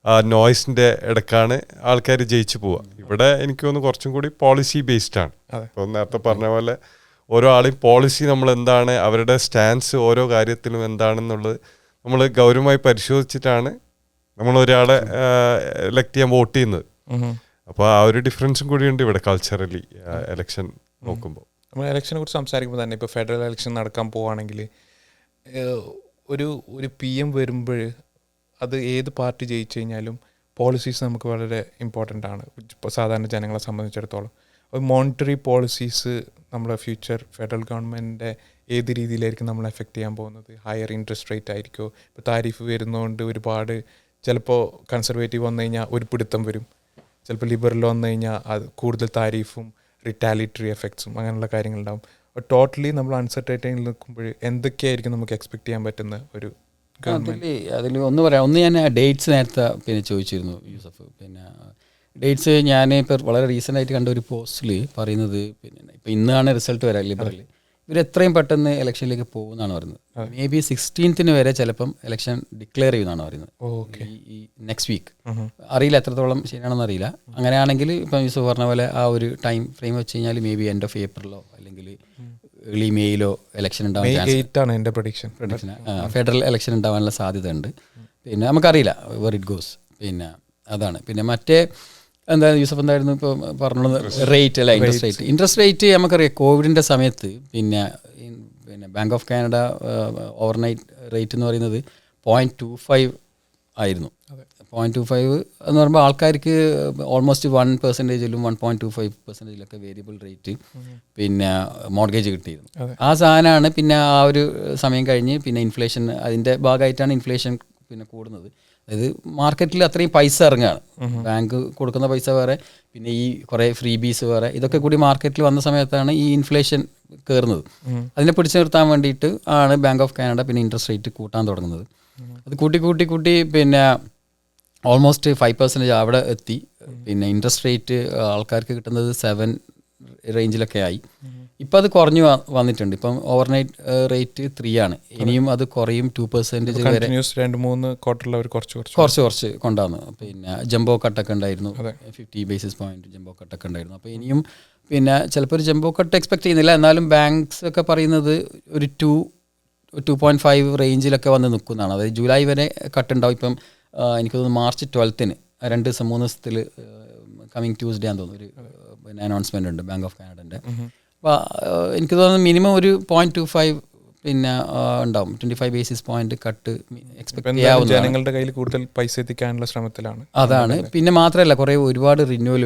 ആ നോയ്സിൻ്റെ ഇടക്കാണ് ആൾക്കാർ ജയിച്ചു പോവുക. ഇവിടെ എനിക്ക് തോന്നുന്നു കുറച്ചും കൂടി പോളിസി ബേസ്ഡാണ്. ഇപ്പോൾ നേരത്തെ പറഞ്ഞ പോലെ ഓരോ ആളെയും പോളിസി നമ്മൾ എന്താണ്, അവരുടെ സ്റ്റാൻസ് ഓരോ കാര്യത്തിലും എന്താണെന്നുള്ളത് നമ്മൾ ഗൗരവമായി പരിശോധിച്ചിട്ടാണ് നമ്മൾ ഒരാളെ എലക്ട് ചെയ്യാൻ വോട്ട് ചെയ്യുന്നത്. അപ്പോൾ ആ ഒരു ഡിഫറൻസും കൂടിയുണ്ട് ഇവിടെ കൾച്ചറലി എലക്ഷൻ നോക്കുമ്പോൾ. നമ്മൾ ഇലക്ഷനെ കുറിച്ച് സംസാരിക്കുമ്പോൾ തന്നെ ഇപ്പോൾ ഫെഡറൽ ഇലക്ഷൻ നടക്കാൻ പോവുകയാണെങ്കിൽ ഒരു PM വരുമ്പോൾ അത് ഏത് പാർട്ടി ജയിച്ചു കഴിഞ്ഞാലും പോളിസീസ് നമുക്ക് വളരെ ഇമ്പോർട്ടൻ്റ് ആണ് ഇപ്പോൾ സാധാരണ ജനങ്ങളെ സംബന്ധിച്ചിടത്തോളം. ഒരു മോണിറ്ററി പോളിസീസ് നമ്മുടെ ഫ്യൂച്ചർ ഫെഡറൽ ഗവൺമെൻറ്റിൻ്റെ ഏത് രീതിയിലായിരിക്കും നമ്മൾ എഫക്റ്റ് ചെയ്യാൻ പോകുന്നത്? ഹയർ ഇൻട്രസ്റ്റ് റേറ്റ് ആയിരിക്കുമോ? ഇപ്പോൾ താരിഫ് വരുന്നതുകൊണ്ട് ഒരുപാട് ചിലപ്പോൾ കൺസർവേറ്റീവ് വന്നു കഴിഞ്ഞാൽ ഒരു പിടുത്തം വരും, ചിലപ്പോൾ ലിബറൽ വന്നു കഴിഞ്ഞാൽ അത് കൂടുതൽ താരിഫും റിറ്റാലിറ്ററി എഫക്ട്സും അങ്ങനെയുള്ള കാര്യങ്ങളുണ്ടാകും. ടോട്ടലി നമ്മൾ അൺസർട്ടൈനിൽ നിൽക്കുമ്പോൾ എന്തൊക്കെയായിരിക്കും നമുക്ക് എക്സ്പെക്ട് ചെയ്യാൻ പറ്റുന്ന ഒരു അതിൽ ഒന്ന് പറയാം. ഒന്ന് ഞാൻ ഡേറ്റ്സ് നേരത്തെ പിന്നെ ചോദിച്ചിരുന്നു യൂസഫ്. പിന്നെ ഡേറ്റ്സ് ഞാൻ ഇപ്പോൾ വളരെ റീസെൻ്റ് ആയിട്ട് കണ്ട ഒരു പോസ്റ്റിൽ പറയുന്നത് പിന്നെ ഇപ്പോൾ ഇന്നാണ് റിസൾട്ട് വരാൻ ലിബറൽ ഇവർ എത്രയും പെട്ടെന്ന് ഇലക്ഷനിലേക്ക് പോകുമെന്നാണ് പറയുന്നത്. മേ ബി 16th വരെ ചിലപ്പം ഇലക്ഷൻ ഡിക്ലെയർ ചെയ്യുമെന്നാണ് പറയുന്നത്. ഈ നെക്സ്റ്റ് വീക്ക് അറിയില്ല എത്രത്തോളം ശരിയാണെന്ന് അറിയില്ല. അങ്ങനെയാണെങ്കിൽ ഇപ്പം യൂസഫ് പറഞ്ഞ പോലെ ആ ഒരു ടൈം ഫ്രെയിം വെച്ച് കഴിഞ്ഞാൽ മേ ബി എൻഡ് ഓഫ് ഏപ്രിലോ അല്ലെങ്കിൽ ഏർലി മെയിലോ ഇലക്ഷൻ ഉണ്ടാവാൻ ചാൻസ്, ഫെഡറൽ ഇലക്ഷൻ ഉണ്ടാവാനുള്ള സാധ്യത ഉണ്ട്. പിന്നെ നമുക്കറിയില്ല വെർ ഇറ്റ് ഗോസ്. പിന്നെ അതാണ്. പിന്നെ മറ്റേ എന്താ യൂസഫ് എന്തായിരുന്നു ഇപ്പോൾ പറഞ്ഞത്? റേറ്റ് അല്ല, ഇൻട്രസ്റ്റ് റേറ്റ് നമുക്കറിയാം. കോവിഡിൻ്റെ സമയത്ത് പിന്നെ Bank of Canada overnight rate എന്ന് പറയുന്നത് 0.25 ആയിരുന്നു. 0.25 എന്ന് പറയുമ്പോൾ ആൾക്കാർക്ക് ഓൾമോസ്റ്റ് 1%, 1.25% വേരിയബിൾ റേറ്റ് പിന്നെ മോർഗേജ് കിട്ടിയിരുന്നു. ആ സാധനമാണ് പിന്നെ ആ ഒരു സമയം കഴിഞ്ഞ് പിന്നെ ഇൻഫ്ലേഷൻ, അതിൻ്റെ ഭാഗമായിട്ടാണ് ഇൻഫ്ലേഷൻ പിന്നെ കൂടുന്നത്. അതായത് മാർക്കറ്റിൽ അത്രയും പൈസ ഇറങ്ങുകയാണ്. ബാങ്ക് കൊടുക്കുന്ന പൈസ വേറെ, പിന്നെ ഈ കുറേ ഫ്രീ ബീസ് വേറെ, ഇതൊക്കെ കൂടി മാർക്കറ്റിൽ വന്ന സമയത്താണ് ഈ ഇൻഫ്ലേഷൻ കയറുന്നത്. അതിനെ പിടിച്ചു നിർത്താൻ വേണ്ടിയിട്ട് ആണ് ബാങ്ക് ഓഫ് കാനഡ പിന്നെ ഇൻട്രസ്റ്റ് റേറ്റ് കൂട്ടാൻ തുടങ്ങുന്നത്. അത് കൂട്ടി പിന്നെ ഓൾമോസ്റ്റ് 5% അവിടെ എത്തി. പിന്നെ ഇൻട്രസ്റ്റ് റേറ്റ് ആൾക്കാർക്ക് കിട്ടുന്നത് 7 റേഞ്ചിലൊക്കെ ആയി. ഇപ്പം അത് കുറഞ്ഞു വന്നിട്ടുണ്ട്. ഇപ്പം ഓവർനൈറ്റ് റേറ്റ് 3 ആണ്. ഇനിയും അത് കുറയും 2% വരെ. 2-3 ക്വാർട്ടറിൽ അവർ കുറച്ച് കൊണ്ടുവന്നു. പിന്നെ ജംബോ കട്ടൊക്കെ ഉണ്ടായിരുന്നു, 50 ബേസിസ് പോയിന്റ് ജംബോ കട്ടൊക്കെ ഉണ്ടായിരുന്നു. അപ്പോൾ ഇനിയും പിന്നെ ചിലപ്പോൾ ഒരു ജംബോ കട്ട് എക്സ്പെക്ട് ചെയ്യുന്നില്ല. എന്നാലും ബാങ്ക്സ് ഒക്കെ പറയുന്നത് ഒരു 2.5 റേഞ്ചിലൊക്കെ വന്ന് നിൽക്കുന്നതാണ്. അതായത് ജൂലൈ വരെ കട്ടുണ്ടാവും. ഇപ്പം എനിക്ക് തോന്നുന്നു March 12 2 ദിവസം 3 ദിവസത്തിൽ കമ്മിങ് ട്യൂസ്ഡേ ആണെന്ന് തോന്നുന്നു ഒരു പിന്നെ അനൗൺസ്മെൻ്റ് ഉണ്ട് ബാങ്ക് ഓഫ് കാനഡൻ്റെ. അപ്പോൾ എനിക്ക് തോന്നുന്നു മിനിമം ഒരു 0.25 പിന്നെ ഉണ്ടാവും. 25 ബേസിസ് പോയിന്റ് കട്ട് എക്സ്പെക്ട് ചെയ്യാവുന്ന. ജനങ്ങളുടെ കയ്യിൽ കൂടുതൽ പൈസ എത്തിക്കാനുള്ള ശ്രമത്തിലാണ്. അതാണ്. പിന്നെ മാത്രമല്ല ഒരുപാട് റിന്യൂവൽ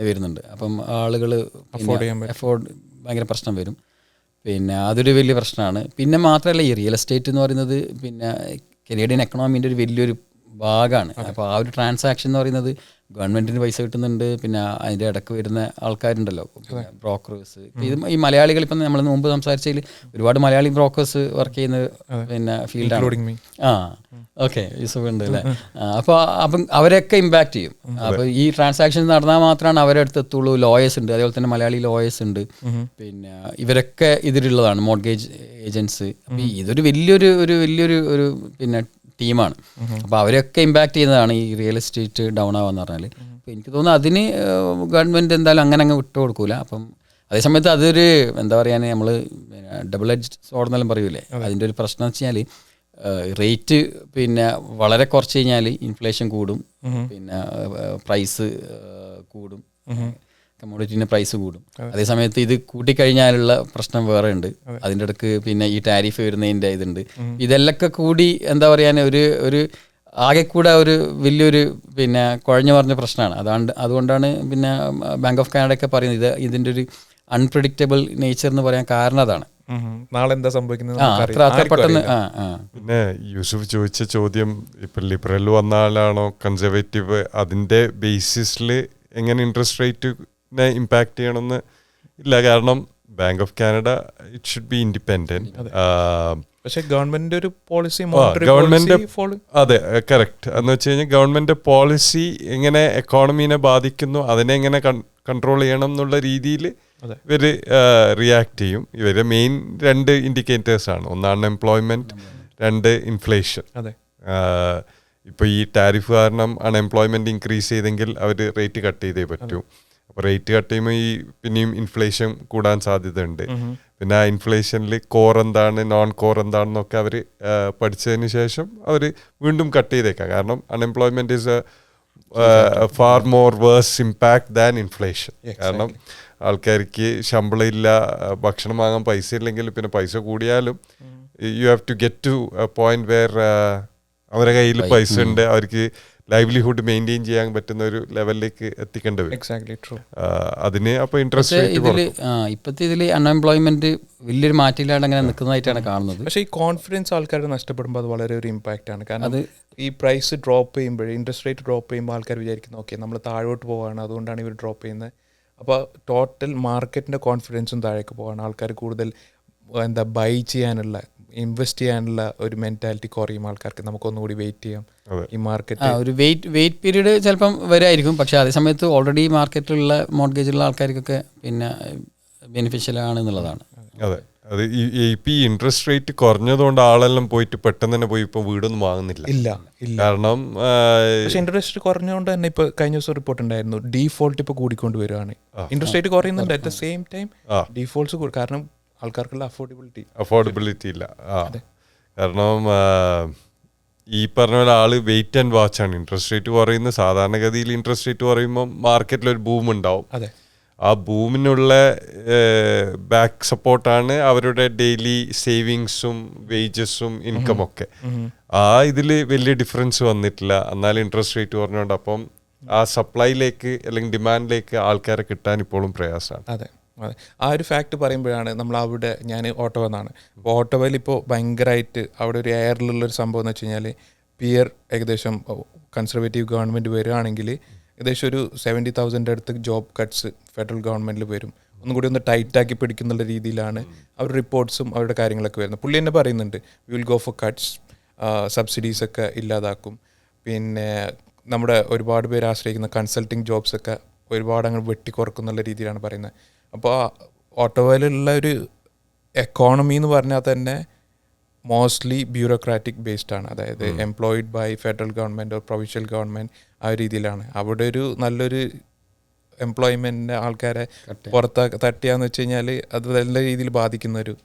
വരുന്നുണ്ട്. അപ്പം ആളുകൾ അഫോർഡ് ഭയങ്കര പ്രശ്നം വരും. പിന്നെ അതൊരു വലിയ പ്രശ്നമാണ്. പിന്നെ മാത്രമല്ല ഈ റിയൽ എസ്റ്റേറ്റ് എന്ന് പറയുന്നത് പിന്നെ കനേഡിയൻ എക്കണോമീൻ്റെ ഒരു വലിയൊരു ഭാഗമാണ്. അപ്പോൾ ആ ഒരു ട്രാൻസാക്ഷൻ എന്ന് പറയുന്നത് ഗവൺമെൻറ്റിന് പൈസ കിട്ടുന്നുണ്ട്. പിന്നെ അതിൻ്റെ ഇടയ്ക്ക് വരുന്ന ആൾക്കാരുണ്ടല്ലോ, ബ്രോക്കേഴ്സ്. ഇത് ഈ മലയാളികൾ ഇപ്പം നമ്മൾ മുമ്പ് സംസാരിച്ചതിൽ ഒരുപാട് മലയാളി ബ്രോക്കേഴ്സ് വർക്ക് ചെയ്യുന്ന പിന്നെ ഫീൽഡാണ്. ഓക്കെ, യൂസഫ് ഉണ്ട് അല്ലേ? അപ്പം അവരൊക്കെ ഇമ്പാക്റ്റ് ചെയ്യും. അപ്പോൾ ഈ ട്രാൻസാക്ഷൻ നടന്നാൽ മാത്രമാണ് അവരുടെ അടുത്ത് എത്തുള്ളൂ. ലോയേഴ്സ് ഉണ്ട്, അതേപോലെ തന്നെ മലയാളി ലോയേഴ്സ് ഉണ്ട്. പിന്നെ ഇവരൊക്കെ ഇതിലുള്ളതാണ്, മോർഗേജ് ഏജൻസ്. അപ്പം ഇതൊരു വലിയൊരു പിന്നെ ടീമാണ്. അപ്പോൾ അവരൊക്കെ ഇമ്പാക്റ്റ് ചെയ്യുന്നതാണ് ഈ റിയൽ എസ്റ്റേറ്റ് ഡൗൺ ആവാന്ന് പറഞ്ഞാൽ. അപ്പോൾ എനിക്ക് തോന്നുന്നു അതിന് ഗവൺമെൻറ് എന്തായാലും അങ്ങനെ വിട്ടു കൊടുക്കൂല. അപ്പം അതേസമയത്ത് അതൊരു എന്താ പറയുക, നമ്മൾ ഡബിൾ എഡ്ജ് സോർഡ് എന്നെല്ലാം പറയൂലേ, അതിൻ്റെ ഒരു പ്രശ്നം എന്ന് വെച്ച് കഴിഞ്ഞാൽ റേറ്റ് പിന്നെ വളരെ കുറച്ച് കഴിഞ്ഞാൽ ഇൻഫ്ലേഷൻ കൂടും, പിന്നെ പ്രൈസ് കൂടും, കമ്മോഡിറ്റീൻ്റെ പ്രൈസ് കൂടും. അതേസമയത്ത് ഇത് കൂട്ടിക്കഴിഞ്ഞാലുള്ള പ്രശ്നം വേറെ ഉണ്ട്. അതിൻ്റെ ഇടയ്ക്ക് പിന്നെ ഈ ടാരിഫ് വരുന്നതിൻ്റെ ഇതുണ്ട്. ഇതെല്ലൊക്കെ കൂടി എന്താ പറയാൻ ഒരു ആകെ കൂടെ ഒരു വലിയൊരു പിന്നെ കുഴഞ്ഞു പറഞ്ഞ പ്രശ്നമാണ്. അതുകൊണ്ടാണ് പിന്നെ ബാങ്ക് ഓഫ് കാനഡയൊക്കെ പറയുന്നത് ഇതിൻ്റെ ഒരു അൺപ്രഡിക്റ്റബിൾ നേച്ചർ എന്ന് പറയാൻ കാരണം അതാണ്. നാളെ എന്താ സംഭവിക്കുന്നത് പെട്ടെന്ന്. പിന്നെ യൂസുഫ് ചോദിച്ച ചോദ്യം, ഇപ്പം ലിബറൽ വന്ന ആളാണോ കൺസർവേറ്റീവ്, അതിൻ്റെ ബേസിസിൽ എങ്ങനെ ഇൻട്രസ്റ്റ് റേറ്റ് ഇമ്പാക്ട് ചെയ്യണമെന്ന് ഇല്ല. കാരണം bank of Canada it should be independent. പക്ഷേ ഗവൺമെന്റ് ഒരു പോളിസി, അതെ കറക്റ്റ് എന്ന് വെച്ച് കഴിഞ്ഞാൽ ഗവൺമെന്റ് പോളിസി എങ്ങനെ എക്കോണമീനെ ബാധിക്കുന്നു, അതിനെ എങ്ങനെ കൺട്രോൾ ചെയ്യണം എന്നുള്ള രീതിയിൽ ഇവർ റിയാക്ട് ചെയ്യും. ഇവരെ മെയിൻ 2 ഇൻഡിക്കേറ്റേഴ്സ് ആണ്. ഒന്ന് അൺഎംപ്ലോയ്മെന്റ്, 2 ഇൻഫ്ലേഷൻ. ഇപ്പോൾ ഈ ടാരിഫ് കാരണം അൺഎംപ്ലോയ്മെന്റ് ഇൻക്രീസ് ചെയ്തെങ്കിൽ അവർ റേറ്റ് കട്ട് ചെയ്തേ പറ്റൂ. അപ്പോൾ റേറ്റ് കട്ട് ചെയ്യുമ്പോൾ ഈ പിന്നെയും ഇൻഫ്ലേഷൻ കൂടാൻ സാധ്യതയുണ്ട്. പിന്നെ ആ ഇൻഫ്ലേഷനിൽ കോർ എന്താണ് നോൺ കോർ എന്താണെന്നൊക്കെ അവർ പഠിച്ചതിന് ശേഷം അവർ വീണ്ടും കട്ട് ചെയ്തേക്കാം. കാരണം unemployment is far more worse impact than inflation. കാരണം ആൾക്കാർക്ക് ശമ്പളം ഇല്ല, ഭക്ഷണം വാങ്ങാൻ പൈസ ഇല്ലെങ്കിൽ പിന്നെ പൈസ കൂടിയാലും you have to get to a point where അവരുടെ കയ്യിൽ പൈസ ഉണ്ട്, അവർക്ക് ലൈവ്ലിഹുഡ് മെയിൻറ്റെയിൻ ചെയ്യാൻ പറ്റുന്ന ഒരു ലെവലിലേക്ക് എത്തിക്കേണ്ടി വരും. അതിന് അപ്പോൾ ഇൻട്രസ്റ്റ് റേറ്റ് ഇപ്പോഴത്തെ ഇതിൽ അൺഎംപ്ലോയ്മെന്റ് വലിയൊരു മാറ്റമില്ലാണ്ട് അങ്ങനെ നിൽക്കുന്നതായിട്ടാണ് കാണുന്നത്. പക്ഷേ ഈ കോൺഫിഡൻസ് ആൾക്കാർ നഷ്ടപ്പെടുമ്പോൾ അത് വളരെ ഒരു ഇമ്പാക്റ്റ് ആണ്. കാരണം അത് ഈ പ്രൈസ് ഡ്രോപ്പ് ചെയ്യുമ്പോൾ, ഇൻട്രസ്റ്റ് റേറ്റ് ഡ്രോപ്പ് ചെയ്യുമ്പോൾ ആൾക്കാർ വിചാരിക്കുന്നു ഓക്കെ നമ്മൾ താഴോട്ട് പോവുകയാണ്, അതുകൊണ്ടാണ് ഇവർ ഡ്രോപ്പ് ചെയ്യുന്നത്. അപ്പോൾ ടോട്ടൽ മാർക്കറ്റിൻ്റെ കോൺഫിഡൻസും താഴേക്ക് പോവുകയാണ്. ആൾക്കാർ കൂടുതൽ ബൈ ചെയ്യാനുള്ള, ഇൻവെസ്റ്റ് ചെയ്യാനുള്ള ഒരു മെൻറ്റാലിറ്റി കുറയും ആൾക്കാർക്ക്. നമുക്കൊന്നുകൂടി വെയിറ്റ് ചെയ്യാം ഈ മാർക്കറ്റ്. ഒരു വെയിറ്റ് പീരീഡ് ചിലപ്പം വരുമായിരിക്കും. പക്ഷേ അതേ സമയത്ത് ഓൾറെഡി മാർക്കറ്റിലുള്ള മോർഗേജുള്ള ആൾക്കാർക്കൊക്കെ പിന്നെ ബെനിഫിഷ്യൽ ആണ് എന്നുള്ളതാണ്. അതെ, അത് ഇപ്പം ഈ ഇൻട്രസ്റ്റ് റേറ്റ് കുറഞ്ഞതുകൊണ്ട് ആളെല്ലാം പോയിട്ട് പെട്ടെന്ന് തന്നെ പോയി ഇപ്പോൾ വീടൊന്നും വാങ്ങുന്നില്ല. ഇല്ല. കാരണം പക്ഷേ ഇൻട്രസ്റ്റ് കുറഞ്ഞുകൊണ്ട് തന്നെ ഇപ്പോൾ കഴിഞ്ഞ ദിവസം റിപ്പോർട്ട് ഉണ്ടായിരുന്നു, ഡീഫോൾട്ട് ഇപ്പോൾ കൂടിക്കൊണ്ട് വരികയാണ്. ഇൻട്രസ്റ്റ് റേറ്റ് കുറയുന്നുണ്ട്, at the same time defaults കാരണം ആൾക്കാർക്കുള്ള അഫോർഡബിലിറ്റി ഇല്ല. കാരണം ഈ പറഞ്ഞ പോലെ ആള് വെയിറ്റ് ആൻഡ് വാച്ചാണ്. ഇൻട്രസ്റ്റ് റേറ്റ് കുറയുന്നത് സാധാരണഗതിയിൽ ഇൻട്രസ്റ്റ് റേറ്റ് കുറയുമ്പോൾ മാർക്കറ്റിലൊരു ബൂം ഉണ്ടാവും. ആ ബൂമിനുള്ള ബാക്ക് സപ്പോർട്ടാണ് അവരുടെ ഡെയിലി സേവിങ്സും വേജസും ഇൻകമൊക്കെ. ആ ഇതിൽ വലിയ ഡിഫറൻസ് വന്നിട്ടില്ല. എന്നാലും ഇൻട്രസ്റ്റ് റേറ്റ് കുറഞ്ഞുകൊണ്ട് അപ്പം ആ സപ്ലൈയിലേക്ക് അല്ലെങ്കിൽ ഡിമാൻഡിലേക്ക് ആൾക്കാരെ കിട്ടാൻ ഇപ്പോഴും പ്രയാസമാണ്. അതെ, ആ ഒരു ഫാക്ട് പറയുമ്പോഴാണ് നമ്മൾ അവിടെ, ഞാൻ ഓട്ടോവ എന്നാണ്, അപ്പോൾ ഓട്ടോവയിൽ ഇപ്പോൾ ഭയങ്കരമായിട്ട് അവിടെ ഒരു എയറിലുള്ളൊരു സംഭവം എന്ന് വെച്ച് കഴിഞ്ഞാൽ പിയർ ഏകദേശം കൺസർവേറ്റീവ് ഗവൺമെൻറ് വരികയാണെങ്കിൽ ഏകദേശം ഒരു 70,000 അടുത്ത് ജോബ് കട്ട്സ് ഫെഡറൽ ഗവൺമെൻറ്റിൽ വരും. ഒന്നും കൂടി ഒന്ന് ടൈറ്റാക്കി പിടിക്കുന്നുള്ള രീതിയിലാണ് അവർ റിപ്പോർട്ട്സും അവരുടെ കാര്യങ്ങളൊക്കെ വരുന്നത്. പുള്ളി തന്നെ പറയുന്നുണ്ട് we will go for cuts, സബ്സിഡീസൊക്കെ ഇല്ലാതാക്കും, പിന്നെ നമ്മുടെ ഒരുപാട് പേര് ആശ്രയിക്കുന്ന കൺസൾട്ടിങ് ജോബ്സൊക്കെ ഒരുപാട് അങ്ങ് വെട്ടിക്കുറക്കുന്നുള്ള രീതിയിലാണ് പറയുന്നത്. അപ്പോൾ ഓട്ടോവയിലുള്ള ഒരു എക്കോണമി എന്ന് പറഞ്ഞാൽ തന്നെ മോസ്റ്റ്ലി ബ്യൂറോക്രാറ്റിക് ബേസ്ഡ് ആണ്. അതായത് employed by federal government or provincial government, ആ ഒരു രീതിയിലാണ്. അവിടെ ഒരു നല്ലൊരു എംപ്ലോയ്മെൻറ്റിൻ്റെ ആൾക്കാരെ പുറത്ത് തട്ടിയാന്ന് വെച്ച് കഴിഞ്ഞാൽ അത് നല്ല രീതിയിൽ ബാധിക്കുന്ന ഒരു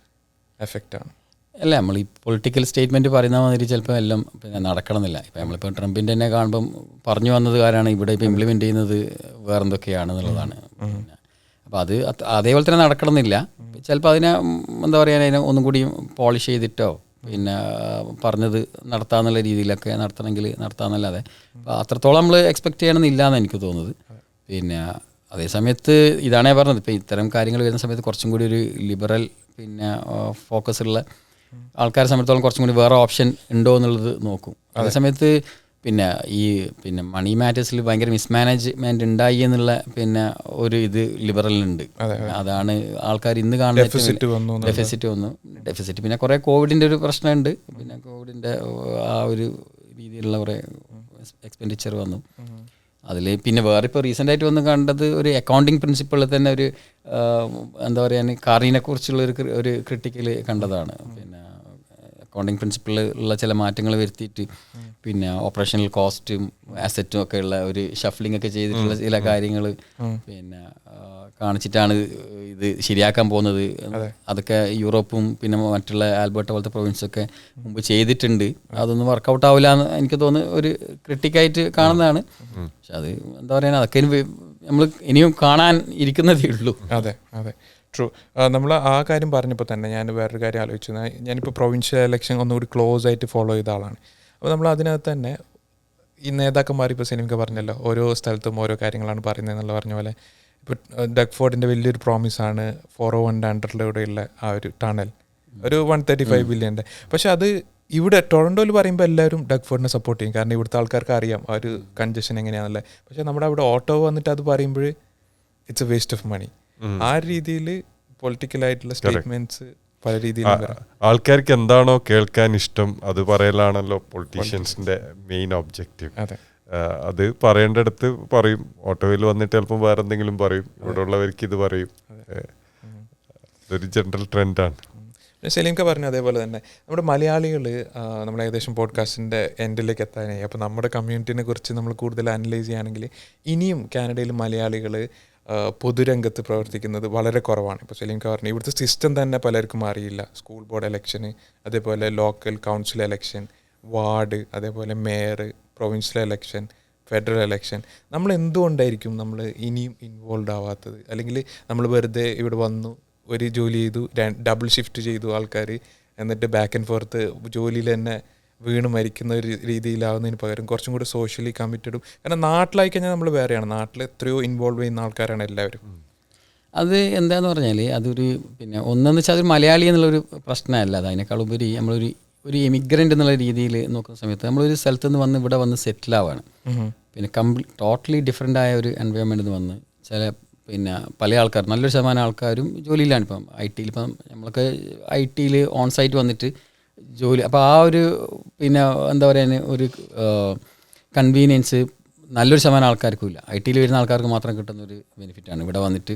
എഫക്റ്റാണ്. അല്ല, നമ്മൾ ഈ പൊളിറ്റിക്കൽ സ്റ്റേറ്റ്മെൻറ്റ് പറയുന്ന മാതിരി ചിലപ്പോൾ എല്ലാം പിന്നെ നടക്കണമെന്നില്ല. ഇപ്പോൾ നമ്മളിപ്പോൾ ട്രംപിൻ്റെ തന്നെ കാണുമ്പം പറഞ്ഞു വന്നത് കാരാണ് ഇവിടെ ഇപ്പോൾ ഇംപ്ലിമെൻറ്റ് ചെയ്യുന്നത് വേറെന്തൊക്കെയാണെന്നുള്ളതാണ്. പിന്നെ അപ്പോൾ അത് അതേപോലെ തന്നെ നടക്കണമെന്നില്ല. ചിലപ്പോൾ അതിനെ എന്താ പറയുക, അതിനെ ഒന്നും കൂടി പോളിഷ് ചെയ്തിട്ടോ പിന്നെ പറഞ്ഞത് നടത്താമെന്നുള്ള രീതിയിലൊക്കെ നടത്തണമെങ്കിൽ നടത്താമെന്നല്ലാതെ അപ്പോൾ അത്രത്തോളം നമ്മൾ എക്സ്പെക്റ്റ് ചെയ്യണമെന്നില്ല എന്ന് എനിക്ക് തോന്നുന്നത്. പിന്നെ അതേ സമയത്ത് ഇതാണേ പറഞ്ഞത്, ഇപ്പോൾ ഇത്തരം കാര്യങ്ങൾ വരുന്ന സമയത്ത് കുറച്ചും കൂടി ഒരു ലിബറൽ പിന്നെ ഫോക്കസ് ഉള്ള ആൾക്കാരെ സംബന്ധിച്ചോളം കുറച്ചും കൂടി വേറെ ഓപ്ഷൻ ഉണ്ടോ എന്നുള്ളത് നോക്കും. അതേ സമയത്ത് പിന്നെ മണി മാറ്റേഴ്സിൽ ഭയങ്കര മിസ്മാനേജ്മെൻറ്റ് ഉണ്ടായി എന്നുള്ള പിന്നെ ഒരു ഇത് ലിബറലിനുണ്ട്. അതാണ് ആൾക്കാർ ഇന്ന് കാണുന്ന ഡെഫിസിറ്റ് വന്നു. ഡെഫിസിറ്റ് പിന്നെ കുറേ കോവിഡിൻ്റെ ഒരു പ്രശ്നമുണ്ട്. പിന്നെ കോവിഡിൻ്റെ ആ ഒരു രീതിയിലുള്ള കുറേ എക്സ്പെൻഡിച്ചർ വന്നു. അതിൽ പിന്നെ വേറെ ഇപ്പോൾ റീസെൻ്റായിട്ട് വന്ന് കണ്ടത് ഒരു അക്കൗണ്ടിങ് പ്രിൻസിപ്പിളിൽ തന്നെ ഒരു എന്താ പറയുക കാറിനെ കുറിച്ചുള്ള ഒരു ക്രിട്ടിക്കൽ കണ്ടതാണ്. പിന്നെ അക്കൗണ്ടിങ് പ്രിൻസിപ്പിളിൽ ഉള്ള ചില മാറ്റങ്ങൾ വരുത്തിയിട്ട് പിന്നെ ഓപ്പറേഷണൽ കോസ്റ്റും അസറ്റും ഒക്കെ ഉള്ള ഒരു ഷഫ്ലിംഗ് ഒക്കെ ചെയ്തിട്ടുള്ള ചില കാര്യങ്ങൾ പിന്നെ കാണിച്ചിട്ടാണ് ഇത് ശരിയാക്കാൻ പോകുന്നത്. അതൊക്കെ യൂറോപ്പും പിന്നെ മറ്റുള്ള ആൽബർട്ട പോലത്തെ പ്രൊവിൻസൊക്കെ മുമ്പ് ചെയ്തിട്ടുണ്ട്. അതൊന്നും വർക്കൗട്ട് ആവില്ല എന്ന് എനിക്ക് തോന്നുന്നു ഒരു ക്രിട്ടിക്കായിട്ട് കാണുന്നതാണ്. പക്ഷെ അത് എന്താ പറയുക, അതൊക്കെ നമ്മൾ ഇനിയും കാണാൻ ഇരിക്കുന്നതേ ഉള്ളൂ. അതെ അതെ, ട്രൂ. നമ്മൾ ആ കാര്യം പറഞ്ഞപ്പോൾ തന്നെ ഞാൻ വേറൊരു കാര്യം ആലോചിച്ചു. ഞാനിപ്പോൾ പ്രൊവിൻഷ്യൽ ഇലക്ഷൻ ഒന്നുകൂടി ക്ലോസ് ആയിട്ട് ഫോളോ ചെയ്ത ആളാണ്. അപ്പോൾ നമ്മൾ അതിനകത്ത് തന്നെ ഈ നേതാക്കന്മാർ ഇപ്പോൾ സിനിമ പറഞ്ഞല്ലോ, ഓരോ സ്ഥലത്തും ഓരോ കാര്യങ്ങളാണ് പറയുന്നത് എന്നുള്ള പറഞ്ഞ പോലെ ഇപ്പോൾ ഡഗ്ഫോർഡിൻ്റെ വലിയൊരു പ്രോമിസാണ് 401 അണ്ടറിലൂടെയുള്ള ആ ഒരു ടണൽ, ഒരു 135 ബില്യൻ്റെ. പക്ഷെ അത് ഇവിടെ ടൊറൻറ്റോയിൽ പറയുമ്പോൾ എല്ലാവരും ഡഗ്ഫോർഡിനെ സപ്പോർട്ട് ചെയ്യും, കാരണം ഇവിടുത്തെ ആൾക്കാർക്ക് അറിയാം ആ ഒരു കൺജഷൻ എങ്ങനെയാണല്ലേ. പക്ഷേ നമ്മുടെ അവിടെ ഓട്ടോ വന്നിട്ട് അത് പറയുമ്പോൾ it's a waste of money. ആ രീതിയിൽ പൊളിറ്റിക്കലായിട്ടുള്ള സ്റ്റേറ്റ്മെന്റ്സ് പല രീതിയിലും ആൾക്കാർക്ക് എന്താണോ കേൾക്കാൻ ഇഷ്ടം അത് പറയലാണല്ലോ പൊളിറ്റീഷ്യൻസിന്റെ മെയിൻ ഒബ്ജക്റ്റീവ്. അത് പറയേണ്ടടുത്ത് പറയും. ഓട്ടോയിൽ വന്നിട്ട് ചിലപ്പം വേറെ എന്തെങ്കിലും പറയും, ഇവിടെ ഉള്ളവർക്ക് ഇത് പറയും. ഇതൊരു ജനറൽ ട്രെൻഡാണ്. സലീംക്ക പറഞ്ഞു അതേപോലെ തന്നെ നമ്മുടെ മലയാളികൾ, നമ്മൾ ഏകദേശം പോഡ്കാസ്റ്റിൻ്റെ എൻഡിലേക്ക് എത്താനായി. അപ്പോൾ നമ്മുടെ കമ്മ്യൂണിറ്റിനെ കുറിച്ച് നമ്മൾ കൂടുതൽ അനലൈസ് ചെയ്യുകയാണെങ്കിൽ ഇനിയും കാനഡയിൽ മലയാളികൾ പൊതുരംഗത്ത് പ്രവർത്തിക്കുന്നത് വളരെ കുറവാണ്. ഇപ്പോൾ സലീം ഖാൻ പറഞ്ഞു ഇവിടുത്തെ സിസ്റ്റം തന്നെ പലർക്കും അറിയില്ല. സ്കൂൾ ബോർഡ് ഇലക്ഷന്, അതേപോലെ ലോക്കൽ കൗൺസിൽ ഇലക്ഷൻ, വാർഡ്, അതേപോലെ mayor, provincial election, federal election. നമ്മൾ എന്തുകൊണ്ടായിരിക്കും നമ്മൾ ഇനിയും ഇൻവോൾവ് ആവാത്തത്? അല്ലെങ്കിൽ നമ്മൾ വെറുതെ ഇവിടെ വന്നു, ഒരു ജോലി ചെയ്തു, ഡബിൾ ഷിഫ്റ്റ് ചെയ്തു ആൾക്കാർ, എന്നിട്ട് ബാക്ക് ആൻഡ് ഫോർത്ത് ജോലിയിൽ തന്നെ വീണ് മരിക്കുന്ന ഒരു രീതിയിലാവുന്നതിന് പകരം കുറച്ചും കൂടി സോഷ്യലി കമ്മിറ്റഡും. കാരണം നാട്ടിലായി കഴിഞ്ഞാൽ നമ്മൾ വേറെയാണ്, നാട്ടിൽ എത്രയോ ഇൻവോൾവ് ചെയ്യുന്ന ആൾക്കാരാണ് എല്ലാവരും. അത് എന്താന്ന് പറഞ്ഞാൽ അതൊരു ഒന്നെന്ന് വെച്ചാൽ അതൊരു മലയാളി എന്നുള്ളൊരു പ്രശ്നമല്ല. അത് അതിനേക്കാൾ ഉപരി ഒരു എമിഗ്രൻ്റ് എന്നുള്ള രീതിയിൽ നോക്കുന്ന സമയത്ത് നമ്മളൊരു സ്ഥലത്ത് നിന്ന് വന്ന് ഇവിടെ വന്ന് സെറ്റിലാവാണ്. ടോട്ടലി ഡിഫറെൻ്റ് ആയ ഒരു എൻവയോൺമെൻറ്റിൽ നിന്ന് വന്ന് പല ആൾക്കാർ, നല്ലൊരു ശതമാനം ആൾക്കാരും ജോലിയിലാണ്. ഇപ്പം IT നമ്മളൊക്കെ IT ഓൺ സൈറ്റ് വന്നിട്ട് ജോലി. അപ്പോൾ ആ ഒരു എന്താ പറയുക, ഒരു കൺവീനിയൻസ് നല്ലൊരു ശതമാനം ആൾക്കാർക്കും ഇല്ല. IT വരുന്ന ആൾക്കാർക്ക് മാത്രം കിട്ടുന്ന ഒരു ബെനിഫിറ്റാണ്. ഇവിടെ വന്നിട്ട്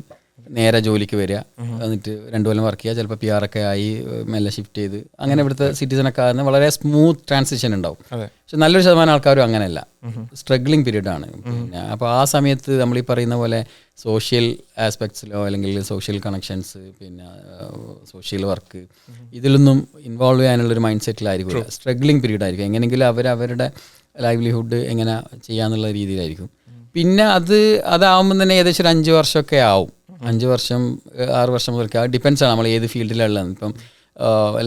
നേരെ ജോലിക്ക് വരിക, എന്നിട്ട് 2 കൊല്ലം വർക്ക് ചെയ്യുക, ചിലപ്പോൾ PR ഒക്കെ ആയി മെല്ലെ ഷിഫ്റ്റ് ചെയ്ത് അങ്ങനെ ഇവിടുത്തെ സിറ്റിസണൊക്കെ ആകുന്ന വളരെ സ്മൂത്ത് ട്രാൻസിഷൻ ഉണ്ടാവും. പക്ഷെ നല്ലൊരു ശതമാനം ആൾക്കാരും അങ്ങനെയല്ല, സ്ട്രഗ്ലിംഗ് പീരീഡാണ്. അപ്പോൾ ആ സമയത്ത് നമ്മൾ ഈ പറയുന്ന പോലെ സോഷ്യൽ ആസ്പെക്ട്സിലോ അല്ലെങ്കിൽ സോഷ്യൽ കണക്ഷൻസ്, സോഷ്യൽ വർക്ക്, ഇതിലൊന്നും ഇൻവോൾവ് ചെയ്യാനുള്ളൊരു മൈൻഡ് സെറ്റിലായിരിക്കും. സ്ട്രഗ്ലിംഗ് പീരീഡ് ആയിരിക്കും. എങ്ങനെയെങ്കിലും അവരുടെ ലൈവ്ലിഹുഡ് എങ്ങനെ ചെയ്യാന്നുള്ള രീതിയിലായിരിക്കും. പിന്നെ അതാവുമ്പം തന്നെ ഏകദേശം ഒരു 5 വർഷമൊക്കെ ആവും. 5 വർഷം 6 വർഷം മുതൽക്ക് അത് ഡിപ്പെൻസാണ് നമ്മൾ ഏത് ഫീൽഡിലുള്ളത്. ഇപ്പം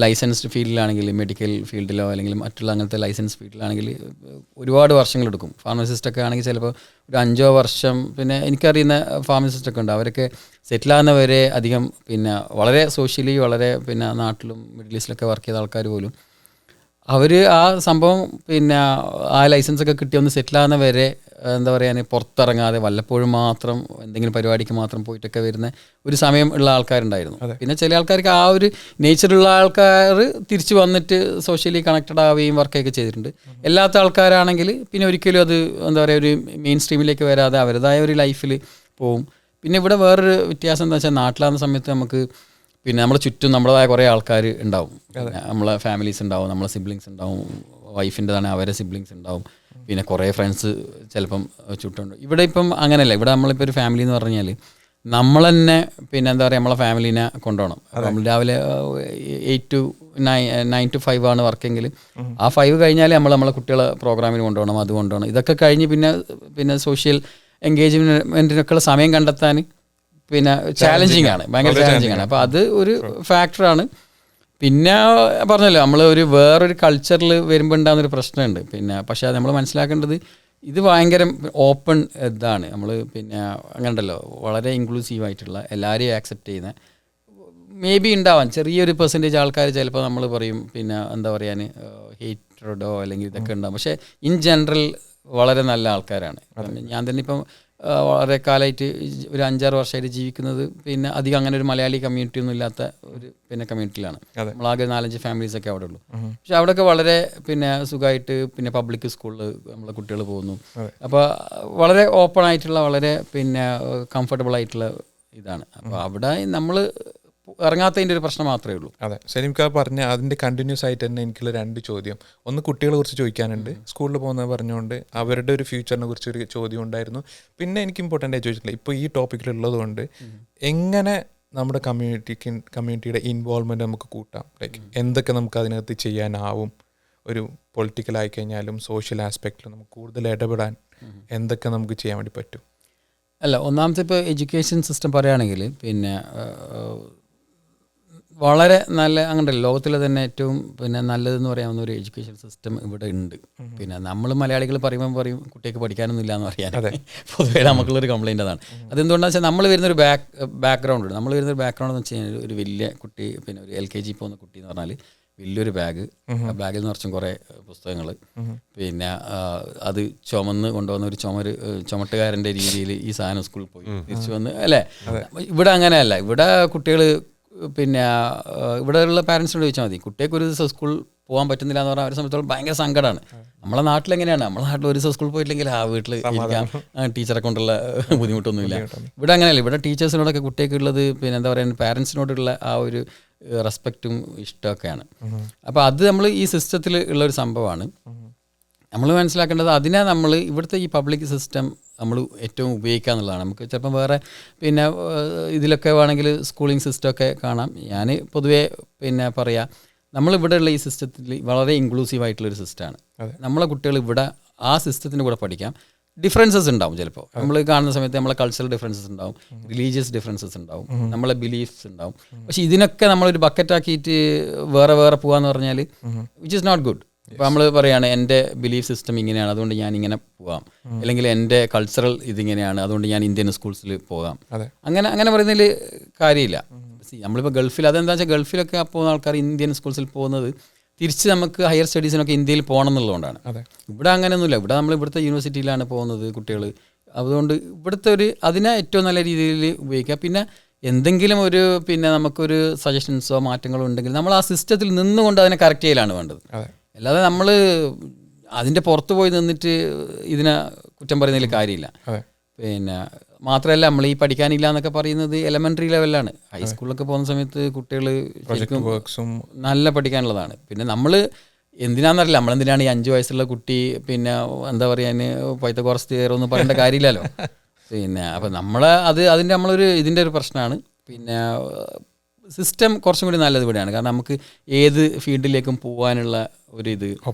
ലൈസൻസ്ഡ് ഫീൽഡിലാണെങ്കിൽ, മെഡിക്കൽ ഫീൽഡിലോ അല്ലെങ്കിൽ മറ്റുള്ള അങ്ങനത്തെ ലൈസൻസ് ഫീൽഡിലാണെങ്കിൽ ഒരുപാട് വർഷങ്ങളെടുക്കും. ഫാർമസിസ്റ്റൊക്കെ ആണെങ്കിൽ ചിലപ്പോൾ ഒരു 5 വർഷം. എനിക്കറിയുന്ന ഫാർമസിസ്റ്റൊക്കെ ഉണ്ട്, അവരൊക്കെ സെറ്റിലാകുന്നവരെ അധികം വളരെ സോഷ്യലി വളരെ നാട്ടിലും മിഡിൽ ഈസ്റ്റിലൊക്കെ വർക്ക് ചെയ്ത ആൾക്കാർ പോലും അവർ ആ സംഭവം ആ ലൈസൻസൊക്കെ കിട്ടി ഒന്ന് സെറ്റിലാകുന്ന വരെ എന്താ പറയുക, പുറത്തിറങ്ങാതെ വല്ലപ്പോഴും മാത്രം എന്തെങ്കിലും പരിപാടിക്ക് മാത്രം പോയിട്ടൊക്കെ വരുന്ന ഒരു സമയം ഉള്ള ആൾക്കാരുണ്ടായിരുന്നു. പിന്നെ ചില ആൾക്കാർക്ക് ആ ഒരു നേച്ചറുള്ള ആൾക്കാർ തിരിച്ച് വന്നിട്ട് സോഷ്യലി കണക്റ്റഡ് ആവുകയും വർക്കൊക്കെ ചെയ്തിട്ടുണ്ട്. അല്ലാത്ത ആൾക്കാരാണെങ്കിൽ ഒരിക്കലും അത് എന്താ പറയുക, ഒരു മെയിൻ സ്ട്രീമിലേക്ക് വരാതെ അവരുടേതായ ഒരു ലൈഫിൽ പോവും. ഇവിടെ വേറൊരു വ്യത്യാസം എന്താ വെച്ചാൽ, നാട്ടിലാകുന്ന സമയത്ത് നമുക്ക് നമ്മുടെ ചുറ്റും നമ്മുടേതായ കുറേ ആൾക്കാർ ഉണ്ടാവും. നമ്മളെ ഫാമിലീസ് ഉണ്ടാവും, നമ്മളെ സിബ്ലിങ്സ് ഉണ്ടാവും, വൈഫിൻ്റെതാണ് അവരെ സിബ്ലിങ്സ് ഉണ്ടാവും, കുറേ ഫ്രണ്ട്സ് ചിലപ്പം ചുറ്റുണ്ട്. ഇവിടെ ഇപ്പം അങ്ങനെയല്ല. ഇവിടെ നമ്മളിപ്പോൾ ഒരു ഫാമിലി എന്ന് പറഞ്ഞാൽ നമ്മൾ തന്നെ എന്താ പറയുക, നമ്മളെ ഫാമിലീനെ കൊണ്ടുപോകണം. നമ്മൾ രാവിലെ 8 to 9 to 5 ആണ് വർക്കെങ്കിൽ ആ 5 കഴിഞ്ഞാൽ നമ്മളെ കുട്ടികളെ പ്രോഗ്രാമിന് കൊണ്ടുപോകണം, അത് കൊണ്ടുപോകണം. ഇതൊക്കെ കഴിഞ്ഞ് പിന്നെ സോഷ്യൽ എൻഗേജ്മെൻറ്റിനൊക്കെയുള്ള സമയം കണ്ടെത്താൻ ചാലഞ്ചിങ് ആണ്, ഭയങ്കര ചാലഞ്ചിങ് ആണ്. അപ്പോൾ അത് ഒരു ഫാക്ടറാണ്. പറഞ്ഞല്ലോ, നമ്മൾ വേറൊരു കൾച്ചറിൽ വരുമ്പോൾ ഉണ്ടാകുന്നൊരു പ്രശ്നമുണ്ട്. പക്ഷേ അത് നമ്മൾ മനസ്സിലാക്കേണ്ടത് ഇത് ഭയങ്കര ഓപ്പൺ ഇതാണ്. നമ്മൾ അങ്ങനെ ഉണ്ടല്ലോ, വളരെ ഇൻക്ലൂസീവായിട്ടുള്ള എല്ലാവരെയും ആക്സെപ്റ്റ് ചെയ്യുന്ന, മേ ബി ഉണ്ടാവാൻ ചെറിയൊരു പെർസെൻറ്റേജ് ആൾക്കാർ ചിലപ്പോൾ നമ്മൾ പറയും എന്താ പറയാൻ ഹേറ്റഡോ അല്ലെങ്കിൽ ഇതൊക്കെ ഉണ്ടാവും. പക്ഷേ ഇൻ ജനറൽ വളരെ നല്ല ആൾക്കാരാണ്. ഞാൻ തന്നെ ഇപ്പം വളരെ കാലമായിട്ട് ഒരു 5-6 വർഷമായിട്ട് ജീവിക്കുന്നത് അധികം അങ്ങനെ ഒരു മലയാളി കമ്മ്യൂണിറ്റി ഒന്നും ഇല്ലാത്ത ഒരു കമ്മ്യൂണിറ്റിയിലാണ്. നമ്മളാകെ 4-5 ഫാമിലീസൊക്കെ അവിടെ ഉള്ളൂ. പക്ഷെ അവിടെയൊക്കെ വളരെ സുഖമായിട്ട് പബ്ലിക് സ്കൂളിൽ നമ്മളെ കുട്ടികൾ പോകുന്നു. അപ്പോൾ വളരെ ഓപ്പൺ ആയിട്ടുള്ള വളരെ കംഫർട്ടബിൾ ആയിട്ടുള്ള ഇതാണ്. അപ്പോൾ അവിടെ നമ്മൾ ഇറങ്ങാത്തതിൻ്റെ ഒരു പ്രശ്നം മാത്രമേ ഉള്ളൂ. അതെ, സലീം ഖാൻ പറഞ്ഞ അതിൻ്റെ കണ്ടിന്യൂസ് ആയിട്ട് തന്നെ എനിക്കുള്ള 2 ചോദ്യം. ഒന്ന്, കുട്ടികളെ കുറിച്ച് ചോദിക്കാനുണ്ട്. സ്കൂളിൽ പോകുന്നത് പറഞ്ഞുകൊണ്ട് അവരുടെ ഒരു ഫ്യൂച്ചറിനെ കുറിച്ചൊരു ചോദ്യം ഉണ്ടായിരുന്നു. പിന്നെ എനിക്ക് ഇമ്പോർട്ടൻ്റ് ആയി ചോദിച്ചിട്ടില്ല, ഇപ്പോൾ ഈ ടോപ്പിക്കിലുള്ളത് കൊണ്ട് എങ്ങനെ നമ്മുടെ കമ്മ്യൂണിറ്റിയുടെ ഇൻവോൾവ്മെൻറ്റ് നമുക്ക് കൂട്ടാം, ലൈക്ക് എന്തൊക്കെ നമുക്ക് അതിനകത്ത് ചെയ്യാനാവും. ഒരു പൊളിറ്റിക്കൽ ആയിക്കഴിഞ്ഞാലും സോഷ്യൽ ആസ്പെക്റ്റിലും നമുക്ക് കൂടുതൽ ഇടപെടാൻ എന്തൊക്കെ നമുക്ക് ചെയ്യാൻ വേണ്ടി പറ്റും? ഒന്നാമത്തെ ഇപ്പോൾ എഡ്യൂക്കേഷൻ സിസ്റ്റം പറയുകയാണെങ്കിൽ വളരെ നല്ല, അങ്ങനെ ലോകത്തിലെ തന്നെ ഏറ്റവും നല്ലതെന്ന് പറയാവുന്ന ഒരു എഡ്യൂക്കേഷൻ സിസ്റ്റം ഇവിടെ ഉണ്ട്. നമ്മൾ മലയാളികൾ പറയുമ്പോൾ പറയും കുട്ടിക്ക് പഠിക്കാനൊന്നും ഇല്ല എന്ന് പറയാൻ. പൊതുവേ നമുക്കുള്ളൊരു കംപ്ലയിൻ്റ് അതാണ്. അതെന്തുകൊണ്ടാണെന്ന് വെച്ചാൽ നമ്മൾ വരുന്നൊരു ബാക്ക്ഗ്രൗണ്ട് ഉണ്ട്. നമ്മൾ വരുന്നൊരു ബാക്ക്ഗ്രൗണ്ട് എന്ന് വെച്ച് കഴിഞ്ഞാൽ ഒരു വലിയ കുട്ടി, ഒരു LKG പോകുന്ന കുട്ടി എന്ന് പറഞ്ഞാൽ വലിയൊരു ബാഗ്, ആ ബാഗിൽ നിറച്ചും കുറേ പുസ്തകങ്ങൾ, അത് ചുമന്ന് കൊണ്ടുവന്ന ഒരു ചുമട്ടുകാരൻ്റെ രീതിയിൽ ഈ സാധനം സ്കൂളിൽ പോയി തിരിച്ചു വന്ന്, അല്ലേ? ഇവിടെ അങ്ങനെയല്ല. ഇവിടെ കുട്ടികൾ ഇവിടെയുള്ള പാരൻസിനോട് ചോദിച്ചാൽ മതി, കുട്ടികൾക്ക് ഒരു ദിവസം സ്കൂൾ പോകാൻ പറ്റുന്നില്ല എന്ന് പറഞ്ഞാൽ അവരെ സംബന്ധിച്ചോളം ഭയങ്കര സങ്കടമാണ്. നമ്മളെ നാട്ടിലെങ്ങനെയാണ്, നമ്മളെ നാട്ടിൽ ഒരു ദിവസം സ്കൂളിൽ പോയിട്ടില്ലെങ്കിൽ വീട്ടിൽ ഇരിക്കാം, ടീച്ചറെ കൊണ്ടുള്ള ബുദ്ധിമുട്ടൊന്നുമില്ല. ഇവിടെ അങ്ങനെയല്ല. ഇവിടെ ടീച്ചേഴ്സിനോടൊക്കെ കുട്ടികൾക്കുള്ളത് എന്താ പറയുക, പാരൻസിനോടുള്ള ആ ഒരു റെസ്പെക്റ്റും ഇഷ്ടമൊക്കെയാണ്. അപ്പോൾ അത് നമ്മൾ ഈ സിസ്റ്റത്തിൽ ഉള്ളൊരു സംഭവമാണ്. നമ്മൾ മനസ്സിലാക്കേണ്ടത് അതിനെ നമ്മൾ ഇവിടുത്തെ ഈ പബ്ലിക് സിസ്റ്റം നമ്മൾ ഏറ്റവും ഉപയോഗിക്കുക എന്നുള്ളതാണ്. നമുക്ക് ചിലപ്പം വേറെ പിന്നെ ഇതിലൊക്കെ വേണമെങ്കിൽ സ്കൂളിംഗ് സിസ്റ്റമൊക്കെ കാണാം. ഞാൻ പൊതുവേ പിന്നെ പറയാം, നമ്മളിവിടെയുള്ള ഈ സിസ്റ്റത്തിൽ വളരെ ഇൻക്ലൂസീവായിട്ടുള്ളൊരു സിസ്റ്റമാണ്. നമ്മളെ കുട്ടികൾ ഇവിടെ ആ സിസ്റ്റത്തിൻ്റെ കൂടെ പഠിക്കാം. ഡിഫറൻസസ് ഉണ്ടാവും, ചിലപ്പോൾ നമ്മൾ കാണുന്ന സമയത്ത് നമ്മളെ കൾച്ചറൽ ഡിഫറൻസസ് ഉണ്ടാവും, റിലീജിയസ് ഡിഫറൻസസ് ഉണ്ടാവും, നമ്മളെ ബിലീഫ്സ് ഉണ്ടാവും. പക്ഷേ ഇതിനൊക്കെ നമ്മളൊരു ബക്കറ്റാക്കിയിട്ട് വേറെ വേറെ പോകാന്ന് പറഞ്ഞാൽ വിച്ച് ഈസ് നോട്ട് ഗുഡ്. ഇപ്പോൾ നമ്മൾ പറയുകയാണ് എൻ്റെ ബിലീഫ് സിസ്റ്റം ഇങ്ങനെയാണ്, അതുകൊണ്ട് ഞാൻ ഇങ്ങനെ പോകാം, അല്ലെങ്കിൽ എൻ്റെ കൾച്ചറൽ ഇതിങ്ങനെയാണ്, അതുകൊണ്ട് ഞാൻ ഇന്ത്യൻ സ്കൂൾസിൽ പോകാം, അങ്ങനെ പറയുന്നതിൽ കാര്യമില്ല. നമ്മളിപ്പോൾ ഗൾഫിൽ അതെന്താ വെച്ചാൽ ഗൾഫിലൊക്കെ പോകുന്ന ആൾക്കാർ ഇന്ത്യൻ സ്കൂൾസിൽ പോകുന്നത് തിരിച്ച് നമുക്ക് ഹയർ സ്റ്റഡീസിനൊക്കെ ഇന്ത്യയിൽ പോകണം എന്നുള്ളതുകൊണ്ടാണ്. ഇവിടെ അങ്ങനെയൊന്നുമില്ല. ഇവിടെ നമ്മൾ ഇവിടുത്തെ യൂണിവേഴ്സിറ്റിയിലാണ് പോകുന്നത് കുട്ടികൾ. അതുകൊണ്ട് ഇവിടുത്തെ അതിനെ ഏറ്റവും നല്ല രീതിയിൽ ഉപയോഗിക്കുക. പിന്നെ എന്തെങ്കിലും പിന്നെ നമുക്കൊരു സജഷൻസോ മാറ്റങ്ങളോ ഉണ്ടെങ്കിൽ നമ്മൾ ആ സിസ്റ്റത്തിൽ നിന്നുകൊണ്ട് അതിനെ കറക്റ്റ് ചെയ്യലാണ് വേണ്ടത്. അല്ലാതെ നമ്മൾ അതിൻ്റെ പുറത്ത് പോയി നിന്നിട്ട് ഇതിനെ കുറ്റം പറയുന്നതിൽ കാര്യമില്ല. പിന്നെ മാത്രമല്ല, നമ്മൾ ഈ പഠിക്കാനില്ല എന്നൊക്കെ പറയുന്നത് എലമെൻ്ററി ലെവലിലാണ്. ഹൈസ്കൂളിലൊക്കെ പോകുന്ന സമയത്ത് കുട്ടികൾ ശരിക്കും നല്ല പഠിക്കാനുള്ളതാണ്. പിന്നെ നമ്മൾ എന്തിനാണെന്നറിയില്ല, നമ്മളെന്തിനാണ് ഈ 5 വയസ്സുള്ള കുട്ടി പിന്നെ എന്താ പറയുക പൈത്തഗോറസ് തിയറം എന്ന് പറയേണ്ട കാര്യമില്ലല്ലോ. പിന്നെ അപ്പം അതിൻ്റെ നമ്മളൊരു ഇതിൻ്റെ ഒരു പ്രശ്നമാണ്. പിന്നെ സിസ്റ്റം കുറച്ചും കൂടി നല്ലത് ഇവിടെയാണ്. കാരണം നമുക്ക് ഏത് ഫീൽഡിലേക്കും പോകാനുള്ള ഒരു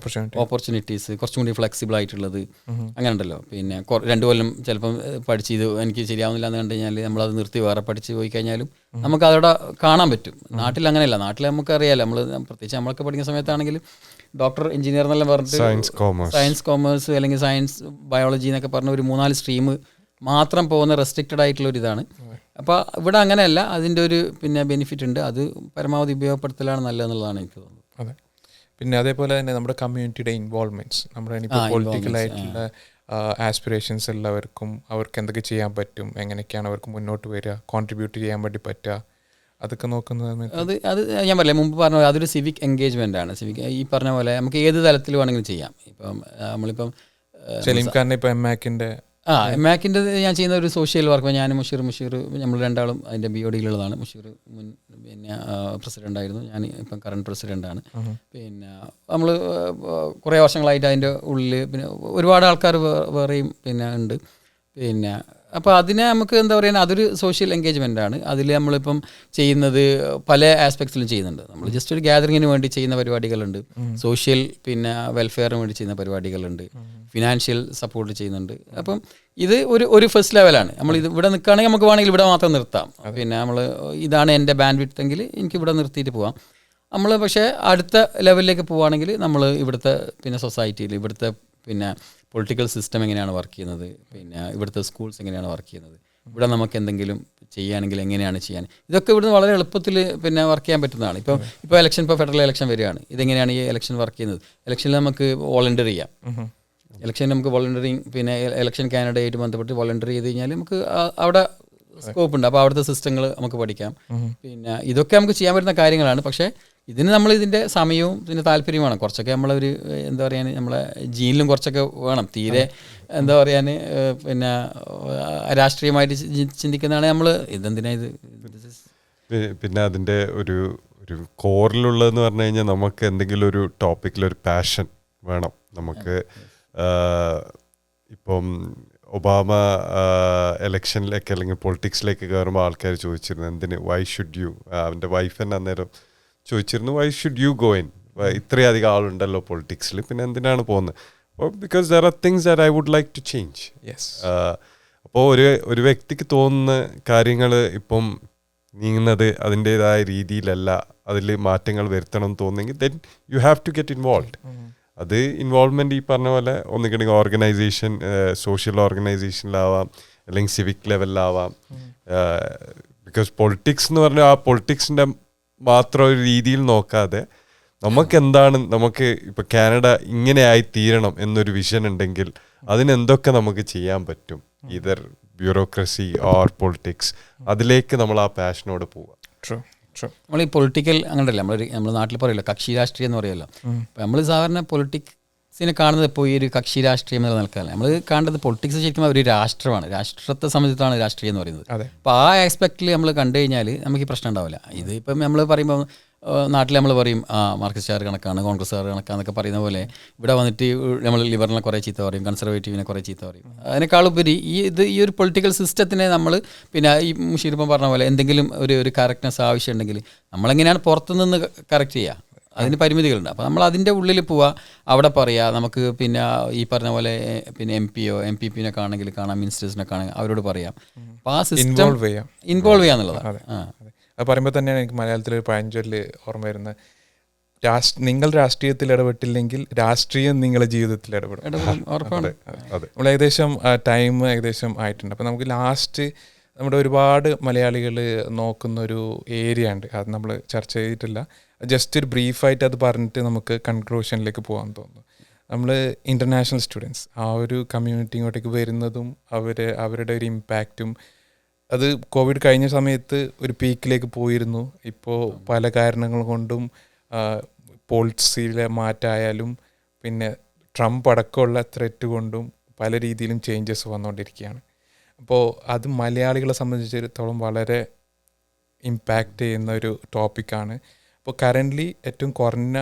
ഓപ്പർച്യൂണിറ്റീസ് കുറച്ചും കൂടി ഫ്ലെക്സിബിൾ ആയിട്ടുള്ളത് അങ്ങനെ ഉണ്ടല്ലോ. പിന്നെ 2 കൊല്ലം ചിലപ്പം പഠിച്ച് ഇത് എനിക്ക് ശരിയാവുന്നില്ല എന്ന് കണ്ടു കഴിഞ്ഞാൽ നമ്മളത് നിർത്തി വേറെ പഠിച്ച് പോയി കഴിഞ്ഞാലും നമുക്ക് അതവിടെ കാണാൻ പറ്റും. നാട്ടിൽ അങ്ങനെയല്ല. നാട്ടിൽ നമുക്കറിയാലോ, നമ്മൾ പ്രത്യേകിച്ച് നമ്മളൊക്കെ പഠിക്കുന്ന സമയത്താണെങ്കിൽ ഡോക്ടർ, എഞ്ചിനീയർ എന്നെല്ലാം പറഞ്ഞിട്ട് സയൻസ് കോമേഴ്സ് അല്ലെങ്കിൽ സയൻസ് ബയോളജി എന്നൊക്കെ പറഞ്ഞ ഒരു 4 സ്ട്രീം മാത്രം പോകുന്ന റെസ്ട്രിക്റ്റഡ് ആയിട്ടുള്ളൊരിതാണ്. അപ്പോൾ ഇവിടെ അങ്ങനെയല്ല, അതിൻ്റെ ഒരു പിന്നെ ബെനിഫിറ്റ് ഉണ്ട്. അത് പരമാവധി ഉപയോഗപ്പെടുത്തലാണ് നല്ലതെന്നുള്ളതാണ് എനിക്ക് തോന്നുന്നത്. അതെ. പിന്നെ അതേപോലെ തന്നെ നമ്മുടെ കമ്മ്യൂണിറ്റിയുടെ ഇൻവോൾവ്മെൻറ്റ്സ്, നമ്മുടെ ഇപ്പോൾ പൊളിറ്റിക്കലായിട്ടുള്ള ആസ്പിറേഷൻസ് ഉള്ളവർക്കും അവർക്ക് എന്തൊക്കെ ചെയ്യാൻ പറ്റും, എങ്ങനെയൊക്കെയാണ് അവർക്ക് മുന്നോട്ട് വരിക, കോൺട്രിബ്യൂട്ട് ചെയ്യാൻ വേണ്ടി പറ്റുക, അതൊക്കെ നോക്കുന്നത്. അത് ഞാൻ പറയാം, മുമ്പ് പറഞ്ഞ പോലെ അതൊരു സിവിക് എൻഗേജ്മെൻ്റ് ആണ്. ഈ പറഞ്ഞ പോലെ നമുക്ക് ഏത് തലത്തിൽ വേണമെങ്കിലും ചെയ്യാം. ഇപ്പം നമ്മളിപ്പം സലീം ഖാനെ ഇപ്പോൾ എംആക്കിൻ്റെ എംആക്കിൻ്റെ ഞാൻ ചെയ്യുന്ന ഒരു സോഷ്യൽ വർക്ക്. ഞാൻ മുഷീർ നമ്മൾ രണ്ടാളും അതിൻ്റെ BOD-യിലുള്ളതാണ്. മുഷീർ മുൻ പിന്നെ പ്രസിഡൻ്റായിരുന്നു, ഞാൻ ഇപ്പം കറണ്ട് പ്രസിഡൻ്റാണ്. പിന്നെ നമ്മൾ കുറേ വർഷങ്ങളായിട്ട് അതിൻ്റെ ഉള്ളിൽ പിന്നെ ഒരുപാട് ആൾക്കാർ വേറെയും പിന്നെ ഉണ്ട്. പിന്നെ അപ്പോൾ അതിനെ നമുക്ക് എന്താ പറയുക, അതൊരു സോഷ്യൽ എൻഗേജ്മെൻ്റ് ആണ്. അതിൽ നമ്മളിപ്പം ചെയ്യുന്നത് പല ആസ്പെക്ട്സിലും ചെയ്യുന്നുണ്ട്. നമ്മൾ ജസ്റ്റ് ഒരു ഗ്യാതറിങ്ങിന് വേണ്ടി ചെയ്യുന്ന പരിപാടികളുണ്ട്, സോഷ്യൽ പിന്നെ വെൽഫെയറിന് വേണ്ടി ചെയ്യുന്ന പരിപാടികളുണ്ട്, ഫിനാൻഷ്യൽ സപ്പോർട്ട് ചെയ്യുന്നുണ്ട്. അപ്പം ഇത് ഒരു ഫസ്റ്റ് ലെവലാണ്. നമ്മൾ ഇവിടെ നിൽക്കുകയാണെങ്കിൽ നമുക്ക് വേണമെങ്കിൽ ഇവിടെ മാത്രം നിർത്താം. പിന്നെ നമ്മൾ ഇതാണ് എൻ്റെ ബാൻഡ് വിഡ്ത്ത് എങ്കിൽ എനിക്ക് ഇവിടെ നിർത്തിയിട്ട് പോവാം. നമ്മൾ പക്ഷേ അടുത്ത ലെവലിലേക്ക് പോവുകയാണെങ്കിൽ നമ്മൾ ഇവിടുത്തെ പിന്നെ സൊസൈറ്റിയിൽ ഇവിടുത്തെ പിന്നെ പൊളിറ്റിക്കൽ സിസ്റ്റം എങ്ങനെയാണ് വർക്ക് ചെയ്യുന്നത്, പിന്നെ ഇവിടുത്തെ സ്കൂൾസ് എങ്ങനെയാണ് വർക്ക് ചെയ്യുന്നത്, ഇവിടെ നമുക്ക് എന്തെങ്കിലും ചെയ്യുകയാണെങ്കിൽ എങ്ങനെയാണ് ചെയ്യാൻ, ഇതൊക്കെ ഇവിടുന്ന് വളരെ എളുപ്പത്തിൽ പിന്നെ വർക്ക് ചെയ്യാൻ പറ്റുന്നതാണ്. ഇപ്പോൾ ഇലക്ഷൻ, ഇപ്പോൾ ഫെഡറൽ ഇലക്ഷൻ വരികയാണ്, ഇതെങ്ങനെയാണ് ഈ ഇലക്ഷൻ വർക്ക് ചെയ്യുന്നത്. ഇലക്ഷനിൽ നമുക്ക് വോളണ്ടിയർ ചെയ്യാം. ഇലക്ഷന് നമുക്ക് വോളണ്ടിയറിങ് പിന്നെ ഇലക്ഷൻ കാൻഡിഡേറ്റ് ബന്ധപ്പെട്ട് വോളണ്ടിയർ ചെയ്ത് കഴിഞ്ഞാൽ നമുക്ക് അവിടെ സ്കോപ്പ് ഉണ്ട്. അപ്പോൾ അവിടുത്തെ സിസ്റ്റങ്ങൾ നമുക്ക് പഠിക്കാം. പിന്നെ ഇതൊക്കെ നമുക്ക് ചെയ്യാൻ പറ്റുന്ന കാര്യങ്ങളാണ്. പക്ഷേ ഇതിന് നമ്മൾ ഇതിൻ്റെ സമയവും ഇതിൻ്റെ താല്പര്യമാണ്. കുറച്ചൊക്കെ നമ്മളൊരു എന്താ പറയാൻ നമ്മളെ ജീനിലും കുറച്ചൊക്കെ വേണം. തീരെ എന്താ പറയാൻ പിന്നെ രാഷ്ട്രീയമായിട്ട് ചിന്തിക്കുന്നതാണ് നമ്മൾ. ഇതെന്തിനാ ഇത്. പിന്നെ അതിൻ്റെ ഒരു കോറിലുള്ളതെന്ന് പറഞ്ഞു കഴിഞ്ഞാൽ നമുക്ക് എന്തെങ്കിലും ഒരു ടോപ്പിക്കിലൊരു പാഷൻ വേണം. നമുക്ക് ഇപ്പം ഒബാമ ഇലക്ഷനിലേക്ക് അല്ലെങ്കിൽ പൊളിറ്റിക്സിലേക്ക് കയറുമ്പോൾ ആൾക്കാർ ചോദിച്ചിരുന്നു എന്തിന്, വൈ ഷുഡ് യു, അവൻ്റെ വൈഫ് തന്നെ അന്നേരം ചോദിച്ചിരുന്നു, why should you go in, ഇത്രയധികം ആളുണ്ടല്ലോ പൊളിറ്റിക്സിൽ, പിന്നെ എന്തിനാണ് പോകുന്നത്. അപ്പോൾ because there are things that I would like to change. അപ്പോൾ ഒരു വ്യക്തിക്ക് തോന്നുന്ന കാര്യങ്ങൾ ഇപ്പം നീങ്ങുന്നത് അതിൻ്റേതായ രീതിയിലല്ല, അതിൽ മാറ്റങ്ങൾ വരുത്തണം എന്ന് തോന്നുന്നെങ്കിൽ then you have to get involve. അത് ഇൻവോൾവ്മെൻറ്റ് ഈ പറഞ്ഞ പോലെ ഒന്നുകിൽ ഓർഗനൈസേഷൻ, സോഷ്യൽ ഓർഗനൈസേഷനിലാവാം, അല്ലെങ്കിൽ സിവിക് ലെവലിലാവാം. ബിക്കോസ് പൊളിറ്റിക്സ് എന്ന് പറഞ്ഞാൽ ആ പൊളിറ്റിക്സിൻ്റെ മാത്രം ഒരു രീതിയിൽ നോക്കാതെ നമുക്ക് എന്താണ്, നമുക്ക് ഇപ്പോൾ കാനഡ ഇങ്ങനെ ആയി തീരണം എന്നൊരു വിഷൻ ഉണ്ടെങ്കിൽ അതിനെന്തൊക്കെ നമുക്ക് ചെയ്യാൻ പറ്റും, ഇതർ ബ്യൂറോക്രസി ഓർ പൊളിറ്റിക്സ്, അതിലേക്ക് നമ്മൾ ആ പാഷനോട് പോവാം. നമ്മൾ ഈ പൊളിറ്റിക്കൽ അങ്ങനെയല്ല, നമ്മൾ നാട്ടിൽ പറയല്ലോ കക്ഷി രാഷ്ട്രീയം എന്ന് പറയുമല്ലോ. അപ്പം നമ്മൾ സാധാരണ പൊളിറ്റിക്സിനെ കാണുന്നത് ഇപ്പോൾ ഈ ഒരു കക്ഷി രാഷ്ട്രീയം എന്നുള്ള നിൽക്കാനല്ല. നമ്മൾ കാണുന്നത് പൊളിറ്റിക്സ് ശരിക്കും ഒരു രാഷ്ട്രമാണ്, രാഷ്ട്രത്തെ സംബന്ധിച്ചിട്ടാണ് രാഷ്ട്രീയം എന്ന് പറയുന്നത്. അപ്പോൾ ആ ആസ്പെക്റ്റിൽ നമ്മൾ കണ്ടു കഴിഞ്ഞാൽ നമുക്ക് ഈ പ്രശ്നം ഉണ്ടാവില്ല. ഇത് ഇപ്പം നമ്മൾ പറയുമ്പോൾ നാട്ടിൽ നമ്മൾ പറയും മാർക്സിസ്റ്റുകാർ കണക്കാണ്, കോൺഗ്രസ്സുകാർ കണക്കാന്നൊക്കെ പറയുന്ന പോലെ ഇവിടെ വന്നിട്ട് നമ്മൾ ലിബറലിനെ കുറേ ചീത്ത പറയും, കൺസർവേറ്റീവിനെ കുറേ ചീത്ത പറയും. അതിനേക്കാളുപരി ഈ ഒരു പൊളിറ്റിക്കൽ സിസ്റ്റത്തിനെ നമ്മൾ പിന്നെ ഈ മുഷീറിപ്പം പറഞ്ഞ പോലെ എന്തെങ്കിലും ഒരു കറക്റ്റ്നെസ് ആവശ്യമുണ്ടെങ്കിൽ നമ്മളെങ്ങനെയാണ് പുറത്തുനിന്ന് കറക്റ്റ് ചെയ്യുക, അതിന് പരിമിതികളുണ്ട്. അപ്പോൾ നമ്മൾ അതിൻ്റെ ഉള്ളിൽ പോവുക, അവിടെ പറയുക. നമുക്ക് പിന്നെ ഈ പറഞ്ഞ പോലെ പിന്നെ MPP ആണെങ്കിൽ കാണാം, മിനിസ്റ്റേഴ്സിനൊക്കെ ആണെങ്കിൽ അവരോട് പറയാം. അപ്പോൾ ആ സിസ്റ്റം ഇൻവോൾവ് ചെയ്യാന്നുള്ളതാണ്. അത് പറയുമ്പോൾ തന്നെയാണ് എനിക്ക് മലയാളത്തിലൊരു പഴഞ്ചൊല്ല് ഓർമ്മ വരുന്നത്, നിങ്ങൾ രാഷ്ട്രീയത്തിൽ ഇടപെട്ടില്ലെങ്കിൽ രാഷ്ട്രീയം നിങ്ങളുടെ ജീവിതത്തിൽ ഇടപെടും. നമ്മൾ ഏകദേശം ടൈം ഏകദേശം ആയിട്ടുണ്ട്. അപ്പോൾ നമുക്ക് ലാസ്റ്റ് നമ്മുടെ ഒരുപാട് മലയാളികൾ നോക്കുന്നൊരു ഏരിയ ഉണ്ട്, അത് നമ്മൾ ചർച്ച ചെയ്തിട്ടില്ല. ജസ്റ്റ് ഒരു ബ്രീഫായിട്ട് അത് പറഞ്ഞിട്ട് നമുക്ക് കൺക്ലൂഷനിലേക്ക് പോകാൻ തോന്നുന്നു. നമ്മൾ ഇൻ്റർനാഷണൽ സ്റ്റുഡൻസ് ആ ഒരു കമ്മ്യൂണിറ്റി ഇങ്ങോട്ടേക്ക് വരുന്നതും അവരുടെ ഒരു ഇമ്പാക്റ്റും, അത് കോവിഡ് കഴിഞ്ഞ സമയത്ത് ഒരു പീക്കിലേക്ക് പോയിരുന്നു. ഇപ്പോൾ പല കാരണങ്ങൾ കൊണ്ടും പോളിസിയിലെ മാറ്റമായാലും പിന്നെ ട്രംപ് അടക്കമുള്ള ത്രെറ്റ് കൊണ്ടും പല രീതിയിലും ചേഞ്ചസ് വന്നുകൊണ്ടിരിക്കുകയാണ്. അപ്പോൾ അത് മലയാളികളെ സംബന്ധിച്ചിടത്തോളം വളരെ ഇമ്പാക്റ്റ് ചെയ്യുന്ന ഒരു ടോപ്പിക്കാണ്. അപ്പോൾ കറൻ്റ്ലി ഏറ്റവും കുറഞ്ഞ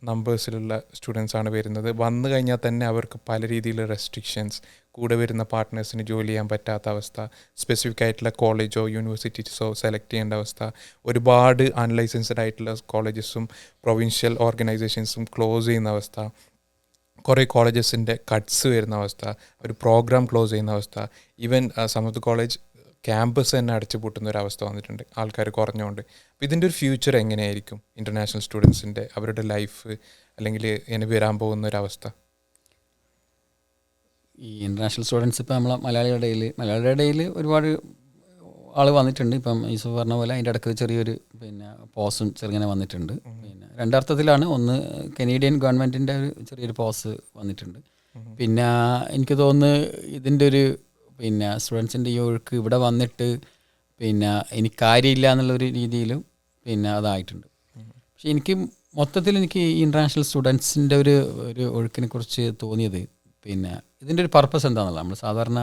നമ്പേഴ്സിലുള്ള സ്റ്റുഡൻസാണ് വരുന്നത്. വന്നു കഴിഞ്ഞാൽ തന്നെ അവർക്ക് പല രീതിയിലുള്ള റെസ്ട്രിക്ഷൻസ്, കൂടെ വരുന്ന പാർട്ട്നേഴ്സിന് ജോലി ചെയ്യാൻ പറ്റാത്ത അവസ്ഥ, സ്പെസിഫിക് ആയിട്ടുള്ള കോളേജോ യൂണിവേഴ്സിറ്റീസോ സെലക്ട് ചെയ്യേണ്ട അവസ്ഥ, ഒരുപാട് അൺലൈസൻസ്ഡ് ആയിട്ടുള്ള കോളേജസും പ്രൊവിൻഷ്യൽ ഓർഗനൈസേഷൻസും ക്ലോസ് ചെയ്യുന്ന അവസ്ഥ, കുറേ കോളേജസിൻ്റെ കട്ട്സ് വരുന്ന അവസ്ഥ, ഒരു പ്രോഗ്രാം ക്ലോസ് ചെയ്യുന്ന അവസ്ഥ, ഈവൻ സമത്ത് കോളേജ് ക്യാമ്പസ് തന്നെ അടച്ചു പൂട്ടുന്ന ഒരു അവസ്ഥ വന്നിട്ടുണ്ട്, ആൾക്കാർ കുറഞ്ഞുകൊണ്ട്. അപ്പോൾ ഇതിൻ്റെ ഒരു ഫ്യൂച്ചർ എങ്ങനെയായിരിക്കും ഇൻ്റർനാഷണൽ സ്റ്റുഡൻസിൻ്റെ അവരുടെ ലൈഫ്, അല്ലെങ്കിൽ ഇനി വരാൻ പോകുന്ന ഒരു അവസ്ഥ? ഈ ഇൻ്റർനാഷണൽ സ്റ്റുഡൻസ് ഇപ്പോൾ നമ്മളെ മലയാളികളുടെ ഇടയിൽ ഒരുപാട് ആൾ വന്നിട്ടുണ്ട്. ഇപ്പം യൂസുഫ് പറഞ്ഞ പോലെ അതിൻ്റെ ഇടയ്ക്ക് ചെറിയൊരു പിന്നെ പോസും ചെറുങ്ങനെ വന്നിട്ടുണ്ട്. പിന്നെ രണ്ടർത്ഥത്തിലാണ്. ഒന്ന്, കനേഡിയൻ ഗവൺമെൻറ്റിൻ്റെ ഒരു ചെറിയൊരു പോസ് വന്നിട്ടുണ്ട്. പിന്നെ എനിക്ക് തോന്നുന്നു ഇതിൻ്റെ ഒരു പിന്നെ സ്റ്റുഡൻസിൻ്റെ ഈ ഒഴുക്ക് ഇവിടെ വന്നിട്ട് പിന്നെ എനിക്ക് കാര്യമില്ല എന്നുള്ളൊരു രീതിയിലും പിന്നെ അതായിട്ടുണ്ട്. പക്ഷെ എനിക്ക് മൊത്തത്തിൽ എനിക്ക് ഈ ഇൻ്റർനാഷണൽ സ്റ്റുഡൻസിൻ്റെ ഒരു ഒഴുക്കിനെ കുറിച്ച് തോന്നിയത് പിന്നെ ഇതിൻ്റെ ഒരു പർപ്പസ് എന്താണെന്നല്ല. നമ്മൾ സാധാരണ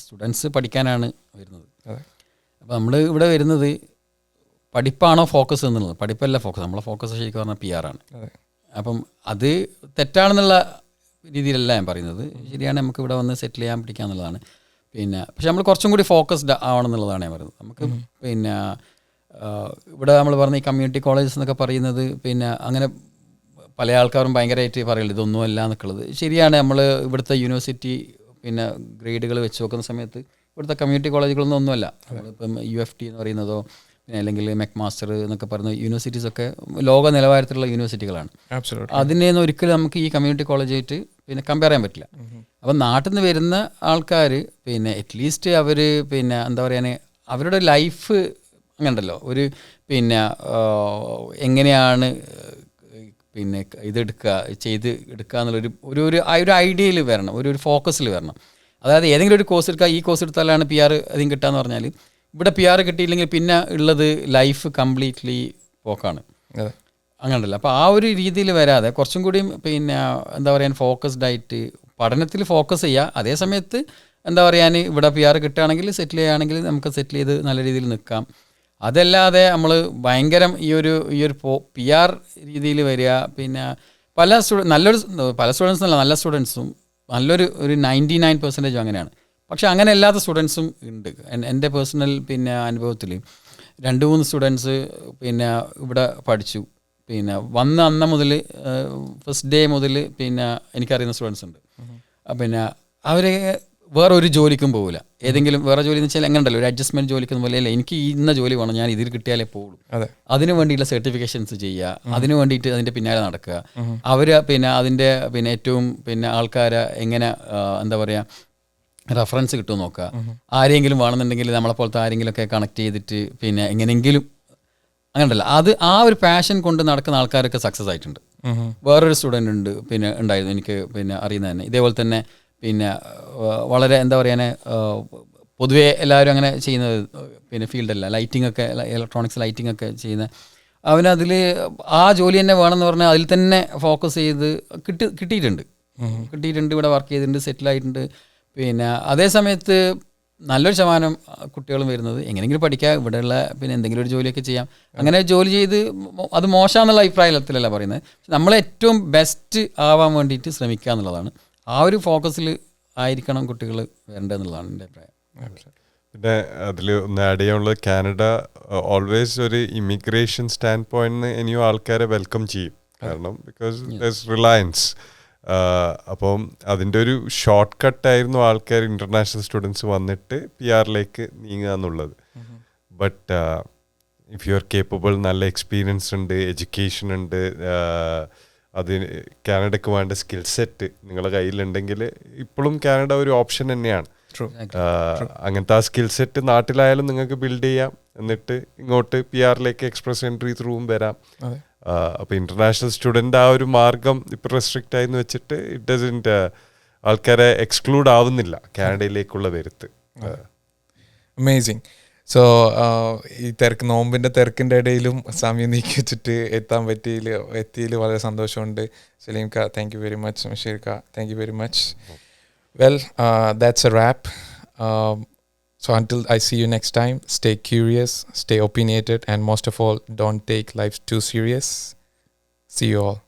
സ്റ്റുഡൻസ് പഠിക്കാനാണ് വരുന്നത്. അപ്പോൾ നമ്മൾ ഇവിടെ വരുന്നത് പഠിപ്പാണോ ഫോക്കസ് എന്നുള്ളത്? പഠിപ്പല്ല ഫോക്കസ്. നമ്മളെ ഫോക്കസ് ശരിക്കും പറഞ്ഞാൽ PR ആണ്. അപ്പം അത് തെറ്റാണെന്നുള്ള രീതിയിലല്ല ഞാൻ പറയുന്നത്. ശരിയാണ്, നമുക്ക് ഇവിടെ വന്ന് സെറ്റിൽ ചെയ്യാൻ പഠിക്കുക എന്നുള്ളതാണ്. പിന്നെ പക്ഷെ നമ്മൾ കുറച്ചും കൂടി ഫോക്കസ്ഡ് ആവണം എന്നുള്ളതാണ് ഞാൻ പറയുന്നത്. നമുക്ക് പിന്നെ ഇവിടെ നമ്മൾ പറഞ്ഞ ഈ കമ്മ്യൂണിറ്റി കോളേജസ് എന്നൊക്കെ പറയുന്നത് പിന്നെ അങ്ങനെ പല ആൾക്കാരും ഭയങ്കരമായിട്ട് പറയുള്ളൂ ഇതൊന്നുമല്ല എന്നൊക്കെയുള്ളത്. ശരിയാണ്, നമ്മൾ ഇവിടുത്തെ യൂണിവേഴ്സിറ്റി പിന്നെ ഗ്രേഡുകൾ വെച്ച് നോക്കുന്ന സമയത്ത് ഇവിടുത്തെ കമ്മ്യൂണിറ്റി കോളേജുകളൊന്നും ഒന്നുമല്ല. നമ്മളിപ്പം UFT എന്ന് പറയുന്നതോ പിന്നെ അല്ലെങ്കിൽ മെക്മാസ്റ്റർ എന്നൊക്കെ പറയുന്ന യൂണിവേഴ്സിറ്റീസൊക്കെ ലോക നിലവാരത്തിലുള്ള യൂണിവേഴ്സിറ്റികളാണ്. അതിനെയൊന്നും ഒരിക്കലും നമുക്ക് ഈ കമ്മ്യൂണിറ്റി കോളേജായിട്ട് പിന്നെ കമ്പയർ ചെയ്യാൻ പറ്റില്ല. അപ്പം നാട്ടിൽ നിന്ന് വരുന്ന ആൾക്കാർ പിന്നെ അറ്റ്ലീസ്റ്റ് അവർ പിന്നെ എന്താ പറയുക, അവരുടെ ലൈഫ് അങ്ങനെ ഉണ്ടല്ലോ, ഒരു പിന്നെ എങ്ങനെയാണ് പിന്നെ ചെയ്തെടുക്കുക എന്നുള്ളൊരു ഐഡിയയിൽ വരണം, ഒരു ഫോക്കസിൽ വരണം. അതായത് ഏതെങ്കിലും ഒരു കോഴ്സ് എടുക്കുക, ഈ കോഴ്സ് എടുത്താലാണ് PR അധികം കിട്ടുകയെന്ന് പറഞ്ഞാൽ ഇവിടെ PR കിട്ടിയില്ലെങ്കിൽ പിന്നെ ഉള്ളത് ലൈഫ് കംപ്ലീറ്റ്ലി പോക്കാണ്. അങ്ങനെ ഉണ്ടല്ലോ. അപ്പോൾ ആ ഒരു രീതിയിൽ വരാതെ കുറച്ചും കൂടിയും പിന്നെ എന്താ പറയുക ഫോക്കസ്ഡ് ആയിട്ട് പഠനത്തിൽ ഫോക്കസ് ചെയ്യുക. അതേ സമയത്ത് എന്താ പറയാൻ ഇവിടെ PR കിട്ടുകയാണെങ്കിൽ സെറ്റിൽ ചെയ്യുകയാണെങ്കിൽ നമുക്ക് സെറ്റിൽ ചെയ്ത് നല്ല രീതിയിൽ നിൽക്കാം. അതല്ലാതെ നമ്മൾ ഭയങ്കരം ഈ ഒരു PR രീതിയിൽ വരിക. പിന്നെ പല സ്റ്റുഡൻസും അല്ല, നല്ല സ്റ്റുഡൻസും നല്ലൊരു 99% അങ്ങനെയാണ്. പക്ഷെ അങ്ങനെ അല്ലാത്ത സ്റ്റുഡൻസും ഉണ്ട്. എൻ്റെ പേഴ്സണൽ പിന്നെ അനുഭവത്തിൽ 2-3 സ്റ്റുഡൻസ് പിന്നെ ഇവിടെ പഠിച്ചു. പിന്നെ അന്ന് മുതൽ ഫസ്റ്റ് ഡേ മുതൽ പിന്നെ എനിക്കറിയുന്ന സ്റ്റുഡൻസ് ഉണ്ട്. പിന്നെ അവർ വേറെ ഒരു ജോലിക്കും പോകില്ല. ഏതെങ്കിലും വേറെ ജോലി എന്ന് വെച്ചാൽ എങ്ങനെ ഉണ്ടല്ലോ, ഒരു അഡ്ജസ്റ്റ്മെൻറ്റ് ജോലിക്കൊന്നും പോലെ അല്ല, എനിക്ക് ഇന്ന ജോലി വേണം, ഞാൻ ഇതിൽ കിട്ടിയാലേ പോകുള്ളൂ. അതിന് വേണ്ടിയിട്ടുള്ള സർട്ടിഫിക്കേഷൻസ് ചെയ്യുക, അതിന് വേണ്ടിയിട്ട് അതിൻ്റെ പിന്നാലെ നടക്കുക. അവർ പിന്നെ അതിൻ്റെ പിന്നെ ഏറ്റവും പിന്നെ ആൾക്കാരെ എങ്ങനെ എന്താ പറയുക റെഫറൻസ് കിട്ടുമെന്ന് നോക്കുക. ആരെങ്കിലും വേണമെന്നുണ്ടെങ്കിൽ നമ്മളെപ്പോലത്തെ ആരെങ്കിലുമൊക്കെ കണക്ട് ചെയ്തിട്ട് പിന്നെ എങ്ങനെയെങ്കിലും അങ്ങനെ ഉണ്ടല്ലോ. ആ ഒരു പാഷൻ കൊണ്ട് നടക്കുന്ന ആൾക്കാരൊക്കെ സക്സസ് ആയിട്ടുണ്ട്. വേറൊരു സ്റ്റുഡൻ്റ് ഉണ്ട് പിന്നെ ഉണ്ടായിരുന്നു എനിക്ക് പിന്നെ അറിയുന്നത് തന്നെ ഇതേപോലെ തന്നെ പിന്നെ വളരെ എന്താ പറയുക പൊതുവേ എല്ലാവരും അങ്ങനെ ചെയ്യുന്നത് പിന്നെ ഫീൽഡല്ല, ലൈറ്റിംഗ് ഒക്കെ ഇലക്ട്രോണിക്സ് ലൈറ്റിംഗ് ഒക്കെ ചെയ്യുന്ന അവനതിൽ ആ ജോലി തന്നെ വേണമെന്ന് പറഞ്ഞാൽ അതിൽ തന്നെ ഫോക്കസ് ചെയ്ത് കിട്ടിയിട്ടുണ്ട്. ഇവിടെ വർക്ക് ചെയ്തിട്ടുണ്ട്, സെറ്റിലായിട്ടുണ്ട്. പിന്നെ അതേ സമയത്ത് നല്ലൊരു ശതമാനം കുട്ടികളും വരുന്നത് എങ്ങനെയെങ്കിലും പഠിക്കാം, ഇവിടെയുള്ള പിന്നെ എന്തെങ്കിലും ഒരു ജോലിയൊക്കെ ചെയ്യാം, അങ്ങനെ ജോലി ചെയ്ത് അത് മോശമാണെന്നുള്ള അഭിപ്രായത്തിലല്ല പറയുന്നത്. നമ്മൾ ഏറ്റവും ബെസ്റ്റ് ആവാൻ വേണ്ടിയിട്ട് ശ്രമിക്കുക എന്നുള്ളതാണ്. ആ ഒരു ഫോക്കസിൽ ആയിരിക്കണം കുട്ടികൾ വരേണ്ടതെന്നുള്ളതാണ് എൻ്റെ അഭിപ്രായം. പിന്നെ അതിൽ ഒന്ന് ആഡ് ചെയ്യാനുള്ളത്, കാനഡ ഓൾവേസ് ഒരു ഇമിഗ്രേഷൻ സ്റ്റാൻഡ് പോയിന്റിന് ഇനിയും ആൾക്കാരെ വെൽക്കം ചെയ്യും. കാരണം ബിക്കോസ് റിലയൻസ്. അപ്പം അതിൻ്റെ ഒരു ഷോർട്ട് കട്ടായിരുന്നു ആൾക്കാർ ഇൻ്റർനാഷണൽ സ്റ്റുഡൻസ് വന്നിട്ട് PR-ലേക്ക് നീങ്ങുക എന്നുള്ളത്. But if you are capable, നല്ല എക്സ്പീരിയൻസ് ഉണ്ട്, എഡ്യൂക്കേഷൻ ഉണ്ട്, അതിന് കാനഡയ്ക്ക് വേണ്ട സ്കിൽ സെറ്റ് നിങ്ങളുടെ കയ്യിലുണ്ടെങ്കിൽ ഇപ്പോഴും കാനഡ ഒരു ഓപ്ഷൻ തന്നെയാണ്. അങ്ങനത്തെ ആ സ്കിൽ സെറ്റ് നാട്ടിലായാലും നിങ്ങൾക്ക് ബിൽഡ് ചെയ്യാം, എന്നിട്ട് ഇങ്ങോട്ട് PR-ലേക്ക് എക്സ്പ്രസ് എൻട്രി ത്രൂവും വരാം. അപ്പോൾ ഇൻ്റർനാഷണൽ സ്റ്റുഡൻ്റ് ആ ഒരു മാർഗം ഇപ്പോൾ റെസ്ട്രിക്റ്റ് ആയെന്ന് വെച്ചിട്ട് ഇറ്റ് ഡസൻറ്റ് ആൾക്കാരെ എക്സ്ക്ലൂഡ് ആവുന്നില്ല കാനഡയിലേക്കുള്ള വരുത്ത്. അമേസിങ്. സോ ഈ നോമ്പിൻ്റെ തിരക്കിൻ്റെ ഇടയിലും സമയം നീക്കി വെച്ചിട്ട് എത്തിയതിൽ വളരെ സന്തോഷമുണ്ട്. സലീംക, താങ്ക് യു വെരി മച്ച്. മഷീർക്ക, thank you very much. Well, that's a wrap. So until I see you next time, stay curious, stay opinionated, and most of all, don't take life too serious. See you all.